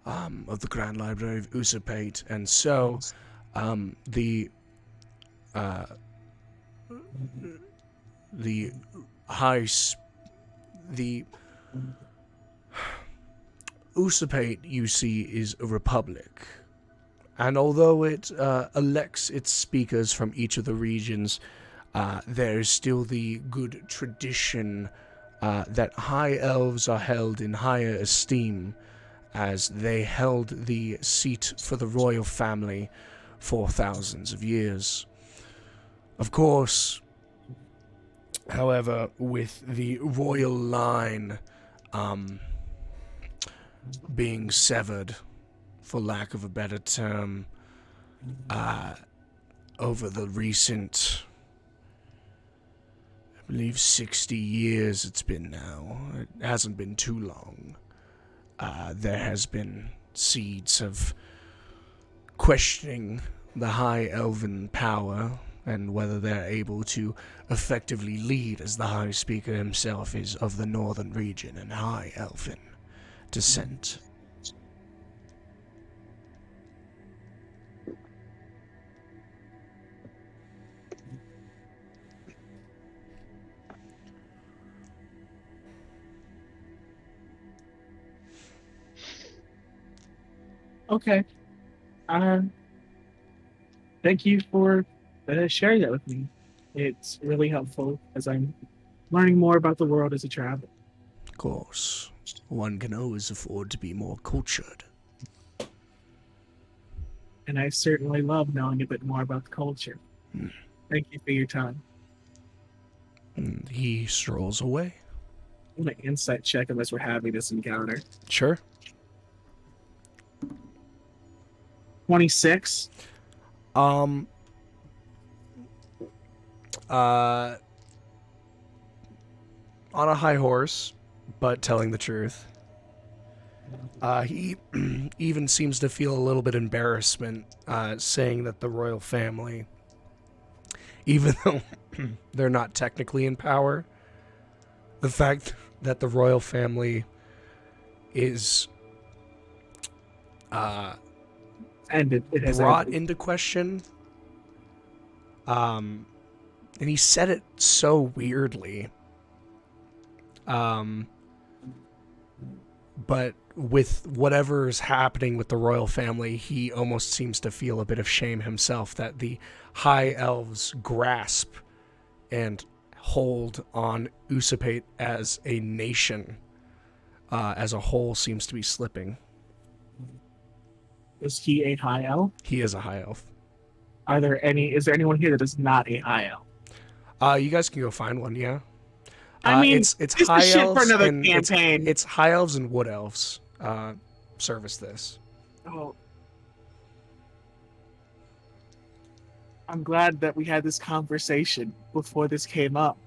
of the Grand Library of Usapate, and so the Usapate, you see, is a republic. And although it elects its speakers from each of the regions, there is still the good tradition that high elves are held in higher esteem, as they held the seat for the royal family for thousands of years. Of course, however, with the royal line being severed, for lack of a better term, over the recent, I believe 60 years it's been now. It hasn't been too long. There has been seeds of questioning the high elven power and whether they're able to effectively lead, as the High Speaker himself is of the northern region and high elven descent. Okay. Thank you for sharing that with me. It's really helpful as I'm learning more about the world as a traveler. Of course, one can always afford to be more cultured. And I certainly love knowing a bit more about the culture. Thank you for your time. And he strolls away. I'm going to insight check unless we're having this encounter. Sure. 26. On a high horse, but telling the truth. He even seems to feel a little bit embarrassment, saying that the royal family, even though they're not technically in power, the fact that the royal family is And it has brought ended. into question. And he said it so weirdly. But with whatever is happening with the royal family, he almost seems to feel a bit of shame himself that the high elves grasp and hold on Usapate as a nation, as a whole, seems to be slipping. Is he a high elf? He is a high elf. Is there anyone here that is not a high elf? You guys can go find one, yeah. I mean, it's this high is shit elves for another and campaign. it's high elves and wood elves service this. Oh. I'm glad that we had this conversation before this came up,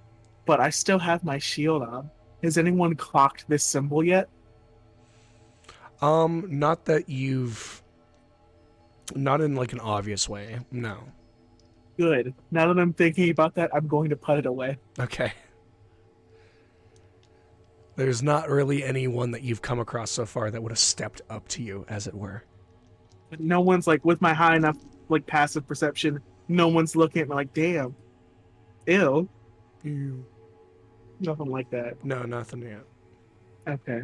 but I still have my shield on. Has anyone clocked this symbol yet? Not that not in like an obvious way, no. Good. Now that I'm thinking about that, I'm going to put it away. Okay. There's not really anyone that you've come across so far that would have stepped up to you, as it were. No one's like with my high enough like passive perception. No one's looking at me like, damn, ew, You. nothing like that. No, nothing yet. Okay.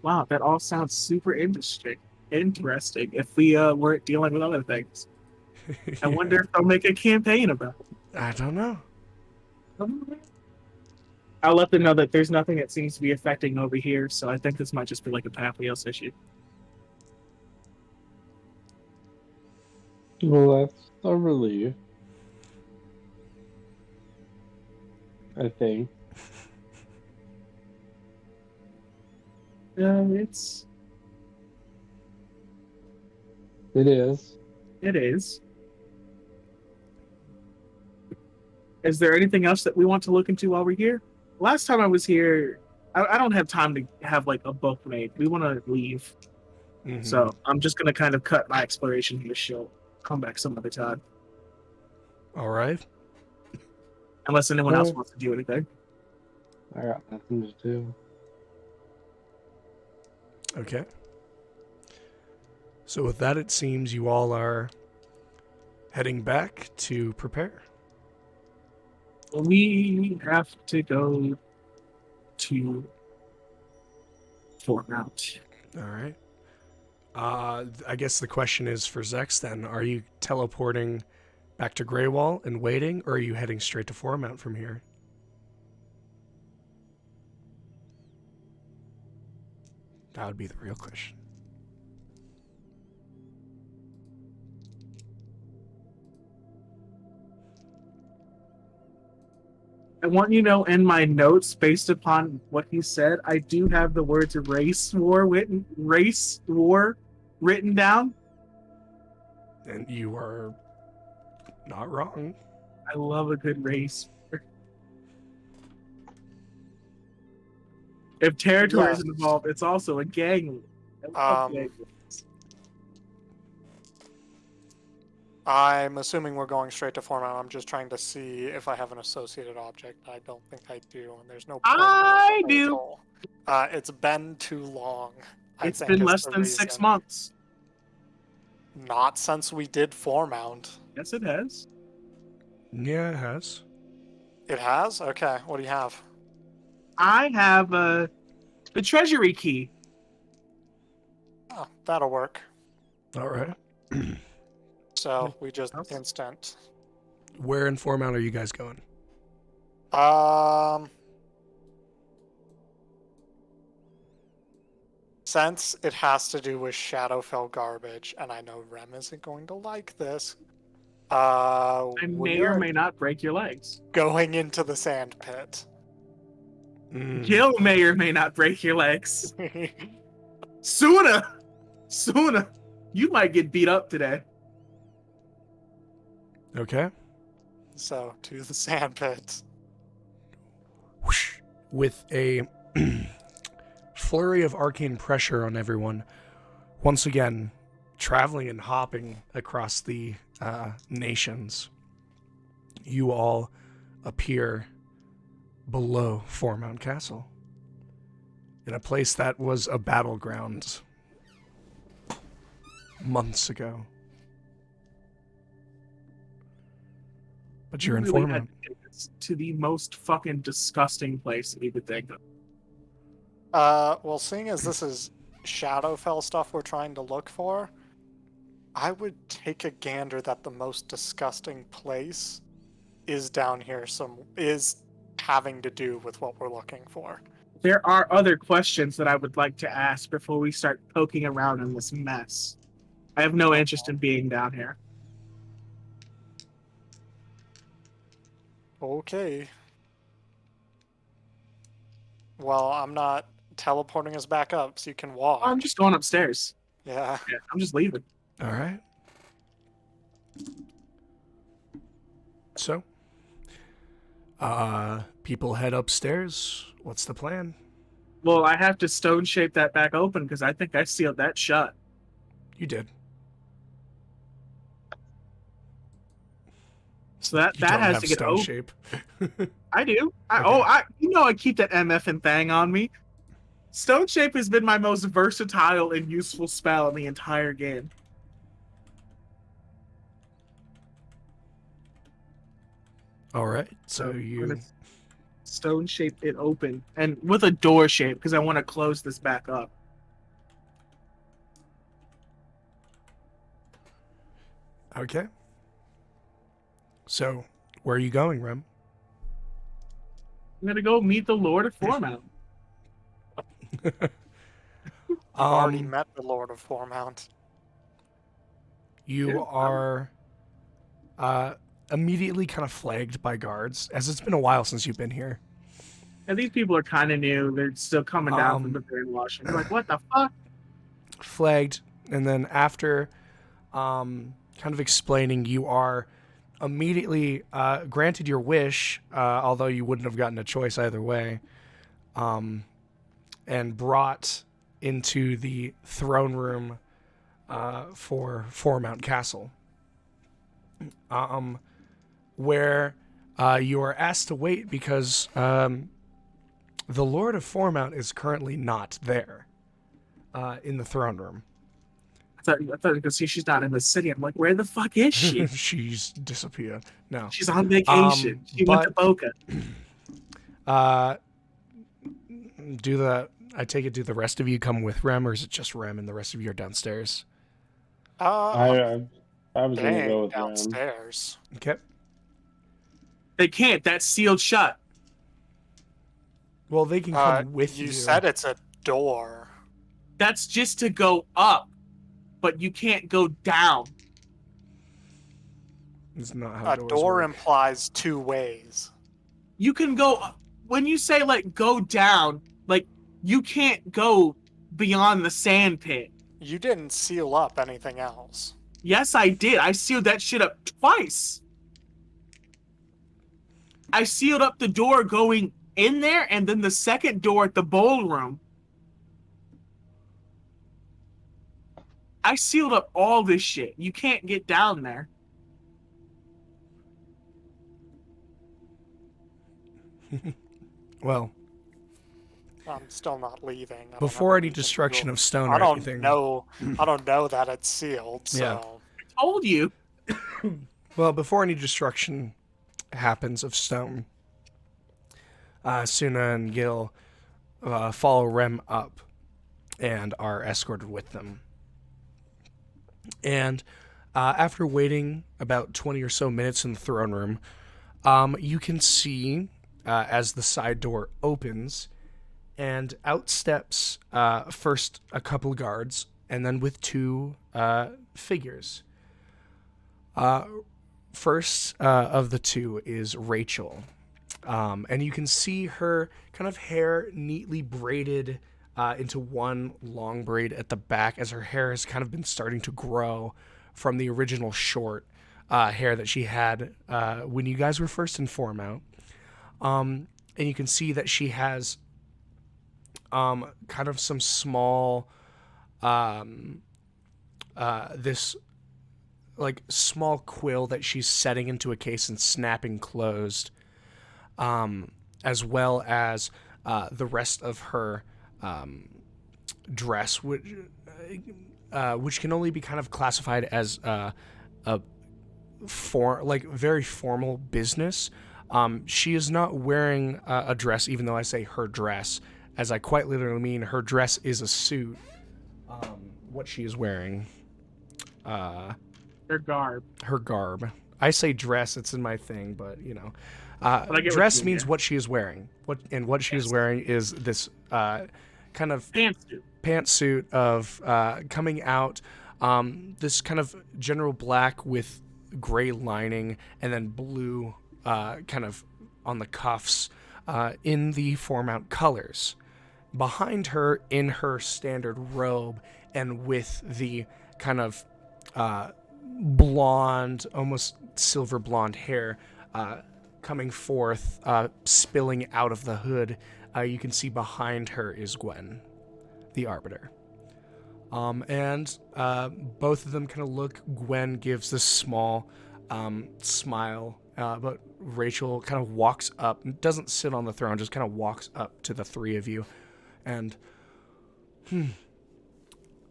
Wow, that all sounds super interesting. Interesting. If we weren't dealing with other things, I wonder if they'll make a campaign about it. I don't know. I'll let them know that there's nothing that seems to be affecting over here, so I think this might just be like a Papihos issue. Well, that's a relief. I think. It It is. is. Is there anything else that we want to look into while we're here? Last time I was here, I don't have time to have like a book made. We want to leave, Mhm. so I'm just gonna kind of cut my exploration here. She'll come back some other time, All right. unless anyone else Alright. wants to do anything. I got nothing to do. Okay. So with that, it seems you all are heading back to prepare. We have to go to Fort Mount. All right. I guess the question is for Zex then. Are you teleporting back to Greywall and waiting, or are you heading straight to Foremount from here? That would be the real question. I want you to know in my notes, based upon what he said, I do have the words race war written down. And you are not wrong. I love a good race. If territory is Yes. involved, it's also a gang. I love gang. I'm assuming we're going straight to Format. I'm just trying to see if I have an associated object. I don't think I do, and there's no. I do. proposal. It's been too long. It's I think been is less the than 6 reason. months. Not since we did Foremount. Yes, it has. Yeah, it has. It has? Okay, what do you have? I have the treasury key. Oh, that'll work. All right. So we just Awesome. instant. Where in Foremount are you guys going? Since it has to do with Shadowfell garbage, and I know Rem isn't going to like this, I may we're or may not break your legs. going into the sand pit. Gil may or may not break your legs. Sooner. You might get beat up today. Okay. So, to the sand pit. Whoosh. With a flurry of arcane pressure on everyone, once again, traveling and hopping across the nations, you all appear below Foremount Castle, in a place that was a battleground months ago. But you're in You really Foremount. had to take this to the most fucking disgusting place that you could think of. Well, seeing as this is Shadowfell stuff we're trying to look for, I would take a gander that the most disgusting place is down here. Is having to do with what we're looking for. There are other questions that I would like to ask before we start poking around in this mess. I have no interest in being down here. Okay. Well, I'm not teleporting us back up, so you can walk. I'm just going upstairs. Yeah. Yeah, I'm just leaving. All right. So, people head upstairs. What's the plan? Well, I have to stone shape that back open because I think I sealed that shut. You did. So that You don't has have to get stone open. shape. I do. Okay. I keep that MF and thing on me. Stone Shape has been my most versatile and useful spell in the entire game. All right. So I'm you. gonna Stone Shape it open and with a door shape because I want to close this back up. Okay. So where are you going, Rem? I'm gonna go meet the Lord of Formount. You've already Um, met the Lord of Formount. you Yeah, are immediately kind of flagged by guards, as it's been a while since you've been here. And these people are kind of new. They're still coming down from the brainwashing. They're like, what the fuck? Flagged, and then after kind of explaining, you are immediately granted your wish, although you wouldn't have gotten a choice either way, and brought into the throne room for Formount Castle, where you are asked to wait because the Lord of Formount is currently not there in the throne room. I thought because she's not in the city. I'm like, where the fuck is she? She's disappeared. No. She's on vacation. She went to Boca. I take it, do the rest of you come with Rem, or is it just Rem and the rest of you are downstairs? I was gonna go with Ram. downstairs. Okay. They can't. That's sealed shut. Well, they can come with you. You said it's a door. That's just to go up, but you can't go down. It's not how A doors door work. implies two ways. You can go when you say like go down, like you can't go beyond the sand pit. You didn't seal up anything else. Yes, I did. I sealed that shit up twice. I sealed up the door going in there and then the second door at the ballroom. I sealed up all this shit. You can't get down there. Well, I'm still not leaving. I don't before have any anything to destruction do. of stone I or don't anything. know. I don't know that it's sealed. So Yeah. I told you. Well, before any destruction happens of stone, Suna and Gil follow Rem up and are escorted with them. And after waiting about 20 or so minutes in the throne room, you can see as the side door opens, and out steps first a couple guards, and then with two figures. First of the two is Rachel. And you can see her kind of hair neatly braided into one long braid at the back, as her hair has kind of been starting to grow from the original short hair that she had when you guys were first in Formount. And you can see that she has kind of some small, this like small quill that she's setting into a case and snapping closed, as well as the rest of her dress, which can only be kind of classified as a very formal business. She is not wearing a dress, even though I say her dress, as I quite literally mean her dress is a suit. What she is wearing. Their garb. Her garb. I say dress, it's in my thing, but you know. I get what Dress you means mean. what she is wearing. What she is Yes. wearing is this kind of Pantsuit. of coming out, this kind of general black with gray lining and then blue kind of on the cuffs in the Formount colors. Behind her, in her standard robe and with the kind of blonde, almost silver blonde hair coming forth, spilling out of the hood, you can see behind her is Gwen, the Arbiter. And both of them kind of look. Gwen gives this small smile, but Rachel kind of walks up, doesn't sit on the throne, just kind of walks up to the three of you and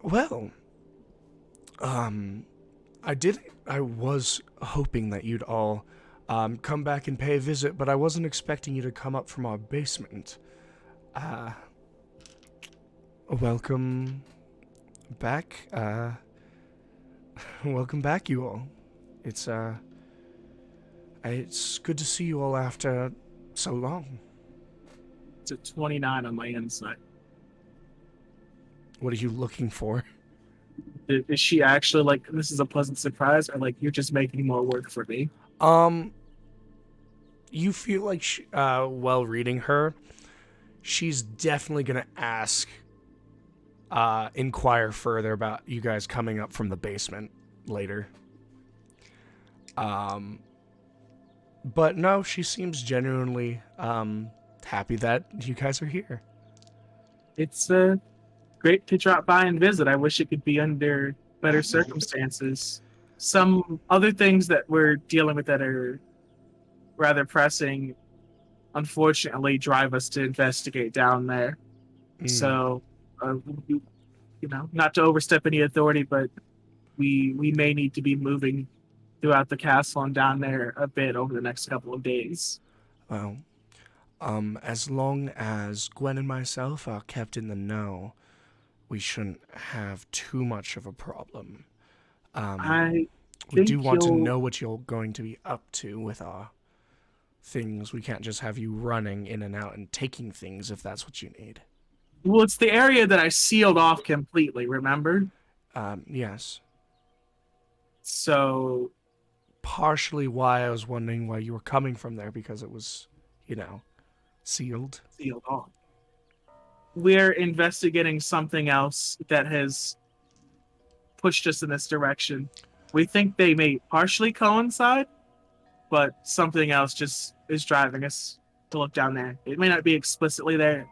Well, I was hoping that you'd all come back and pay a visit, but I wasn't expecting you to come up from our basement. Welcome back. Welcome back, you all. It's good to see you all after so long. It's a 29 on my inside. What are you looking for? Is she actually like, this is a pleasant surprise, or like, you're just making more work for me? You feel like, while reading her, she's definitely gonna ask, inquire further about you guys coming up from the basement later. But no, she seems genuinely, happy that you guys are here. It's great to drop by and visit. I wish it could be under better circumstances. Some other things that we're dealing with that are rather pressing, unfortunately, drive us to investigate down there. So, you know, not to overstep any authority, but we may need to be moving throughout the castle and down there a bit over the next couple of days. Well, as long as Gwen and myself are kept in the know, we shouldn't have too much of a problem. We do want to know what you're going to be up to with our things. We can't just have you running in and out and taking things if that's what you need. Well, it's the area that I sealed off completely, remember? Yes. So... partially why I was wondering why you were coming from there, because it was, sealed. Sealed off. We're investigating something else that has pushed us in this direction. We think they may partially coincide, but something else just is driving us to look down there. It may not be explicitly there,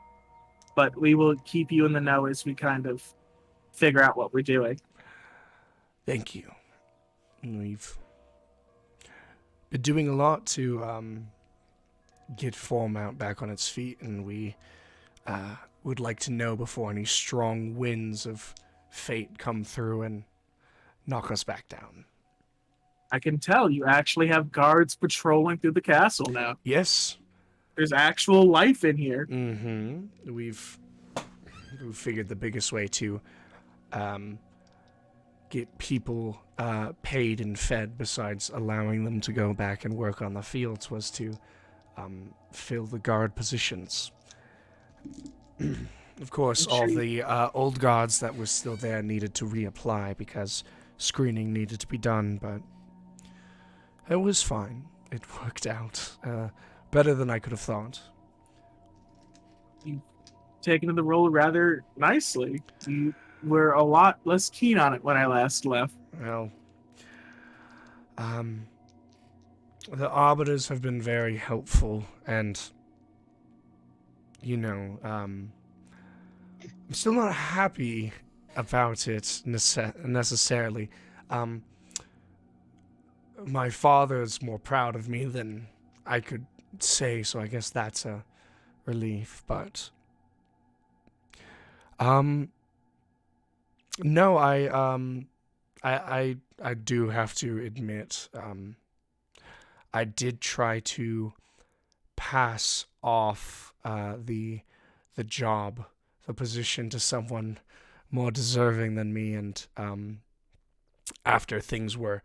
but we will keep you in the know as we kind of figure out what we're doing. Thank you. We've been doing a lot to get Formount back on its feet, and we would like to know before any strong winds of fate come through and knock us back down. I can tell you actually have guards patrolling through the castle now. Yes. There's actual life in here. Mm-hmm. We've figured the biggest way to get people paid and fed, besides allowing them to go back and work on the fields, was to fill the guard positions. Of course, all the old guards that were still there needed to reapply because screening needed to be done, but it was fine. It worked out better than I could have thought. You've taken the role rather nicely. You were a lot less keen on it when I last left. Well, the arbiters have been very helpful, and, I'm still not happy about it necessarily. My father's more proud of me than I could say, so I guess that's a relief, but... No, I do have to admit, I did try to pass off the job, the position, to someone more deserving than me, and after things were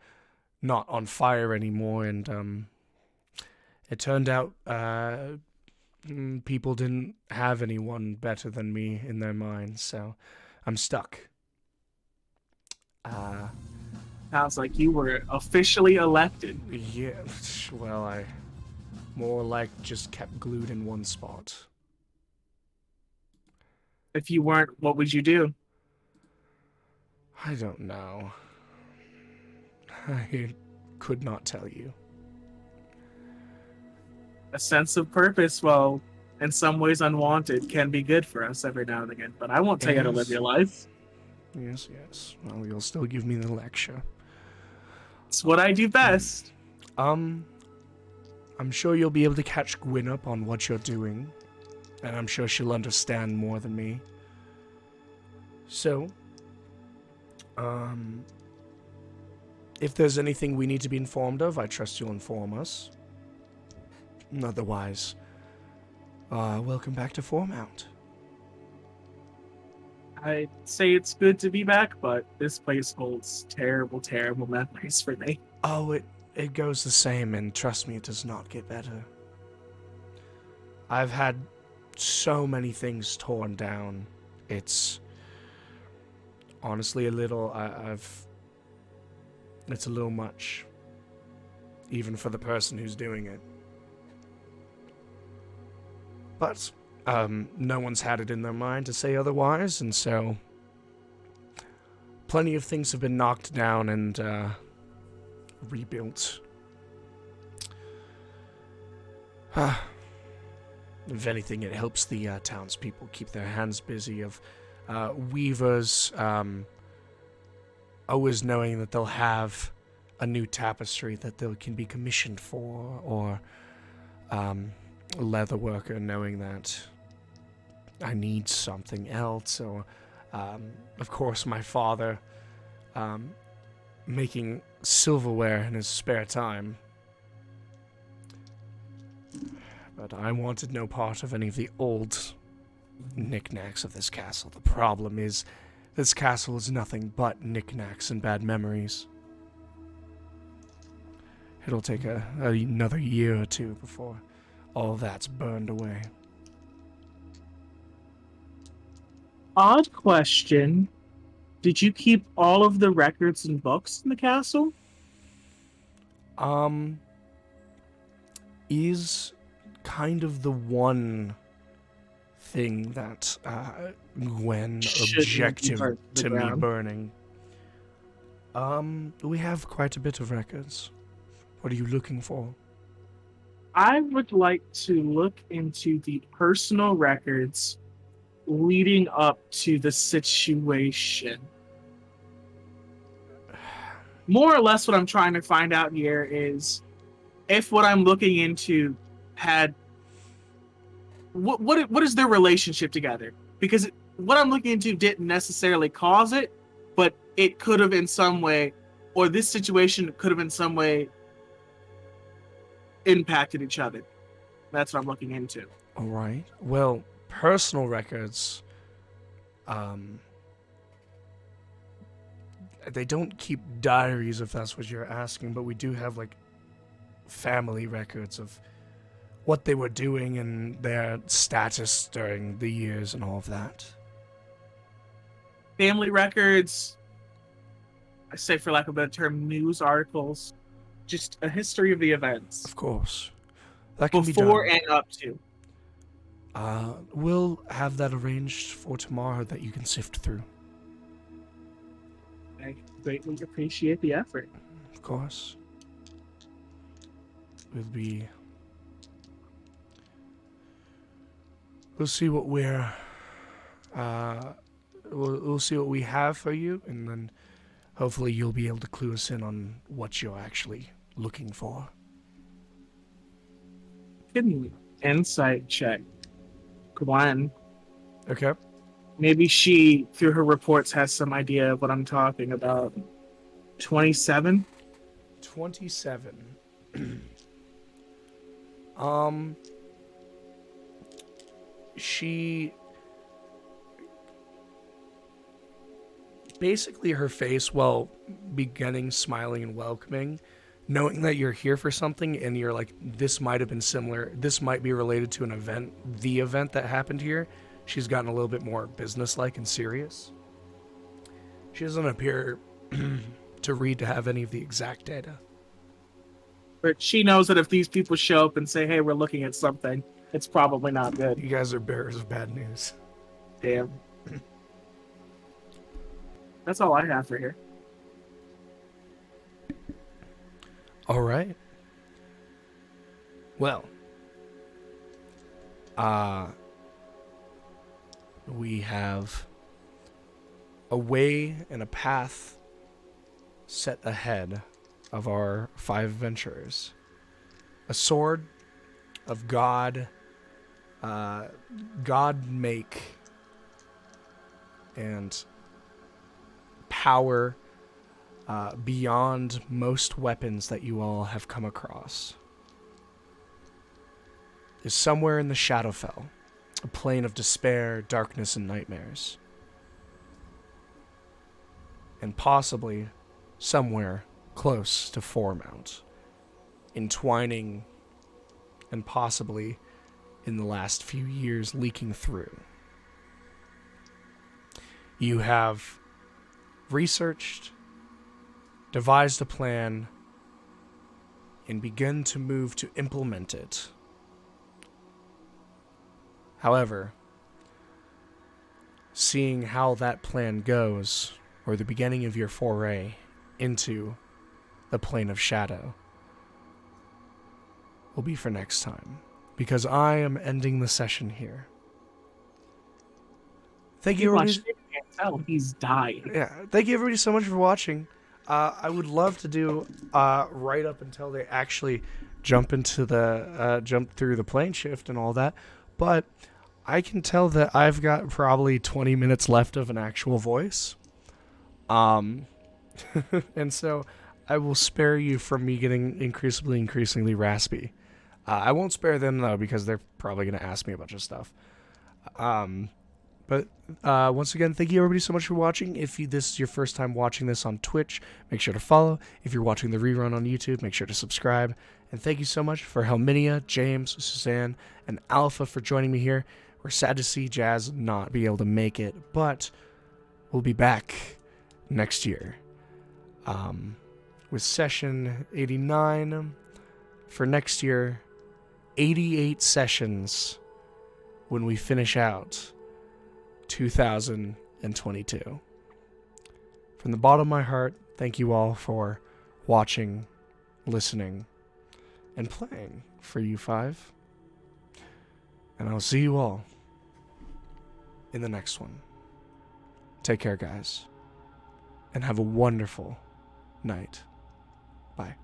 not on fire anymore, and it turned out people didn't have anyone better than me in their minds, so I'm stuck. Sounds like you were officially elected. Yeah, well, I more like just kept glued in one spot. If you weren't, what would you do? I don't know. I could not tell you. A sense of purpose, well, in some ways unwanted, can be good for us every now and again, but I won't tell you how to live your life. Yes, yes. Well, you'll still give me the lecture. It's what I do best. I'm sure you'll be able to catch Gwyn up on what you're doing, and I'm sure she'll understand more than me. So, if there's anything we need to be informed of, I trust you'll inform us. Otherwise, welcome back to Fourmount. I'd say it's good to be back, but this place holds terrible, terrible memories for me. Oh, it goes the same, and trust me, it does not get better. I've had so many things torn down. It's honestly a little, it's a little much, even for the person who's doing it. But, no one's had it in their mind to say otherwise, and so plenty of things have been knocked down and, rebuilt. If anything, it helps the townspeople keep their hands busy of weavers, always knowing that they'll have a new tapestry that they can be commissioned for, or a leather worker knowing that I need something else, or of course my father making silverware in his spare time. But I wanted no part of any of the old knickknacks of this castle. The problem is, this castle is nothing but knickknacks and bad memories. It'll take another year or two before all that's burned away. Odd question. Did you keep all of the records and books in the castle? Is kind of the one thing that Gwen objected to me burning. We have quite a bit of records. What are you looking for? I would like to look into the personal records leading up to the situation. More or less what I'm trying to find out here is if what I'm looking into had what is their relationship together? Because what I'm looking into didn't necessarily cause it, but it could have in some way, or this situation could have in some way impacted each other. That's what I'm looking into. All right. Well, personal records, they don't keep diaries if that's what you're asking, but we do have like family records of what they were doing and their status during the years and all of that. Family records, I say for lack of a better term, news articles, just a history of the events. Of course. That can before be done. And up to. We'll have that arranged for tomorrow that you can sift through. I greatly appreciate the effort. Of course. We'll see what we'll see what we have for you, and then hopefully you'll be able to clue us in on what you're actually looking for. Hidden insight check. Gwen. Okay. Maybe she, through her reports, has some idea of what I'm talking about. 27? 27. She basically, her face, while beginning smiling and welcoming, knowing that you're here for something and you're like, this might have been similar, this might be related to an event, the event that happened here, she's gotten a little bit more businesslike and serious. She doesn't appear to read to have any of the exact data. But she knows that if these people show up and say, hey, we're looking at something, it's probably not good. You guys are bearers of bad news. Damn. That's all I have for here. All right. Well, we have a way and a path set ahead of our 5 adventurers. A sword of God make, and power beyond most weapons that you all have come across is somewhere in the Shadowfell, a plane of despair, darkness, and nightmares. And possibly somewhere close to Fourmount, entwining and possibly in the last few years leaking through. You have researched, devised a plan, and begun to move to implement it. However, seeing how that plan goes, or the beginning of your foray into the plane of shadow, will be for next time, because I am ending the session here. Thank you, everybody. Can't tell he's dying. Yeah, thank you everybody so much for watching. I would love to do right up until they actually jump into the jump through the plane shift and all that, but I can tell that I've got probably 20 minutes left of an actual voice. And so I will spare you from me getting increasingly raspy. I won't spare them though, because they're probably going to ask me a bunch of stuff. But once again, thank you everybody so much for watching. If this is your first time watching this on Twitch, make sure to follow. If you're watching the rerun on YouTube, make sure to subscribe. And thank you so much for Helminia, James, Suzanne, and Alpha for joining me here. We're sad to see Jazz not be able to make it, but we'll be back next year with session 89 for next year. 88 sessions when we finish out 2022. From the bottom of my heart, thank you all for watching, listening, and playing for U5. And I'll see you all in the next one. Take care, guys, and have a wonderful night. Bye.